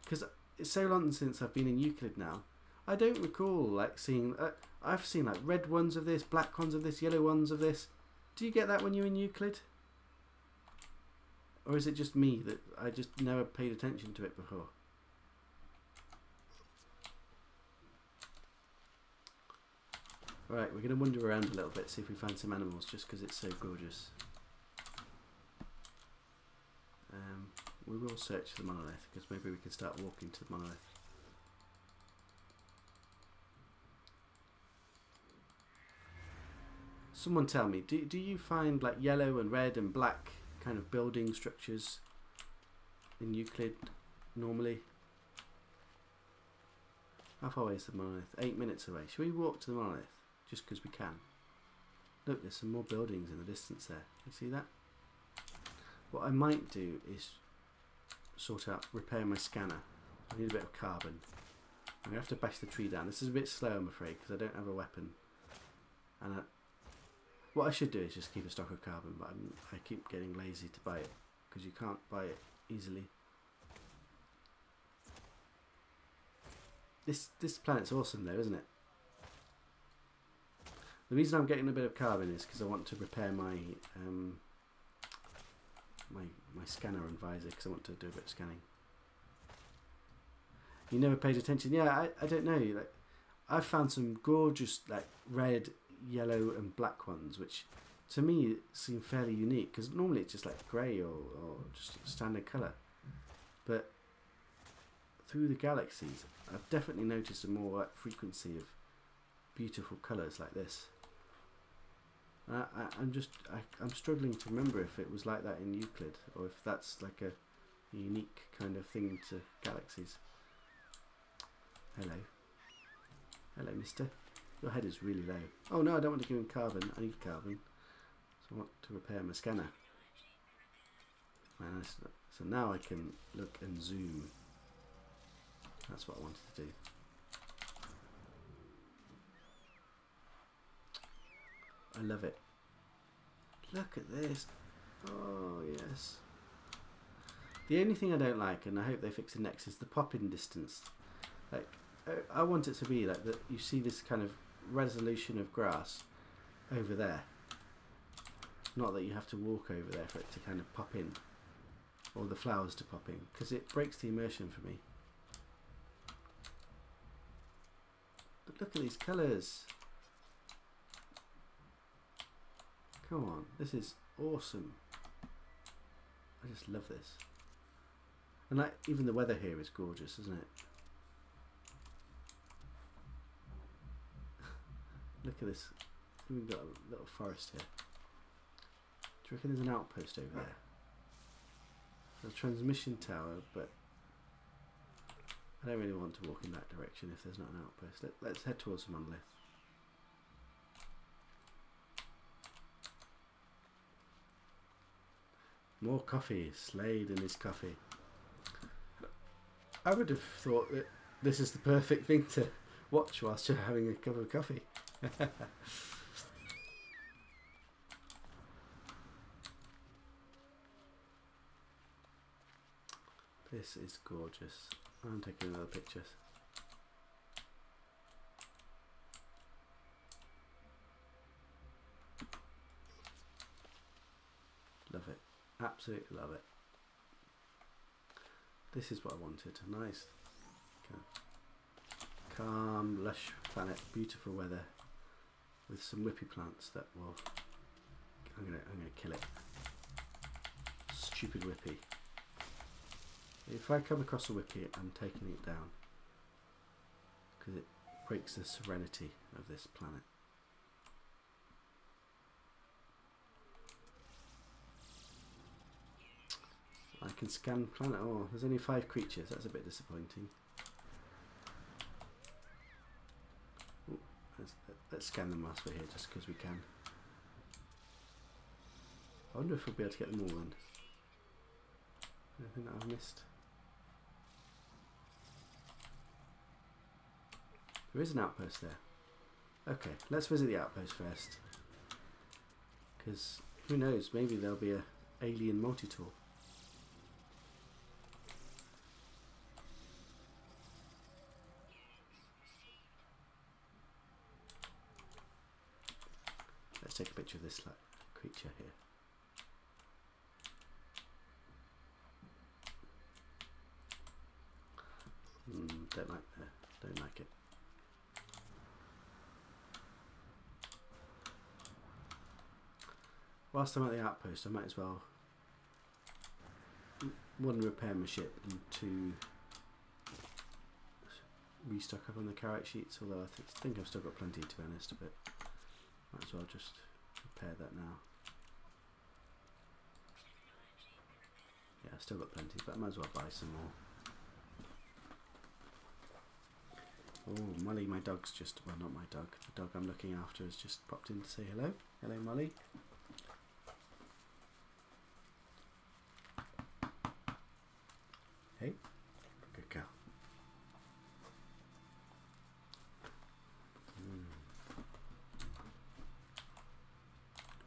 Because it's so long since I've been in Euclid now. I don't recall like seeing. I've seen like red ones of this, black ones of this, yellow ones of this. Do you get that when you're in Euclid? Or is it just me that I just never paid attention to it before? Right, we're going to wander around a little bit, see if we find some animals, just because it's so gorgeous. We will search the monolith, because maybe we can start walking to the monolith. Someone tell me, do you find like yellow and red and black kind of building structures in Euclid normally? How far away is the monolith? 8 minutes away. Should we walk to the monolith? Just because we can. Look, there's some more buildings in the distance there. You see that? What I might do is repair my scanner. I need a bit of carbon. I'm going to have to bash the tree down. This is a bit slow, I'm afraid, because I don't have a weapon. And what I should do is just keep a stock of carbon, but I keep getting lazy to buy it, because you can't buy it easily. This planet's awesome though, isn't it? The reason I'm getting a bit of carbon is because I want to repair my my scanner and visor, because I want to do a bit of scanning. You never paid attention? Yeah, I don't know. Like, I've found some gorgeous like red, yellow and black ones, which to me seem fairly unique, because normally it's just like grey or just standard colour. But through the galaxies, I've definitely noticed a more frequency of beautiful colours like this. I'm struggling to remember if it was like that in Euclid, or if that's like a unique kind of thing to galaxies. Hello, mister. Your head is really low. Oh no, I don't want to give him carbon. I need carbon. So I want to repair my scanner. So now I can look and zoom. That's what I wanted to do. I love it. Look at this. Oh yes. The only thing I don't like, and I hope they fix it next, is the pop-in distance. Like, I want it to be like that. You see this kind of resolution of grass over there. Not that you have to walk over there for it to kind of pop in, or the flowers to pop in, because it breaks the immersion for me. But look at these colours. Come on, this is awesome. I just love this. And like, even the weather here is gorgeous, isn't it? Look at this. We've got a little forest here. Do you reckon there's an outpost over there? There's a transmission tower, but I don't really want to walk in that direction if there's not an outpost. Let's head towards the monolith. More coffee. Slade and his coffee. I would have thought that this is the perfect thing to watch whilst you're having a cup of coffee. This is gorgeous. I'm taking another picture. Love it. Absolutely love it. This is what I wanted. A nice, kind of calm, lush planet, beautiful weather, with some whippy plants that will. I'm gonna kill it. Stupid whippy. If I come across a whippy, I'm taking it down, because it breaks the serenity of this planet. I can scan planet. Oh, there's only 5 creatures. That's a bit disappointing. Ooh, let's scan them whilst we're here, just because we can. I wonder if we'll be able to get them all then. Anything that I've missed? There is an outpost there. Okay, let's visit the outpost first. Because who knows, maybe there'll be a alien multi-tool. Let's take a picture of this creature here. Don't like it. Whilst I'm at the outpost, I might as well, one, repair my ship, and two, restock up on the carrot sheets, although I think I've still got plenty, to be honest, but might as well just repair that now. Yeah, I've still got plenty, but I might as well buy some more. Oh, Molly, my dog's just, well, not my dog, the dog I'm looking after has just popped in to say hello. Hello, Molly. Hey, good girl.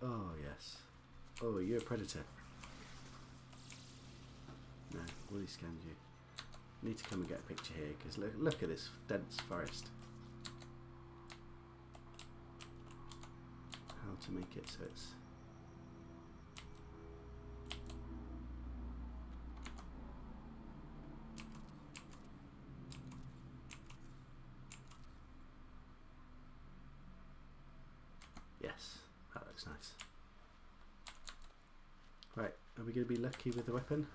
Oh, yes. Oh, you're a predator. No, Wooly scanned you. Need to come and get a picture here, because look at this dense forest. How to make it so it's... Yes, that looks nice. Right, are we going to be lucky with the weapon?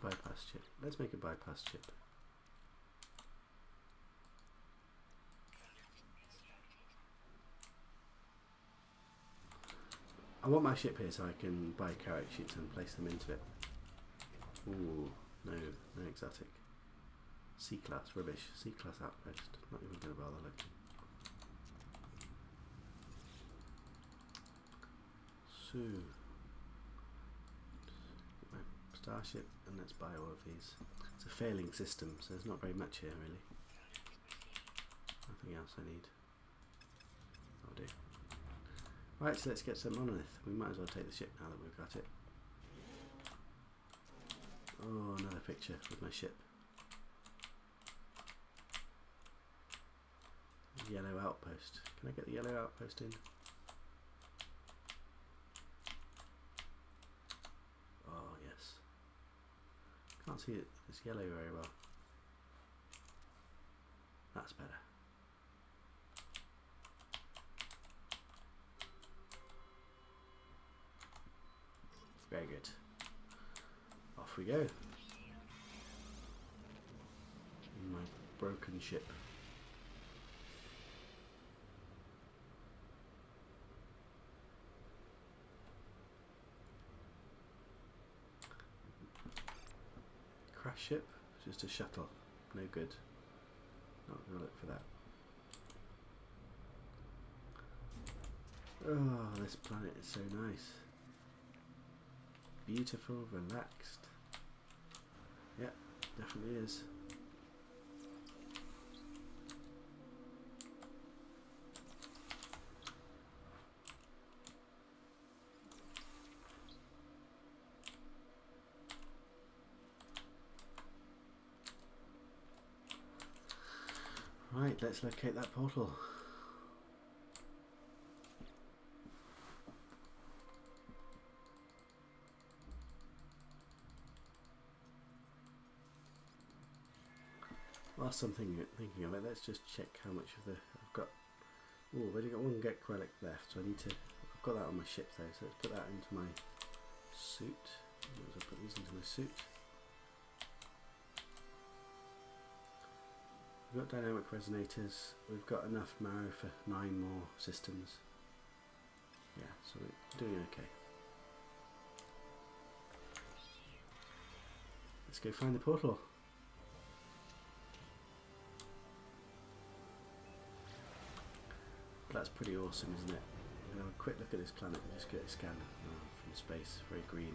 Bypass chip. Let's make a bypass chip. I want my ship here so I can buy carrot sheets and place them into it. Ooh, no exotic. C-class, rubbish. C-class outpost. Not even going to bother looking. So, my starship, and let's buy all of these. It's a failing system, so there's not very much here really. Nothing else I need. I'll do. Right, so let's get some monolith. We might as well take the ship now that we've got it. Oh, another picture with my ship. Yellow outpost. Can I get the yellow outpost in? Oh, yes. Can't see it. It's yellow very well. That's better. Very good. Off we go. In my broken ship. Crash ship, just a shuttle, no good. Not gonna look for that. Oh, this planet is so nice. Beautiful, relaxed. Yeah, definitely is. Right, let's locate that portal. Whilst I'm thinking of it, let's just check how much of the I've got. Oh, I've only got one get relic left, so I need to. I've got that on my ship though, so let's put that into my suit. I'll put these into my suit. We've got dynamic resonators. We've got enough marrow for 9 more systems. Yeah, so we're doing okay. Let's go find the portal. That's pretty awesome, isn't it? You know, a quick look at this planet and just get a scan from space. Very green.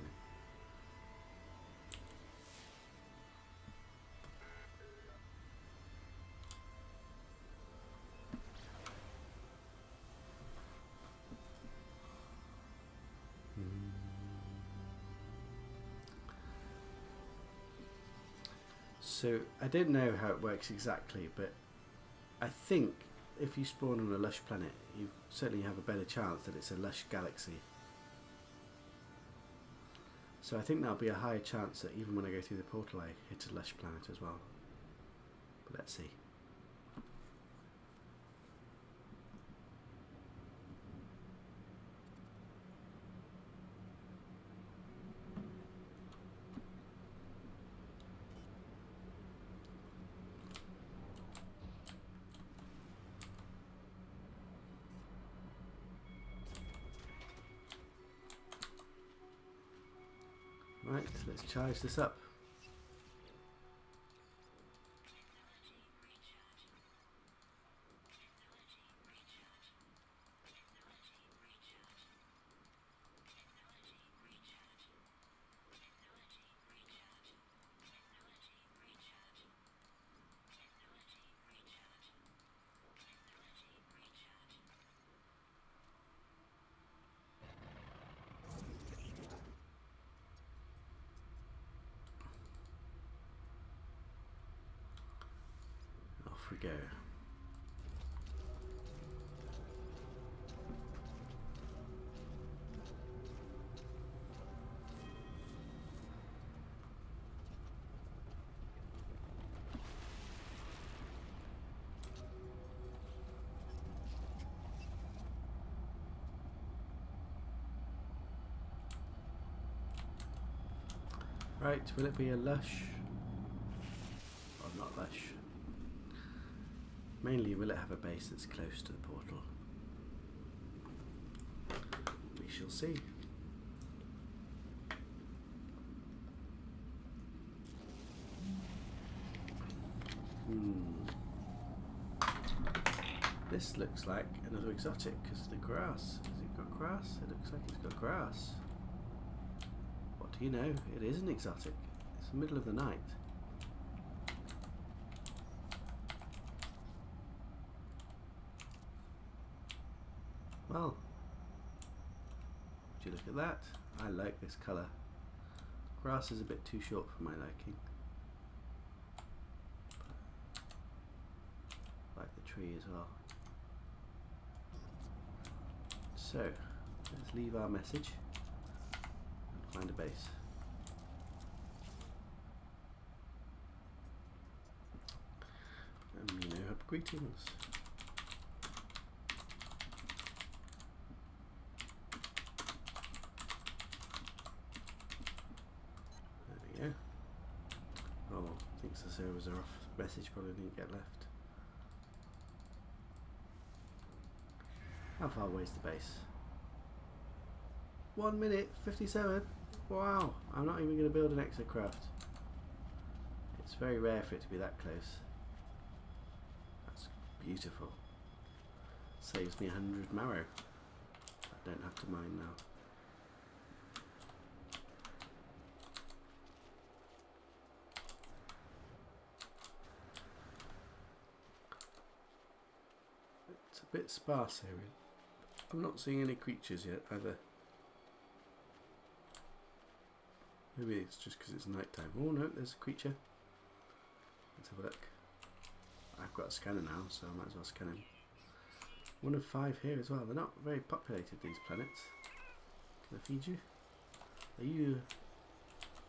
So I don't know how it works exactly, but I think if you spawn on a lush planet, you certainly have a better chance that it's a lush galaxy. So I think there'll be a higher chance that even when I go through the portal I hit a lush planet as well. But let's see. Right, let's charge this up. Off we go. Right, will it be a lush or not lush? Mainly, will it have a base that's close to the portal? We shall see. This looks like another exotic because of the grass. Has it got grass? It looks like it's got grass. What do you know? It is an exotic. It's the middle of the night. Well, would you look at that? I like this colour. Grass is a bit too short for my liking. Like the tree as well. So, let's leave our message and find a base. And you know, greetings. There we go. Oh, thinks the servers are off. Message probably didn't get left. How far away is the base? 1 minute 57. Wow, I'm not even going to build an exocraft. It's very rare for it to be that close. That's beautiful. Saves me 100 marrow. I don't have to mine now. It's a bit sparse here. I'm not seeing any creatures yet either. Maybe it's just because it's night time. Oh no, there's a creature. Let's have a look. I've got a scanner now, so I might as well scan him. 1 of 5 here as well. They're not very populated, these planets. Can I feed you? Are you...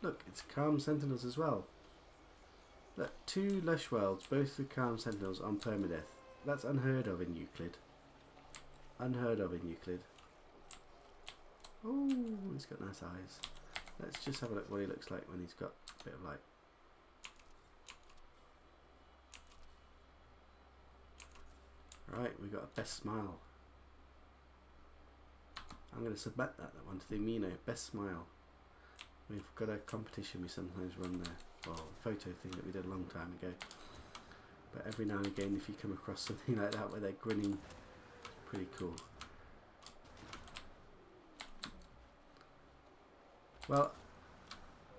Look, it's calm sentinels as well. Look, 2 lush worlds, both with calm sentinels on permadeath. That's unheard of in Euclid. Unheard of in Euclid. Oh, he's got nice eyes. Let's just have a look what he looks like when he's got a bit of light. Right, we've got a best smile. I'm going to submit that one to the Amino. Best smile. We've got a competition we sometimes run there. Well, a photo thing that we did a long time ago. But every now and again, if you come across something like that where they're grinning, it's pretty cool. Well,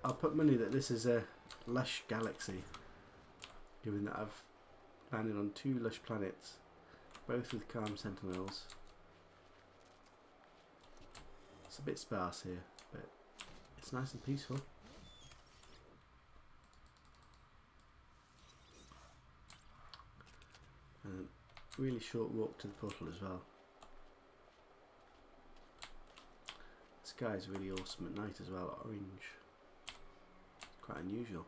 I'll put money that this is a lush galaxy, given that I've landed on 2 lush planets, both with calm sentinels. It's a bit sparse here, but it's nice and peaceful. really short walk to the portal as well. The sky is really awesome at night as well, orange. It's quite unusual.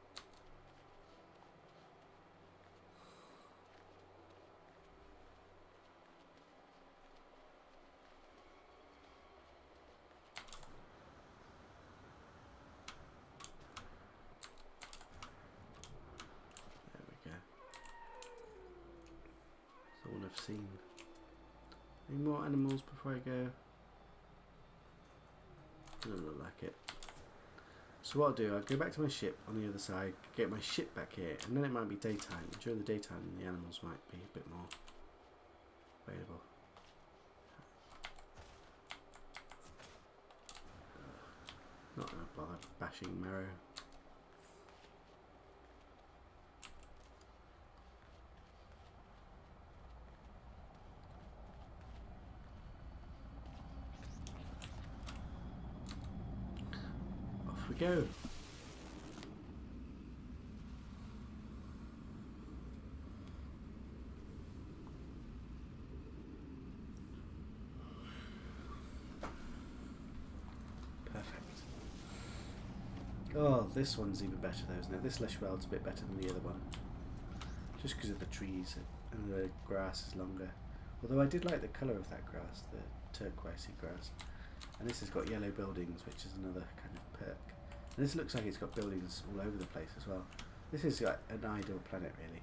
All I've seen. Any more animals before I go? Doesn't look like it. So what I'll do, I'll go back to my ship on the other side, get my ship back here, and then it might be daytime. During the daytime, the animals might be a bit more available. Not gonna bother bashing marrow. Off we go. Oh, this one's even better though, isn't it? This lush world's a bit better than the other one. Just because of the trees and the grass is longer. Although I did like the colour of that grass, the turquoisey grass. And this has got yellow buildings, which is another kind of perk. And this looks like it's got buildings all over the place as well. This is like an ideal planet really.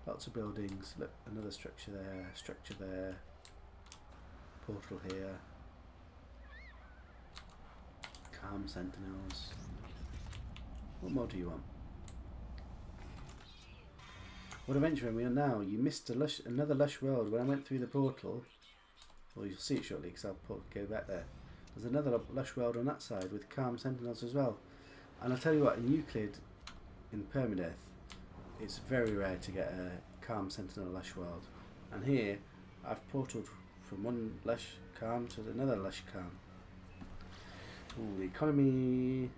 Lots of buildings, look, another structure there, portal here. Calm sentinels. What more do you want? What adventure we are now? You missed another lush world when I went through the portal. Well, you'll see it shortly because I'll go back there. There's another lush world on that side with calm sentinels as well. And I'll tell you what, in Euclid, in Permadeath, it's very rare to get a calm sentinel lush world. And here, I've portaled from one lush calm to another lush calm. Ooh, the economy.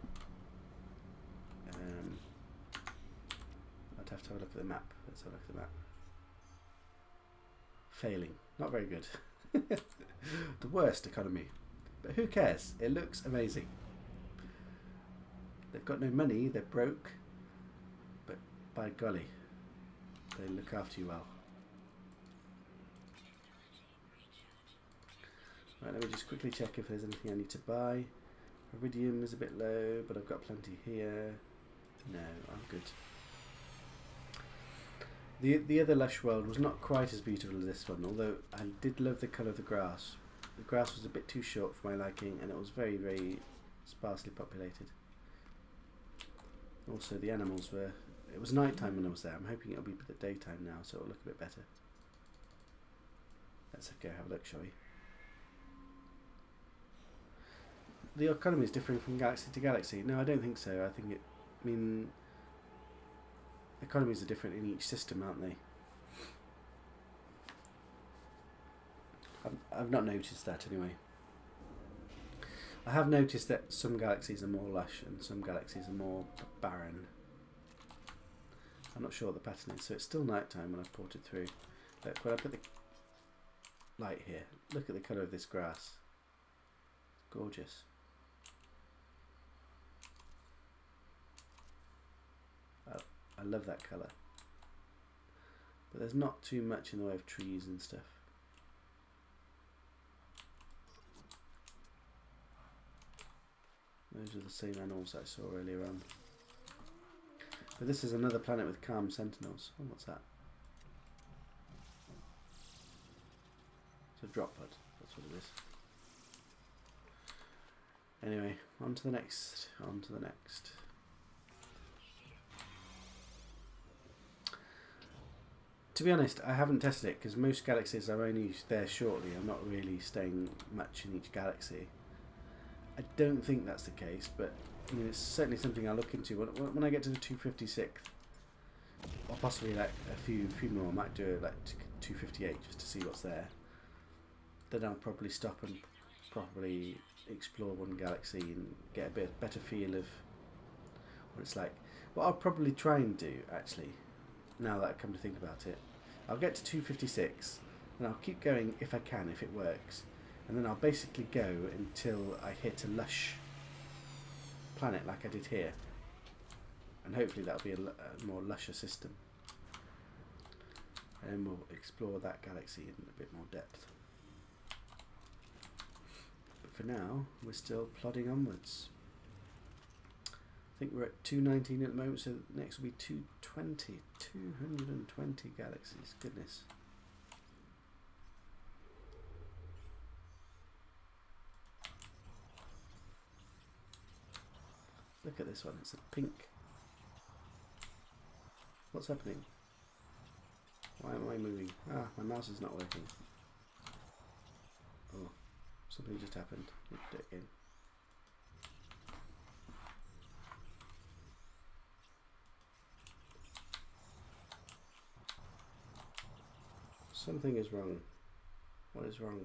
I'd have to have a look at the map. Let's have a look at the map. Failing. Not very good. The worst economy. But who cares? It looks amazing. They've got no money, they're broke. But by golly, they look after you well. Right, let me just quickly check if there's anything I need to buy. Iridium is a bit low, but I've got plenty here. No, I'm good. The other lush world was not quite as beautiful as this one, although I did love the colour of the grass. The grass was a bit too short for my liking, and it was very, very sparsely populated. Also, the animals were... It was night time when I was there. I'm hoping it'll be the daytime now, so it'll look a bit better. Let's go have a look, shall we? The economy is differing from galaxy to galaxy. No, I don't think so. I think it... I mean... Economies are different in each system, aren't they? I've not noticed that anyway. I have noticed that some galaxies are more lush and some galaxies are more barren. I'm not sure what the pattern is, so it's still night time when I've ported through. Look, when I put the light here, look at the colour of this grass. Gorgeous. I love that colour. But there's not too much in the way of trees and stuff. Those are the same animals I saw earlier on. But this is another planet with calm sentinels. Oh, what's that? It's a drop pod. That's what it is. Anyway, on to the next. On to the next. To be honest, I haven't tested it because most galaxies are only there shortly. I'm not really staying much in each galaxy. I don't think that's the case, but I mean, it's certainly something I'll look into when I get to the 256th, or possibly like a few more. I might do it like 258 just to see what's there. Then I'll probably stop and properly explore one galaxy and get a bit better feel of what it's like. What I'll probably try and do, actually, now that I come to think about it, I'll get to 256, and I'll keep going if I can, if it works, and then I'll basically go until I hit a lush planet like I did here, and hopefully that'll be a more lusher system, and we'll explore that galaxy in a bit more depth. But for now, we're still plodding onwards. I think we're at 219 at the moment, so next will be 220. 220 galaxies, goodness. Look at this one, it's a pink. What's happening? Why am I moving? Ah, my mouse is not working. Oh, something just happened. Let's do it again. Something is wrong. What is wrong?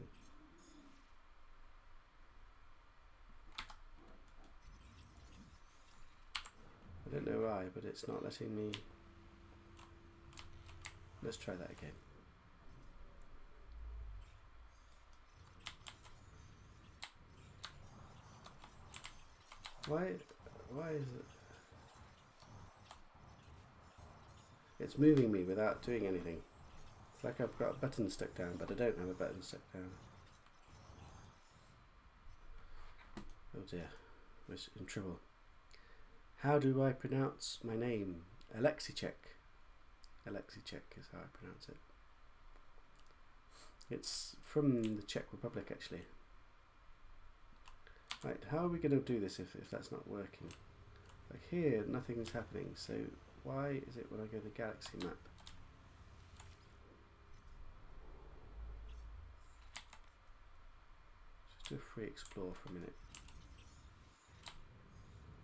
I don't know why, but it's not letting me. Let's try that again. Why is it? It's moving me without doing anything. It's like I've got a button stuck down, but I don't have a button stuck down. Oh dear, we're in trouble. How do I pronounce my name? Alexicek. Alexicek is how I pronounce it. It's from the Czech Republic, actually. Right, how are we going to do this if that's not working? Like here, nothing's happening, so why is it when I go to the galaxy map? Just do a free explore for a minute.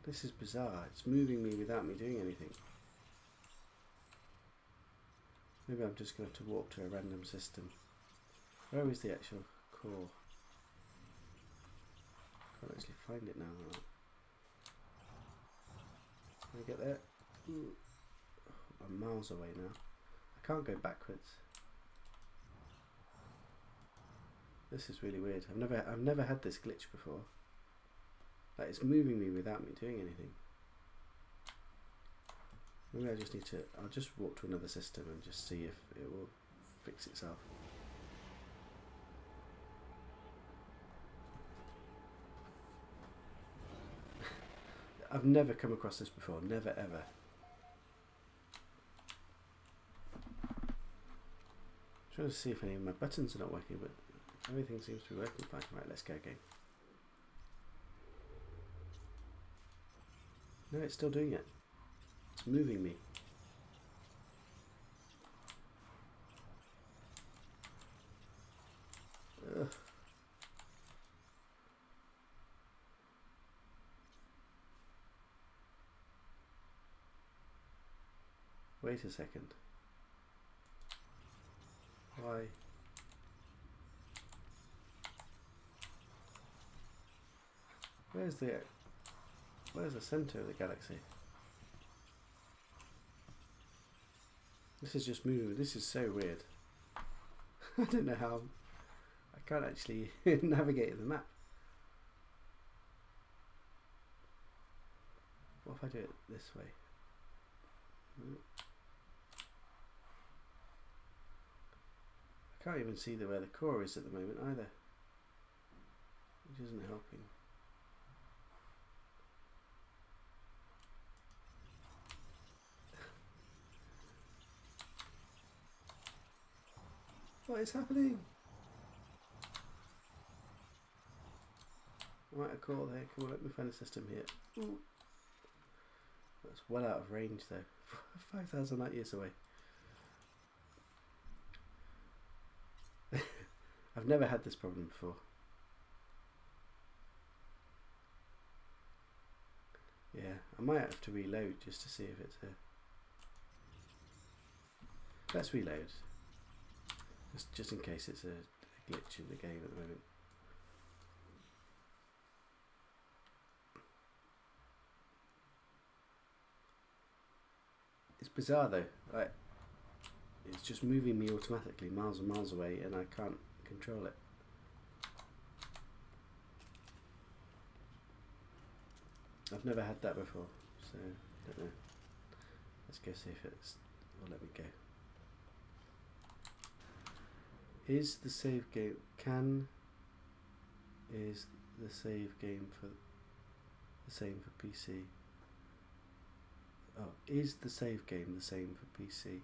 This is bizarre. It's moving me without me doing anything. Maybe I'm just going to have to warp to a random system. Where is the actual core? I can't actually find it now. Can I get there? Ooh. I'm miles away now. I can't go backwards. This is really weird. I've never had this glitch before. Like, it's moving me without me doing anything. Maybe I just need to. I'll just walk to another system and just see if it will fix itself. I've never come across this before. Never ever. I'm trying to see if any of my buttons are not working, but everything seems to be working fine. Right, let's go again. No, it's still doing it. It's moving me. Ugh. Wait a second. Why? Where's the center of the galaxy? This is just moving. This is so weird. I don't know how. I can't actually navigate the map. What if I do it this way? I can't even see where the core is at the moment either, which isn't helping. What is happening? Right, a call there. Come on, let me find a system here. Ooh. That's well out of range though. 5,000 light years away. I've never had this problem before. Yeah, I might have to reload just to see if it's a... Let's reload. Just in case it's a glitch in the game at the moment. It's bizarre though. Like, it's just moving me automatically miles and miles away, and I can't control it. I've never had that before, so I don't know. Let's go see if it's will let me go. Is the save game is the save game for the same for PC? Oh, is the save game the same for PC?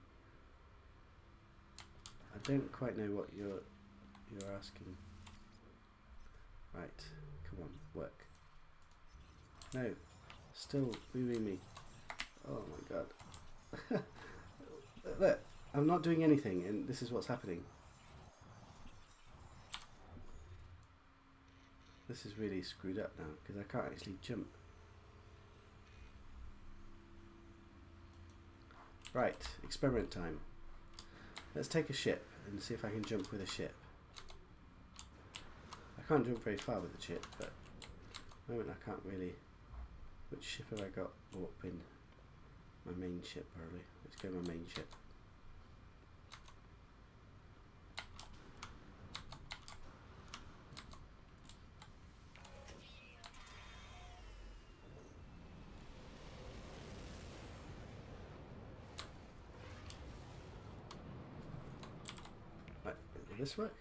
I don't quite know what you're asking. Right, come on, work. No, still moving me. Oh my god. Look, I'm not doing anything, and this is what's happening. This is really screwed up now because I can't actually jump. Right, experiment time. Let's take a ship and see if I can jump with a ship. I can't jump very far with the ship, but at the moment I can't really. Which ship have I got warp in? My main ship, probably. Let's go my main ship. Right, will this work?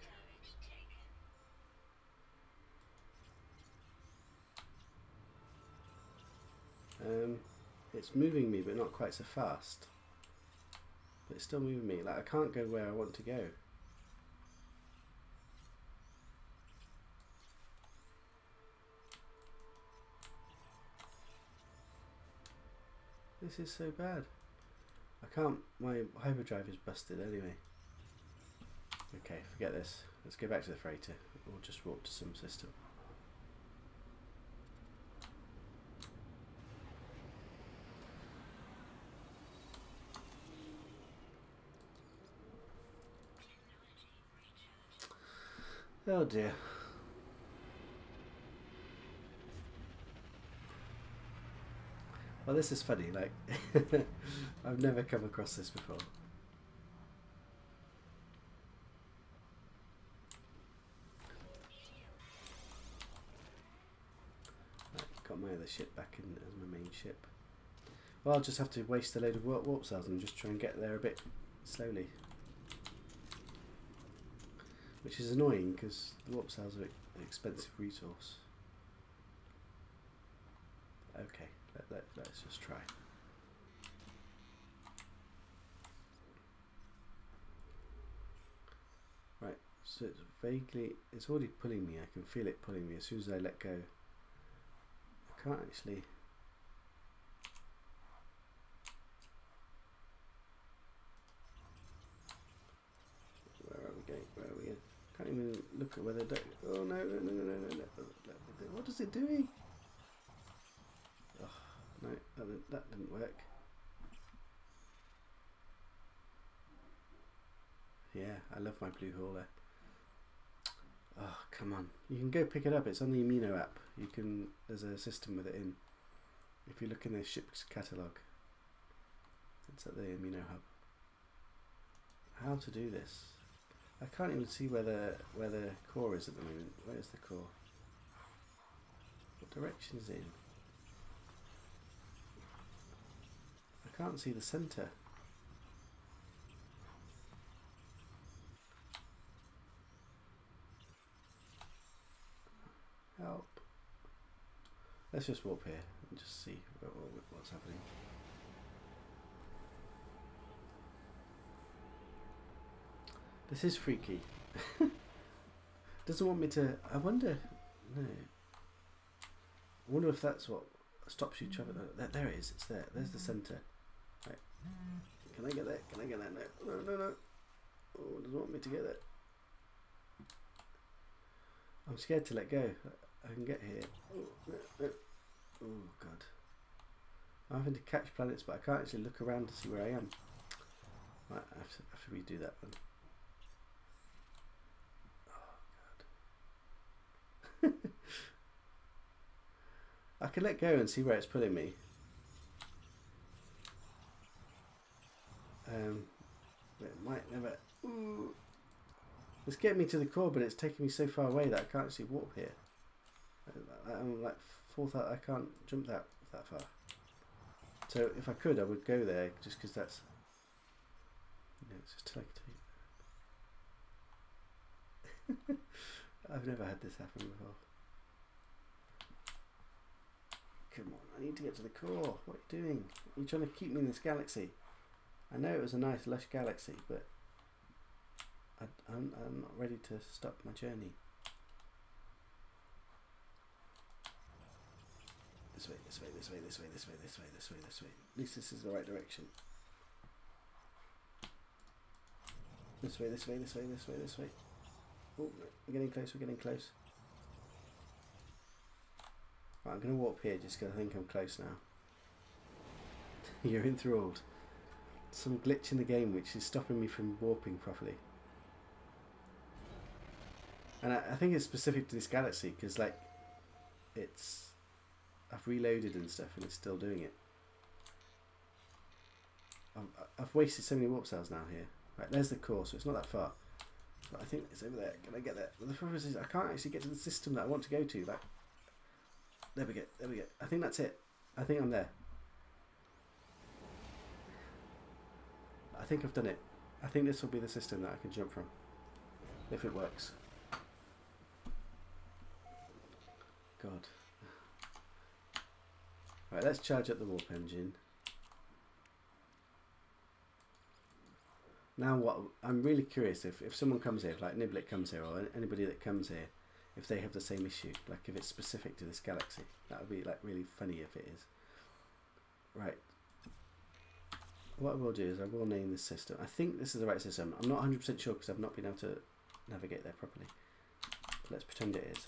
It's moving me, but not quite so fast. But it's still moving me. Like, I can't go where I want to go. This is so bad. I can't, my hyperdrive is busted anyway. Okay, forget this. Let's go back to the freighter. Or just walk to some system. Oh dear. Well, this is funny, like, I've never come across this before. Right, got my other ship back in as my main ship. Well, I'll just have to waste a load of warp cells and just try and get there a bit slowly. Which is annoying because the warp cells are an expensive resource. Okay, let's just try. Right, so it's vaguely, it's already pulling me. I can feel it pulling me as soon as I let go. I can't actually. Where are we going? Where are we going? Can't even look at where they're doing. Oh no, no. What is it doing? Oh, no, that didn't work. Yeah, I love my blue hauler. Oh, come on. You can go pick it up. It's on the Amino app. You can, there's a system with it in. If you look in the ship's catalogue, it's at the Amino hub. How to do this? I can't even see where the core is at the moment. Where is the core? What direction is it in? I can't see the centre. Help. Let's just warp here and just see what's happening. This is freaky. Doesn't want me to. I wonder. No. I wonder if that's what stops you traveling. There it is. It's there. There's the centre. Right. Can I get there? Can I get there? No. Oh, it doesn't want me to get there. I'm scared to let go. I can get here. No. Oh god. I'm having to catch planets, but I can't actually look around to see where I am. Right, I have to redo that one. I can let go and see where it's putting me. It might never... Ooh. It's getting me to the core, but it's taking me so far away that I can't actually walk here. I'm like I can't jump that far. So if I could, I would go there, just because that's... You know, it's just like... I've never had this happen before. Come on, I need to get to the core. What are you doing? Are you trying to keep me in this galaxy? I know it was a nice lush galaxy, but I'm not ready to stop my journey. This way, this way, this way, this way, this way, this way, this way, this way. At least this is the right direction. This way, this way, this way, this way, this way. Oh, we're getting close, we're getting close. Right, I'm going to warp here just because I think I'm close now. You're enthralled. Some glitch in the game which is stopping me from warping properly. And I think it's specific to this galaxy because, like, I've reloaded and stuff and it's still doing it. I've wasted so many warp cells now here. Right, there's the core, so it's not that far. But I think it's over there. Can I get there? Well, the problem is I can't actually get to the system that I want to go to. Like, there we go, there we go. I think that's it. I think I'm there. I think I've done it. I think this will be the system that I can jump from. If it works. God. Right, let's charge up the warp engine. Now what, I'm really curious if someone comes here, like Niblet comes here, or anybody that comes here, if they have the same issue, like if it's specific to this galaxy. That would be like really funny if it is. Right. What I will do is I will name this system. I think this is the right system. I'm not 100% sure because I've not been able to navigate there properly. But let's pretend it is.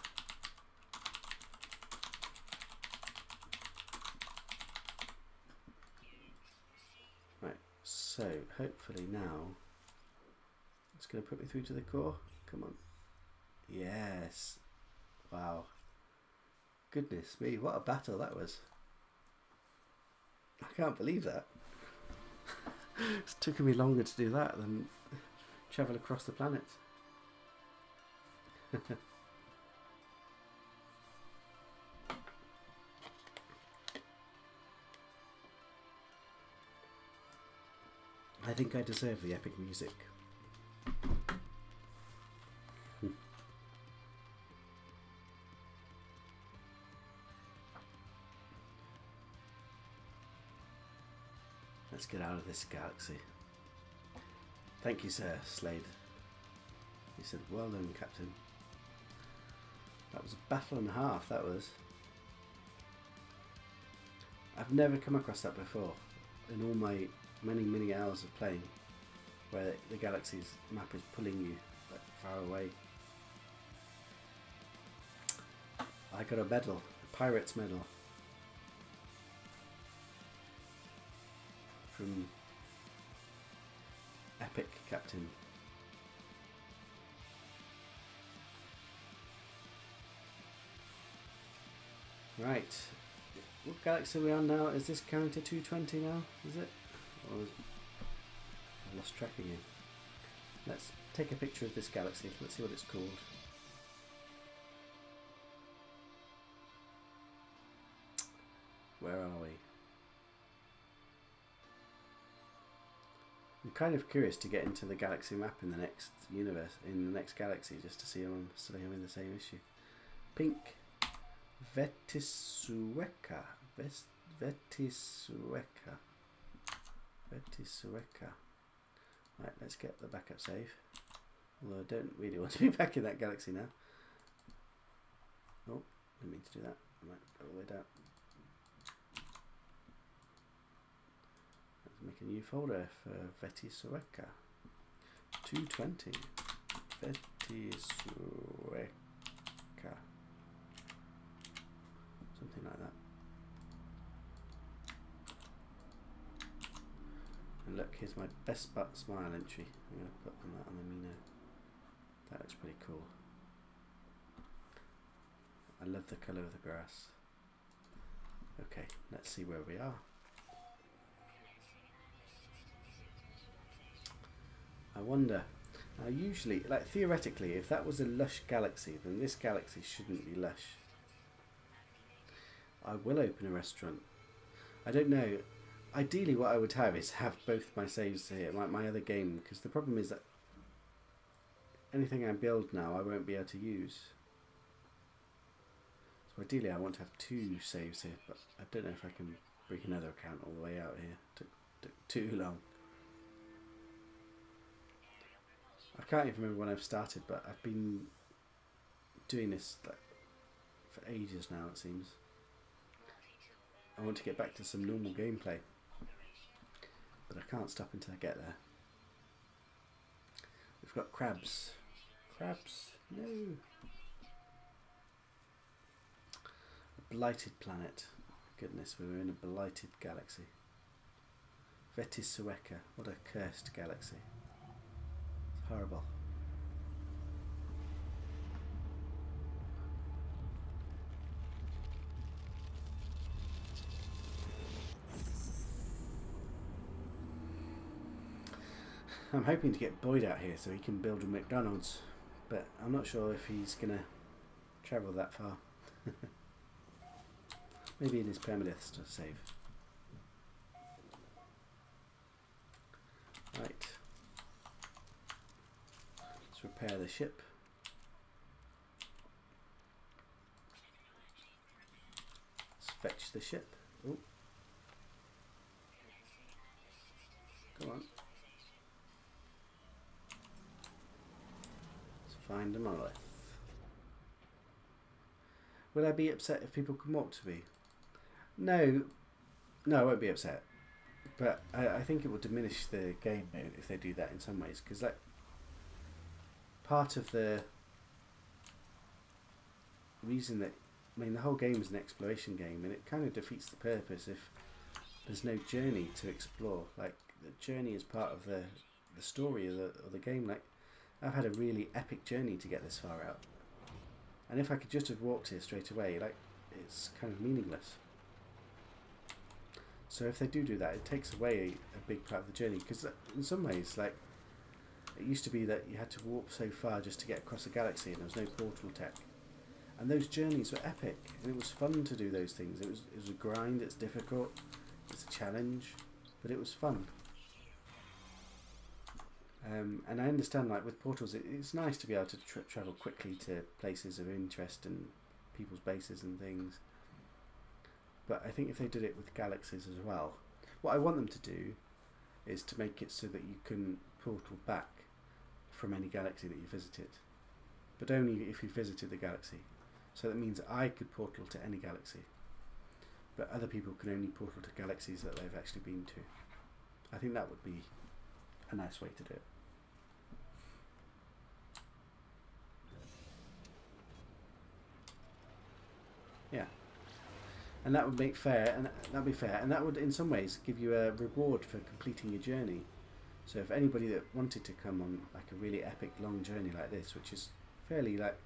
Right, so hopefully now it's going to put me through to the core. Come on. Yes. Wow. Goodness me, what a battle that was. I can't believe that. It's taken me longer to do that than travel across the planet. I think I deserve the epic music. Let's get out of this galaxy. Thank you, sir, Slade. He said, well done, Captain. That was a battle and a half, that was. I've never come across that before in all my many hours of playing, where the galaxy's map is pulling you like far away. I got a medal, a pirate's medal. From Epic Captain. Right, what galaxy are we on now? Is this character 220 now? Is it? Or is it? I lost track again. Let's take a picture of this galaxy. Let's see what it's called. Where are we? I'm kind of curious to get into the galaxy map in the next universe, in the next galaxy, just to see if I'm still having the same issue. Pink. Vetisueka. Vetisueka. Vetisueka. Right, let's get the backup save. Although I don't really want to be back in that galaxy now. Oh, didn't mean to do that. I might go all the way down. Make a new folder for Vetisueka. 220. Vetisueka. Something like that. And look, here's my best butt smile entry. I'm going to put on that on the Mino. That looks pretty cool. I love the colour of the grass. Okay, let's see where we are. wonder. Now, usually, like theoretically, if that was a lush galaxy, then this galaxy shouldn't be lush. I will open a restaurant. I don't know. Ideally, what I would have is have both my saves here, my other game, because the problem is that anything I build now, I won't be able to use. So ideally, I want to have 2 saves here, but I don't know if I can bring another account all the way out here. Took too long. I can't even remember when I've started, but I've been doing this like for ages now, it seems. I want to get back to some normal gameplay, but I can't stop until I get there. We've got crabs. Crabs? No. A blighted planet. Goodness, we were in a blighted galaxy. Vetisueka. What a cursed galaxy. It's horrible. I'm hoping to get Boyd out here so he can build a McDonald's, but I'm not sure if he's going to travel that far. Maybe in his permadeath to save. Right. Let's repair the ship. Let's fetch the ship. Oh. Come on. Find a monolith. Would I be upset if people come up to me? No, I won't be upset. But I think it will diminish the game mode if they do that in some ways. Because like part of the reason that, I mean, the whole game is an exploration game, and it kind of defeats the purpose if there's no journey to explore. Like the journey is part of the story of the game. Like I've had a really epic journey to get this far out, and if I could just have walked here straight away, like it's kind of meaningless. So if they do that, it takes away a big part of the journey, because in some ways, like it used to be that you had to walk so far just to get across the galaxy, and there was no portal tech, and those journeys were epic, and it was fun to do those things. It was a grind. It's difficult. It's a challenge, but it was fun. And I understand, like with portals, it's nice to be able to travel quickly to places of interest and people's bases and things. But I think if they did it with galaxies as well, what I want them to do is to make it so that you can portal back from any galaxy that you visited, but only if you visited the galaxy. So that means I could portal to any galaxy, but other people can only portal to galaxies that they've actually been to. I think that would be a nice way to do it. Yeah, and that would make fair, and that'd be fair, and that would in some ways give you a reward for completing your journey. So if anybody that wanted to come on like a really epic long journey like this, which is fairly like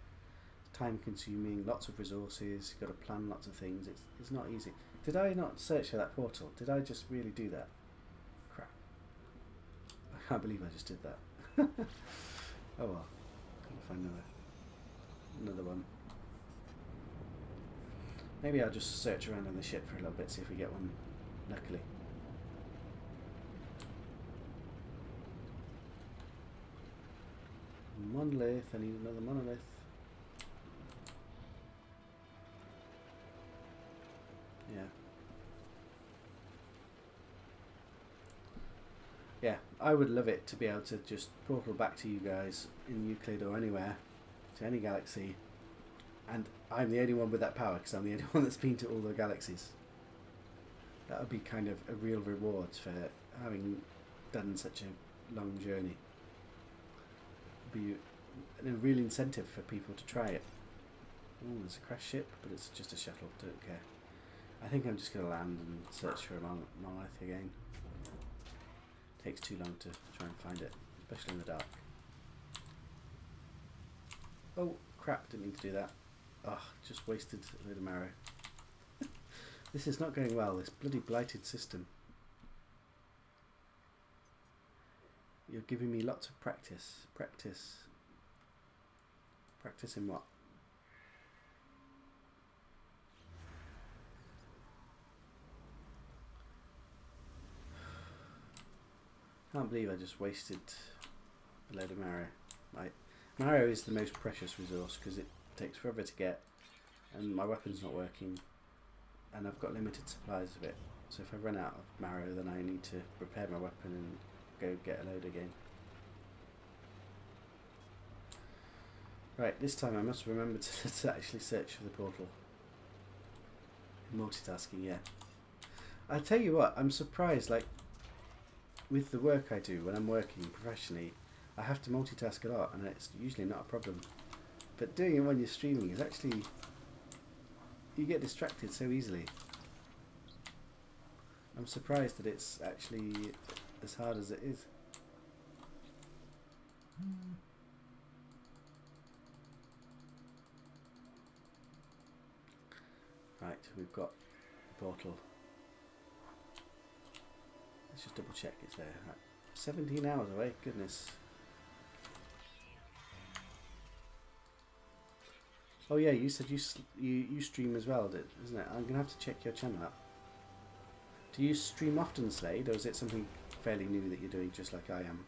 time consuming, lots of resources, you've got to plan lots of things, it's not easy. Did I not search for that portal? Did I just really do that? Crap. I can't believe I just did that. Oh well, I'll find another one. Maybe I'll just search around on the ship for a little bit, see if we get one, luckily. Monolith, I need another monolith. Yeah. Yeah, I would love it to be able to just portal back to you guys in Euclid or anywhere, to any galaxy, and I'm the only one with that power because I'm the only one that's been to all the galaxies. That would be kind of a real reward for having done such a long journey. It would be a real incentive for people to try it. Oh, there's a crash ship, but it's just a shuttle, don't care. I think I'm just going to land and search for a monolith again. Takes too long to try and find it, especially in the dark. Oh crap, didn't mean to do that. Oh, just wasted a load of marrow. This is not going well, this bloody blighted system. You're giving me lots of practice. Practice. Practice in what? Can't believe I just wasted a load of marrow. Like, marrow is the most precious resource because it takes forever to get, and my weapon's not working, and I've got limited supplies of it. So if I run out of marrow, then I need to repair my weapon and go get a load again. Right, this time I must remember to actually search for the portal. Multitasking, yeah. I tell you what, I'm surprised, like, with the work I do when I'm working professionally, I have to multitask a lot, and it's usually not a problem. But doing it when you're streaming is actually, you get distracted so easily. I'm surprised that it's actually as hard as it is. Right, we've got the portal. Let's just double check it's there. Right. 17 hours away, goodness. Oh yeah, you said you stream as well, isn't it? I'm going to have to check your channel out. Do you stream often, Slade, or is it something fairly new that you're doing just like I am?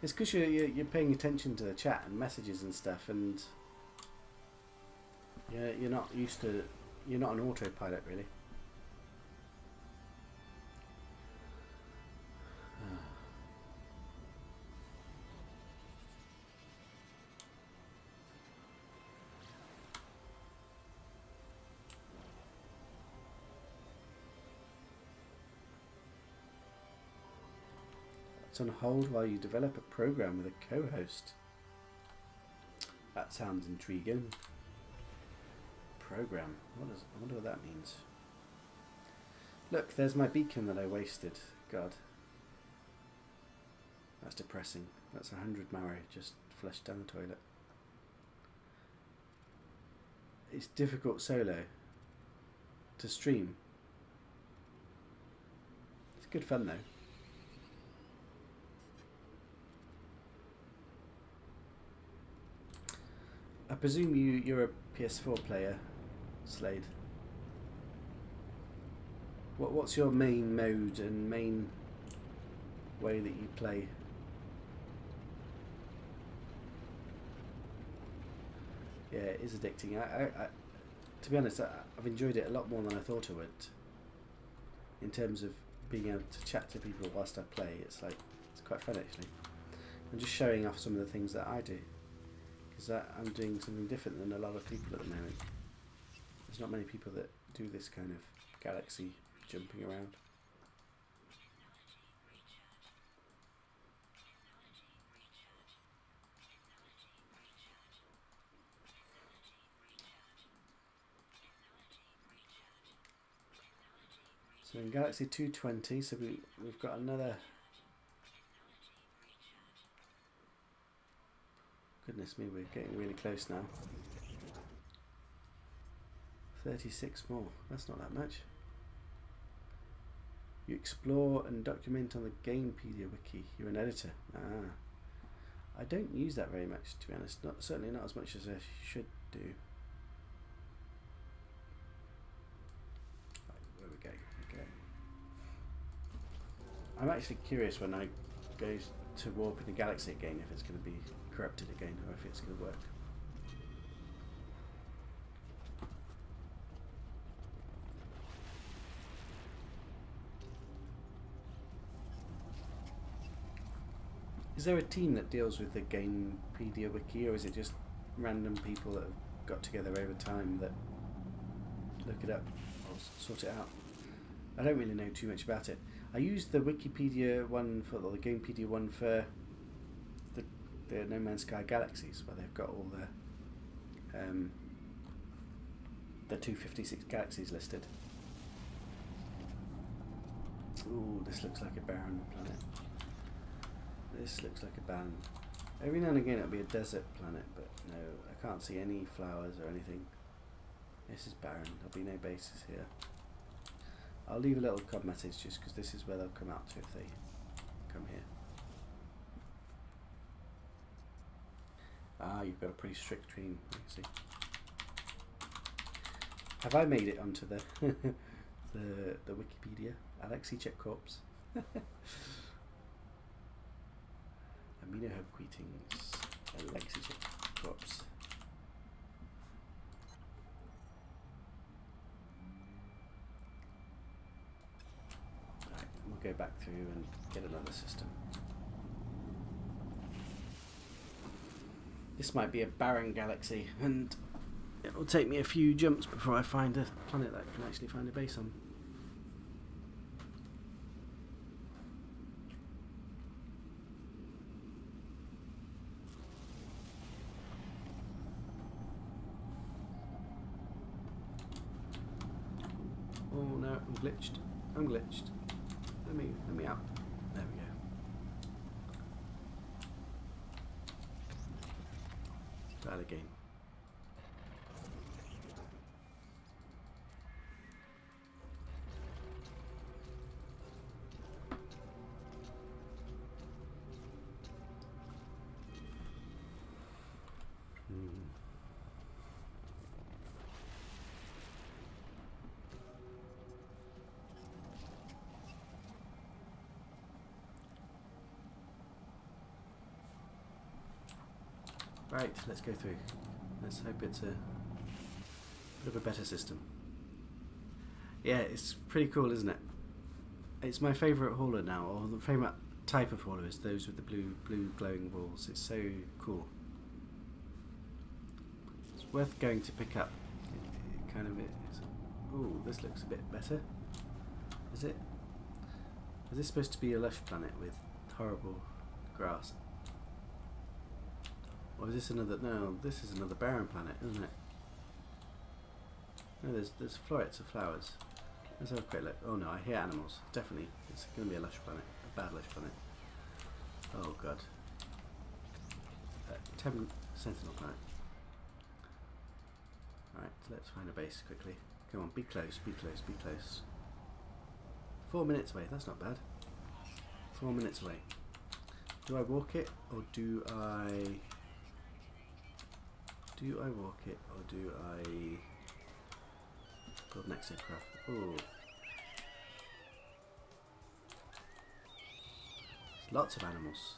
It's because you're paying attention to the chat and messages and stuff, and you're not used to, you're not an autopilot really. It's on hold while you develop a program with a co-host. That sounds intriguing. Program. I wonder what that means. Look, there's my beacon that I wasted. God. That's depressing. That's 100 marrow just flushed down the toilet. It's difficult solo to stream. It's good fun though. I presume you're a PS4 player, Slade. What's your main mode and main way that you play? Yeah, it is addicting. To be honest, I've enjoyed it a lot more than I thought I would. In terms of being able to chat to people whilst I play, it's quite fun actually. I'm just showing off some of the things that I do. Because I'm doing something different than a lot of people at the moment. There's not many people that do this kind of galaxy jumping around. So in Galaxy 220, so we've got another... Goodness me, we're getting really close now. 36 more. That's not that much. You explore and document on the Gamepedia wiki. You're an editor. Ah. I don't use that very much, to be honest. Certainly not as much as I should do. Right, where we go. Okay. I'm actually curious when I go to warp in the galaxy again if it's going to be corrupted again or if it's going to work. Is there a team that deals with the Gamepedia wiki, or is it just random people that have got together over time that look it up or sort it out? I don't really know too much about it. I used the Wikipedia one for, or the Gamepedia one for the No Man's Sky galaxies, where they've got all the 256 galaxies listed. Ooh, this looks like a barren planet. This looks like a barren. Every now and again it'll be a desert planet, but no, I can't see any flowers or anything. This is barren. There'll be no bases here. I'll leave a little cod message just because this is where they'll come out to if they come here. Ah, you've got a pretty strict dream, you see. Have I made it onto the the Wikipedia? Alexicek corpse. Amino hub greetings. Alexicek corpse. Right, we'll go back through and get another system. This might be a barren galaxy, and it will take me a few jumps before I find a planet that I can actually find a base on. Oh no, I'm glitched. I'm glitched. Let me out. There we go. Try it again. Right, let's go through. Let's hope it's a bit of a better system. Yeah, it's pretty cool, isn't it? It's my favourite hauler now, or the favourite type of hauler is those with the blue glowing walls. It's so cool. It's worth going to pick up. It kind of is. Ooh, this looks a bit better. Is it? Is this supposed to be a lush planet with horrible grass? Or is this another? No, this is another barren planet, isn't it? No, there's florets of flowers. Let's have a quick look. Oh no, I hear animals. Definitely, it's going to be a lush planet, a bad lush planet. Oh god. 10 Sentinel planet. Right, let's find a base quickly. Come on, be close, be close, be close. 4 minutes away. That's not bad. 4 minutes away. Do I walk it or do I? Do I walk it or do I build an exit craft? Oh, there's lots of animals.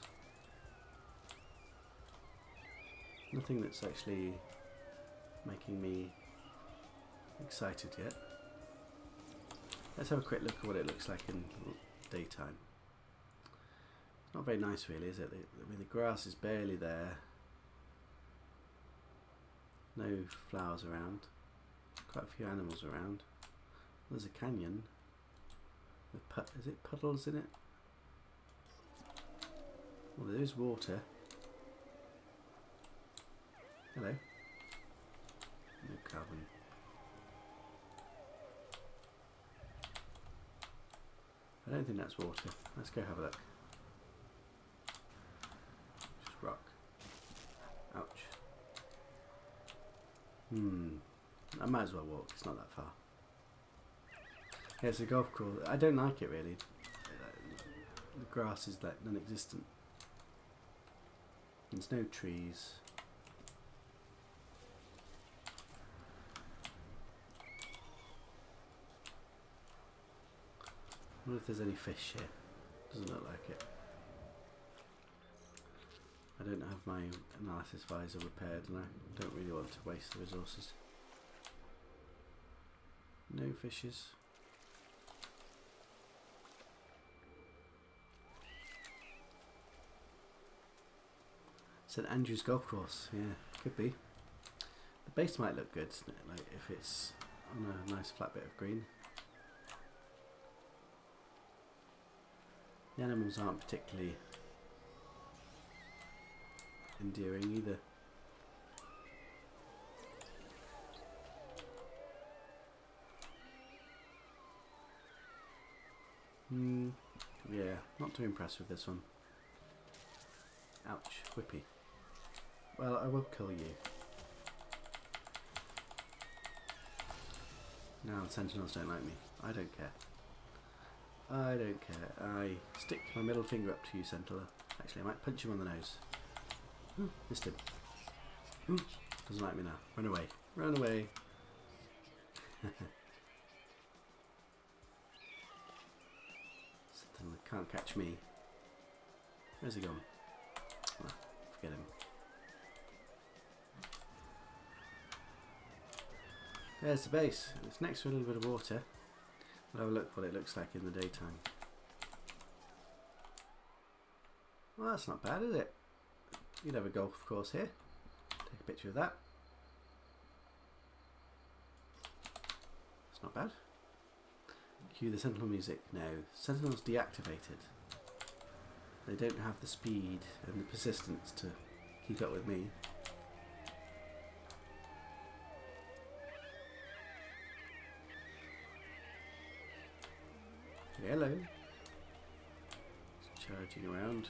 Nothing that's actually making me excited yet. Let's have a quick look at what it looks like in daytime. It's not very nice, really, is it? I mean, the grass is barely there. No flowers around. Quite a few animals around. There's a canyon. With is it puddles in it? Well, there is water. Hello. No carbon. I don't think that's water. Let's go have a look. Just rock. Ouch. I might as well walk, it's not that far. Yeah, it's a golf course. I don't like it really. The grass is like non-existent. There's no trees. I wonder if there's any fish here. Doesn't look like it. I don't have my analysis visor repaired and I don't really want to waste the resources. No fishes. St Andrew's Golf Course, yeah, could be. The base might look good, like if it's on a nice flat bit of green. The animals aren't particularly endearing either. Yeah, not too impressed with this one. Ouch, whippy. Well, I will kill you. No, the Sentinels don't like me. I don't care. I don't care. I stick my middle finger up to you, Sentinel. Actually, I might punch him on the nose. Missed him. Doesn't like me now. Run away. Run away. Sentinel can't catch me. Where's he gone? Oh, forget him. There's the base. It's next to a little bit of water. We'll have a look what it looks like in the daytime. Well, that's not bad, is it? You'd have a golf course here. Take a picture of that. It's not bad. Cue the Sentinel music. No, Sentinel's deactivated. They don't have the speed and the persistence to keep up with me. Hello. It's charging around.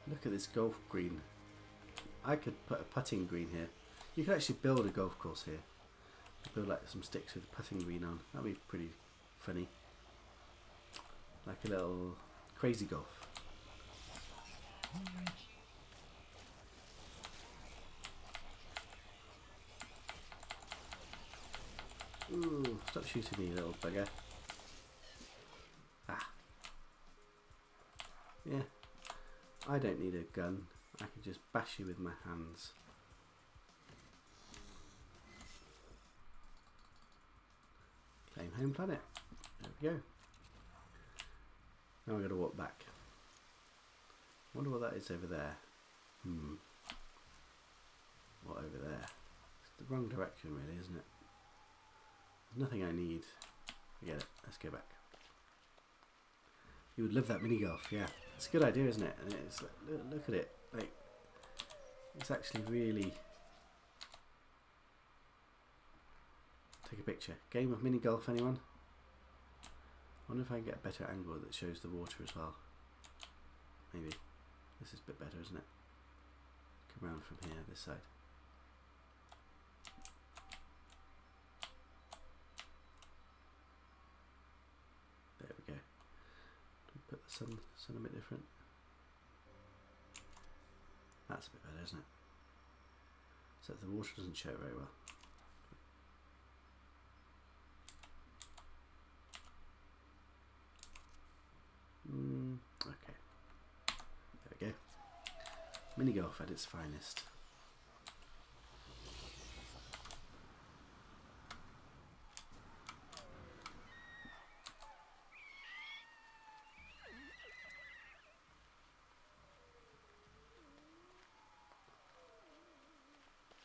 Look at this golf green. I could put a putting green here. You could actually build a golf course here. Build like some sticks with putting green on. That'd be pretty funny. Like a little crazy golf. Ooh, stop shooting me, little bugger. Ah. Yeah. I don't need a gun. I can just bash you with my hands. Claim home planet. There we go. Now I'm going to walk back. Wonder what that is over there. What over there? It's the wrong direction really, isn't it? There's nothing I need. Forget it. Let's go back. You would love that mini golf, yeah. It's a good idea, isn't it? And it's like, look at it. Like, it's actually really. Take a picture. Game of mini golf, anyone? I wonder if I can get a better angle that shows the water as well. Maybe. This is a bit better, isn't it? Come around from here, this side. There we go. Put the sun a bit different. That's a bit better, isn't it? Except the water doesn't show very well. Okay. There we go. Mini golf at its finest.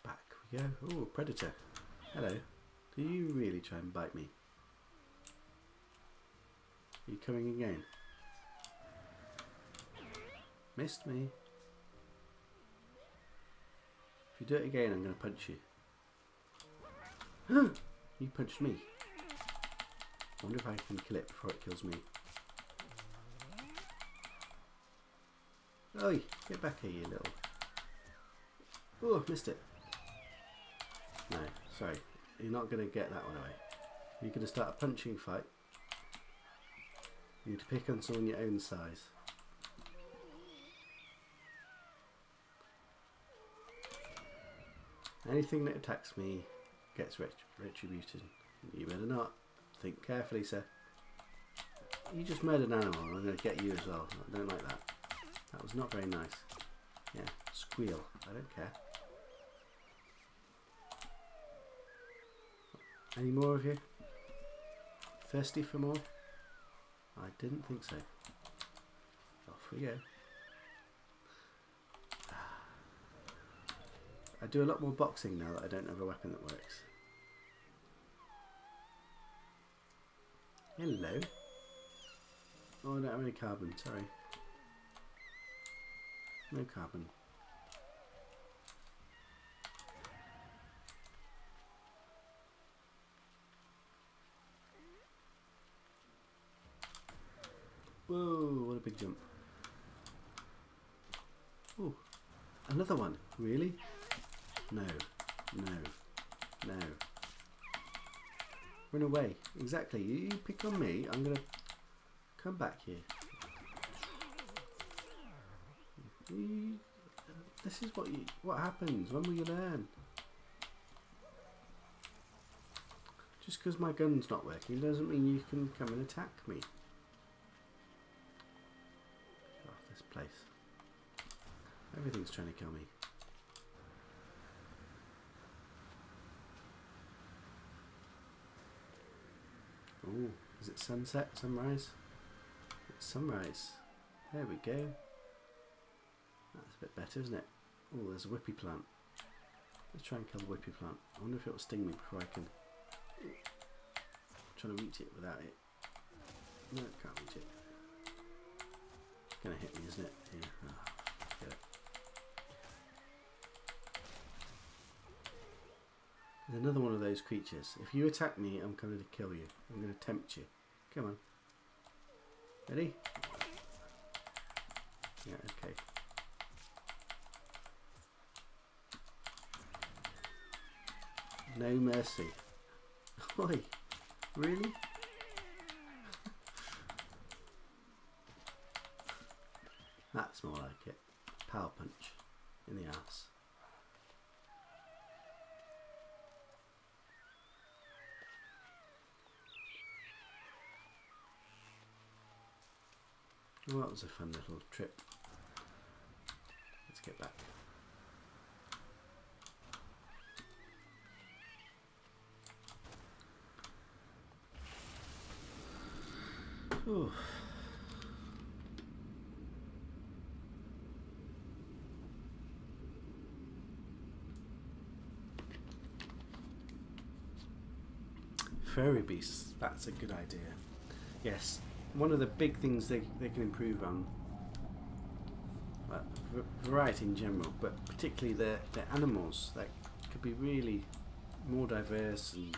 Back we go. Oh, predator. Hello. Do you really try and bite me? Are you coming again? Missed me. If you do it again, I'm going to punch you. You punched me. I wonder if I can kill it before it kills me. Oi, get back here, you little. Oh, missed it. No, sorry. You're not going to get that one away. You're going to start a punching fight. You need to pick on someone your own size. Anything that attacks me gets retributed. You better not. Think carefully, sir. You just murdered an animal. I'm going to get you as well. I don't like that. That was not very nice. Yeah, squeal. I don't care. Any more of you? Thirsty for more? I didn't think so. Off we go. I do a lot more boxing now that I don't have a weapon that works. Hello. Oh, I don't have any carbon, sorry. No carbon. Whoa, what a big jump. Oh, another one. Really? No, no, no. Run away. Exactly. You pick on me, I'm going to come back here. This is what happens. When will you learn? Just because my gun's not working doesn't mean you can come and attack me. Oh, this place. Everything's trying to kill me. Oh, is it sunset? Sunrise? It's sunrise. There we go. That's a bit better, isn't it? Oh, there's a whippy plant. Let's try and kill the whippy plant. I wonder if it will sting me before I can... I'm trying to reach it without it. No, I can't reach it. It's going to hit me, isn't it? Yeah. Oh, get it. There's another one of those creatures. If you attack me, I'm coming to kill you. I'm going to tempt you. Come on. Ready? Yeah, okay. No mercy. Oi, really? That's more like it. Power punch in the ass. Well, that was a fun little trip. Let's get back. Ooh. Furry beasts, that's a good idea. Yes, one of the big things they can improve on, well, variety in general, but particularly their animals, that could be really more diverse, and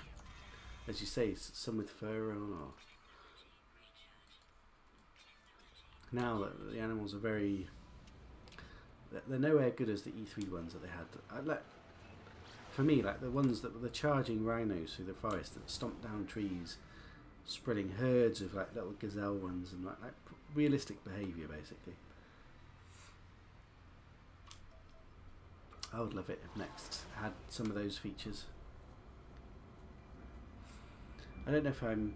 as you say, some with fur on, or now that the animals are very, they're nowhere good as the E3 ones that they had. For me, like the ones that were the charging rhinos through the forest that stomped down trees, spreading herds of like little gazelle ones, and like realistic behaviour basically. I would love it if Next had some of those features. I don't know if I'm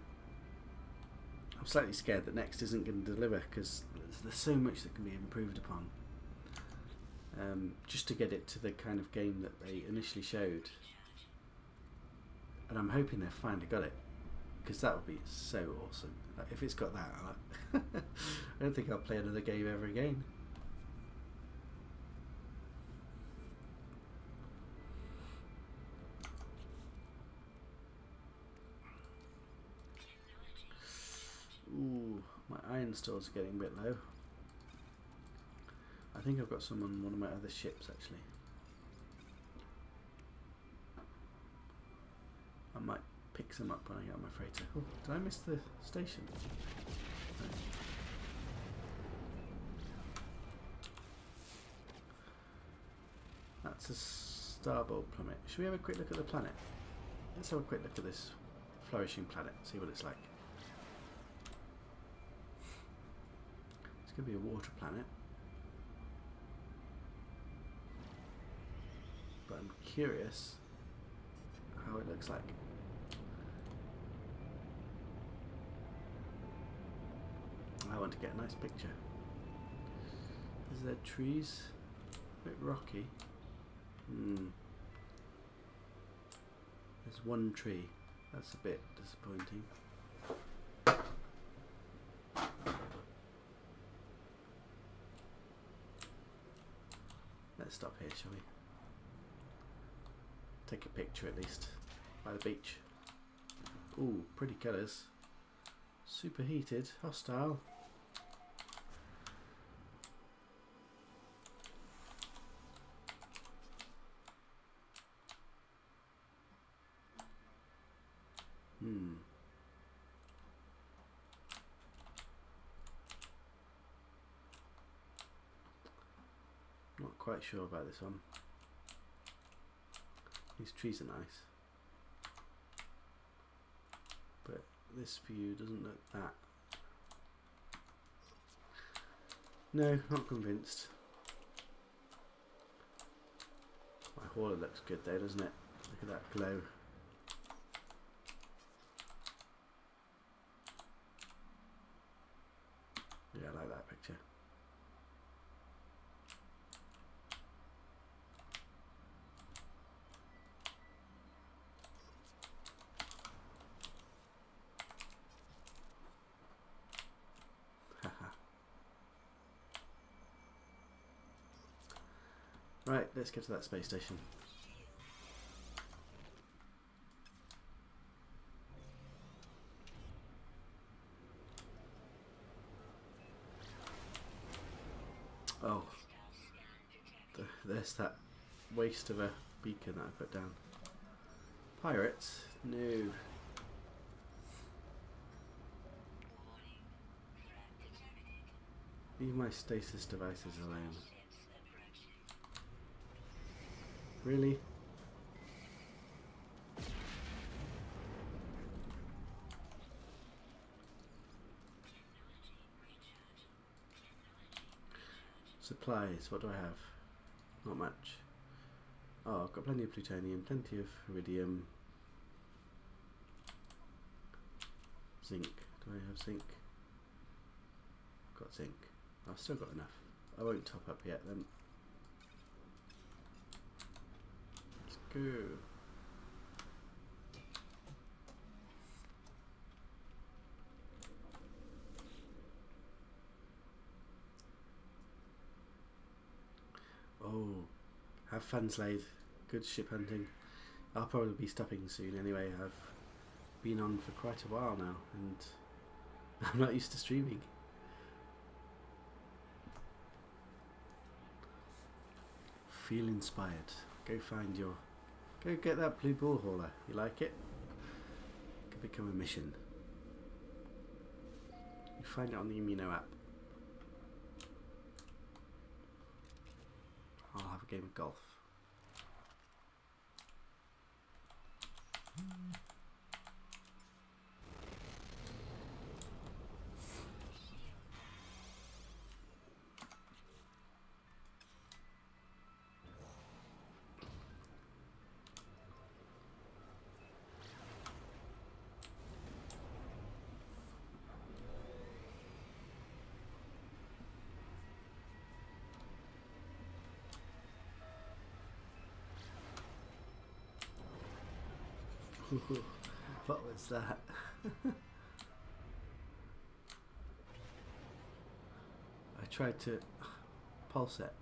slightly scared that Next isn't going to deliver, because there's so much that can be improved upon. Just to get it to the kind of game that they initially showed, and I'm hoping they've finally got it, because that would be so awesome. Like, if it's got that, I don't think I'll play another game ever again. Ooh, my iron stores are getting a bit low. I think I've got some on one of my other ships actually. I might pick some up when I get on my freighter. Oh, did I miss the station? No. That's a starboard plummet. Should we have a quick look at the planet? Let's have a quick look at this flourishing planet, see what it's like. It's going to be a water planet. But I'm curious how it looks like. I want to get a nice picture. Is there trees? A bit rocky. There's one tree. That's a bit disappointing. Let's stop here, shall we? Take a picture at least by the beach. Ooh, pretty colours. Superheated, hostile. Not quite sure about this one. These trees are nice. but this view doesn't look that. No, not convinced. My hauler looks good though, doesn't it? Look at that glow. Yeah, I like that picture. Right, let's get to that space station. Oh, there's that waste of a beacon that I put down. Pirates? No. Leave my stasis devices alone. Really? Supplies, what do I have? Not much. Oh, I've got plenty of plutonium, plenty of iridium. Zinc. Do I have zinc? Got zinc. I've still got enough. I won't top up yet then. Let's go. Oh, have fun, Slade. Good ship hunting. I'll probably be stopping soon anyway. I've been on for quite a while now and I'm not used to streaming. Feel inspired. Go find your... Go get that blue ball hauler. You like it? Could become a mission. You find it on the Amino app. I'll have a game of golf. What was that? I tried to pulse it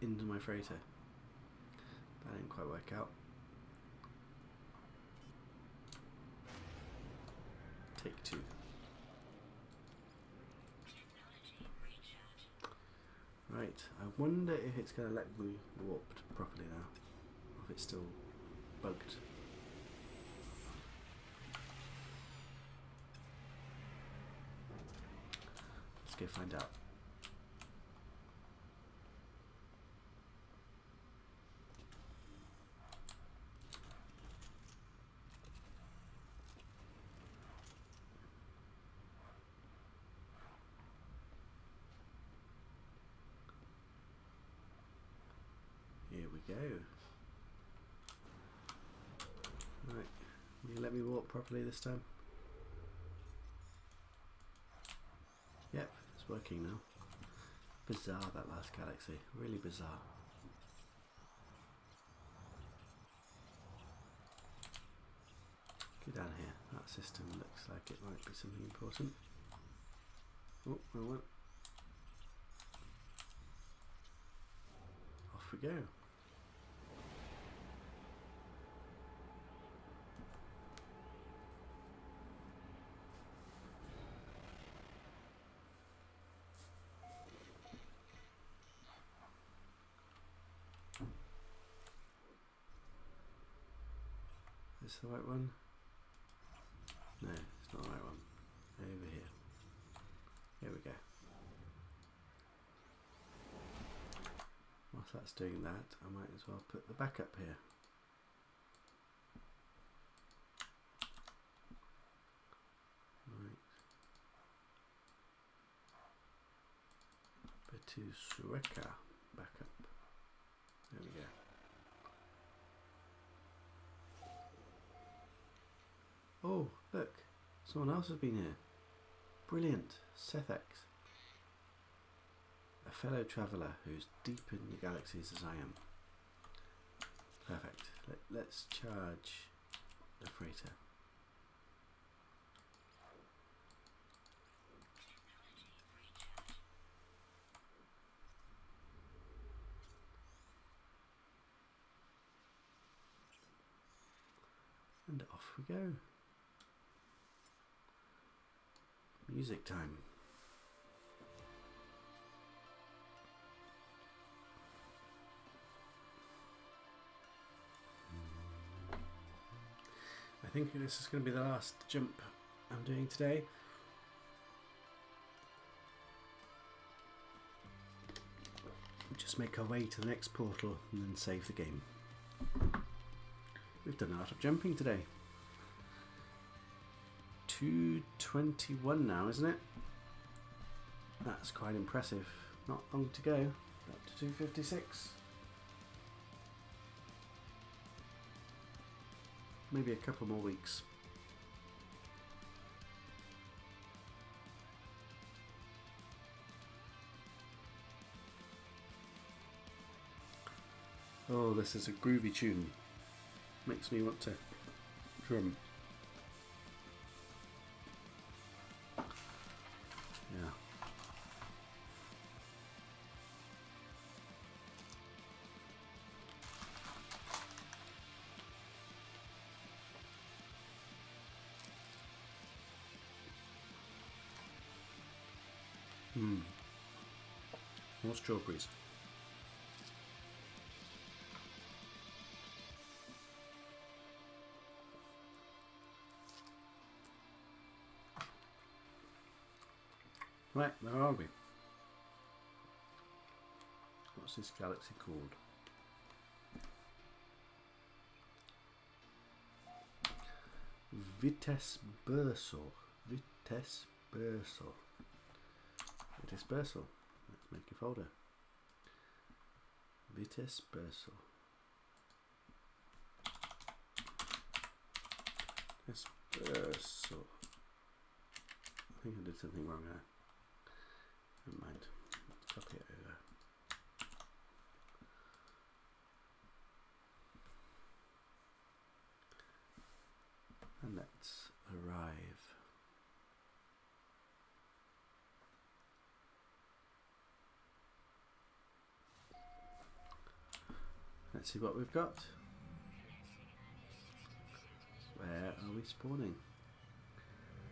into my freighter. That didn't quite work out. Take two. Right, I wonder if it's going to let me warp properly now. Or if it's still bugged. Let's go find out. Here we go. Right, will you let me walk properly this time? Yep, it's working now. Bizarre, that last galaxy. Really bizarre. Go down here. That system looks like it might be something important. Oh, wrong one. Off we go. Is this the right one? No, it's not the right one. Over here. Here we go. Whilst that's doing that, I might as well put the backup here. to Sureka. Back up. There we go. Oh, look. Someone else has been here. Brilliant. Sethex. A fellow traveller who's deep in the galaxies as I am. Perfect. Let's charge the freighter. And off we go. Music time. I think this is going to be the last jump I'm doing today. We'll just make our way to the next portal and then save the game. We've done a lot of jumping today. 2:21 now, isn't it? That's quite impressive. Not long to go. Up to 2:56. Maybe a couple more weeks. Oh, this is a groovy tune. Makes me want to drum. Yeah. More strawberries. Right, where are we? What's this galaxy called? Vites Bursal. Vites Bursal. Vites Bursal. Let's make a folder. Vites Bursal. Vites Bursal. I think I did something wrong there. Never mind. Let's copy it over. And let's arrive. Let's see what we've got. Where are we spawning?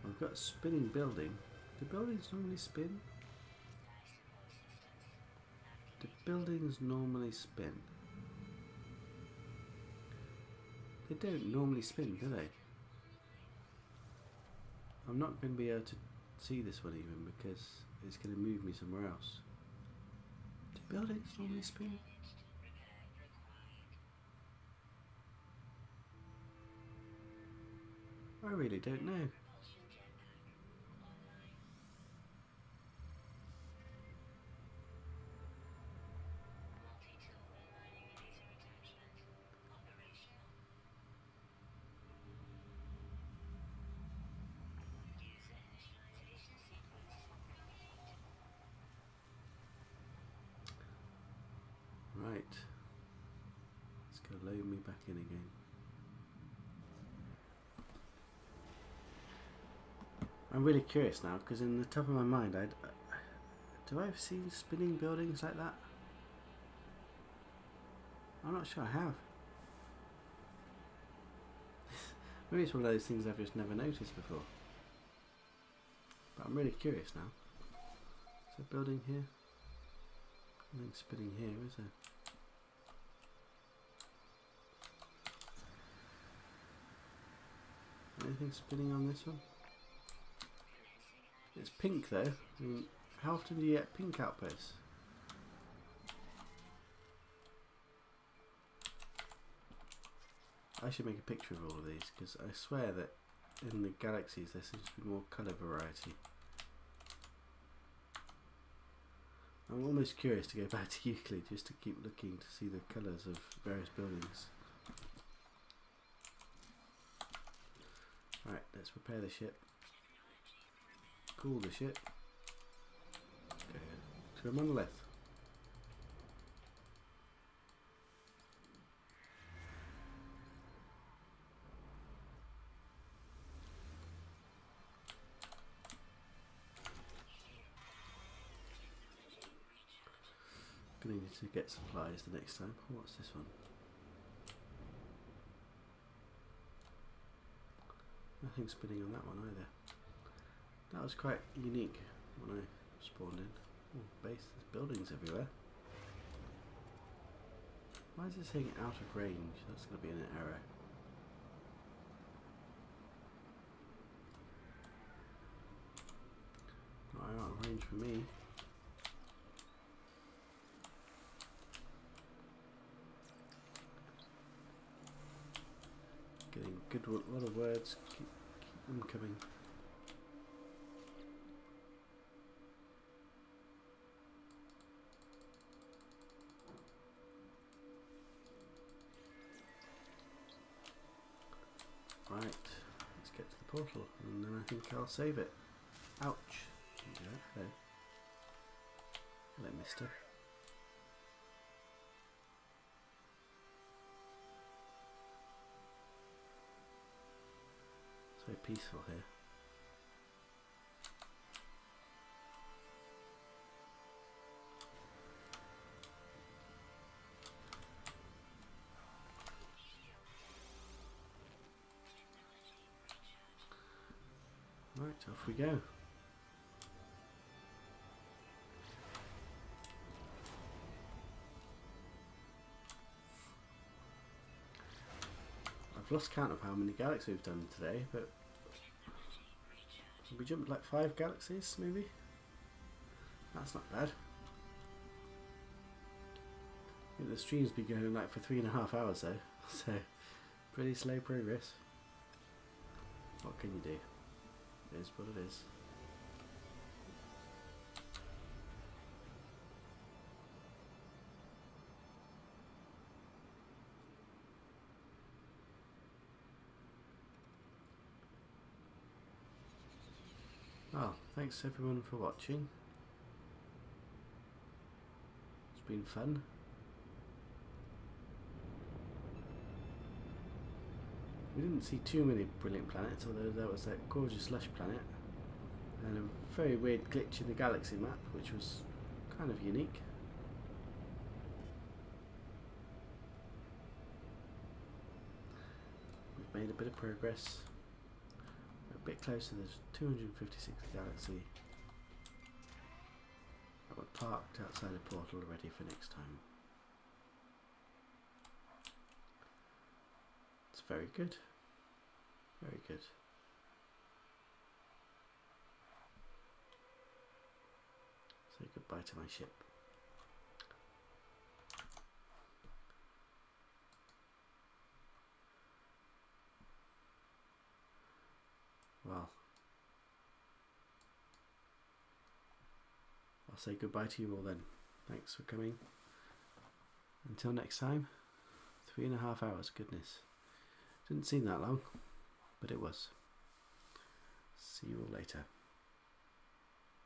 We've got a spinning building. Do buildings normally spin? Do buildings normally spin? They don't normally spin, do they? I'm not going to be able to see this one even because it's going to move me somewhere else. Do buildings normally spin? I really don't know. Right. It's going to load me back in again. I'm really curious now because in the top of my mind, do I have seen spinning buildings like that? I'm not sure I have. Maybe it's one of those things I've just never noticed before. But I'm really curious now. Is there a building here? Nothing spinning here, is there? Anything spinning on this one? It's pink though. I mean, how often do you get pink outposts? I should make a picture of all of these because I swear that in the galaxies there seems to be more colour variety. I'm almost curious to go back to Euclid just to keep looking to see the colours of various buildings. Right, let's repair the ship. Cool the ship. Okay, so I'm on the left. Gonna need to get supplies the next time. What's this one? Nothing spinning on that one either. That was quite unique when I spawned in. Oh, base, there's buildings everywhere. Why is it saying out of range? That's going to be an error. Not out of range for me. Getting good, a lot of words. Keep them coming. Right, let's get to the portal, and then I think I'll save it. Ouch! Hello. Hello, mister. It's very peaceful here. Right, off we go. I've lost count of how many galaxies we've done today, but we jumped like 5 galaxies, maybe? That's not bad. I think the stream's been going like for 3.5 hours though, so pretty slow progress. What can you do? It is what it is. Well, thanks everyone for watching. It's been fun. We didn't see too many brilliant planets, although there was that gorgeous lush planet and a very weird glitch in the galaxy map, which was kind of unique. We've made a bit of progress. We're a bit closer. There's 256 galaxy. And we're parked outside a portal ready for next time. It's very good. Very good. Say goodbye to my ship. Well, I'll say goodbye to you all then. Thanks for coming. Until next time, 3.5 hours, goodness. Didn't seem that long, but it was. See you all later.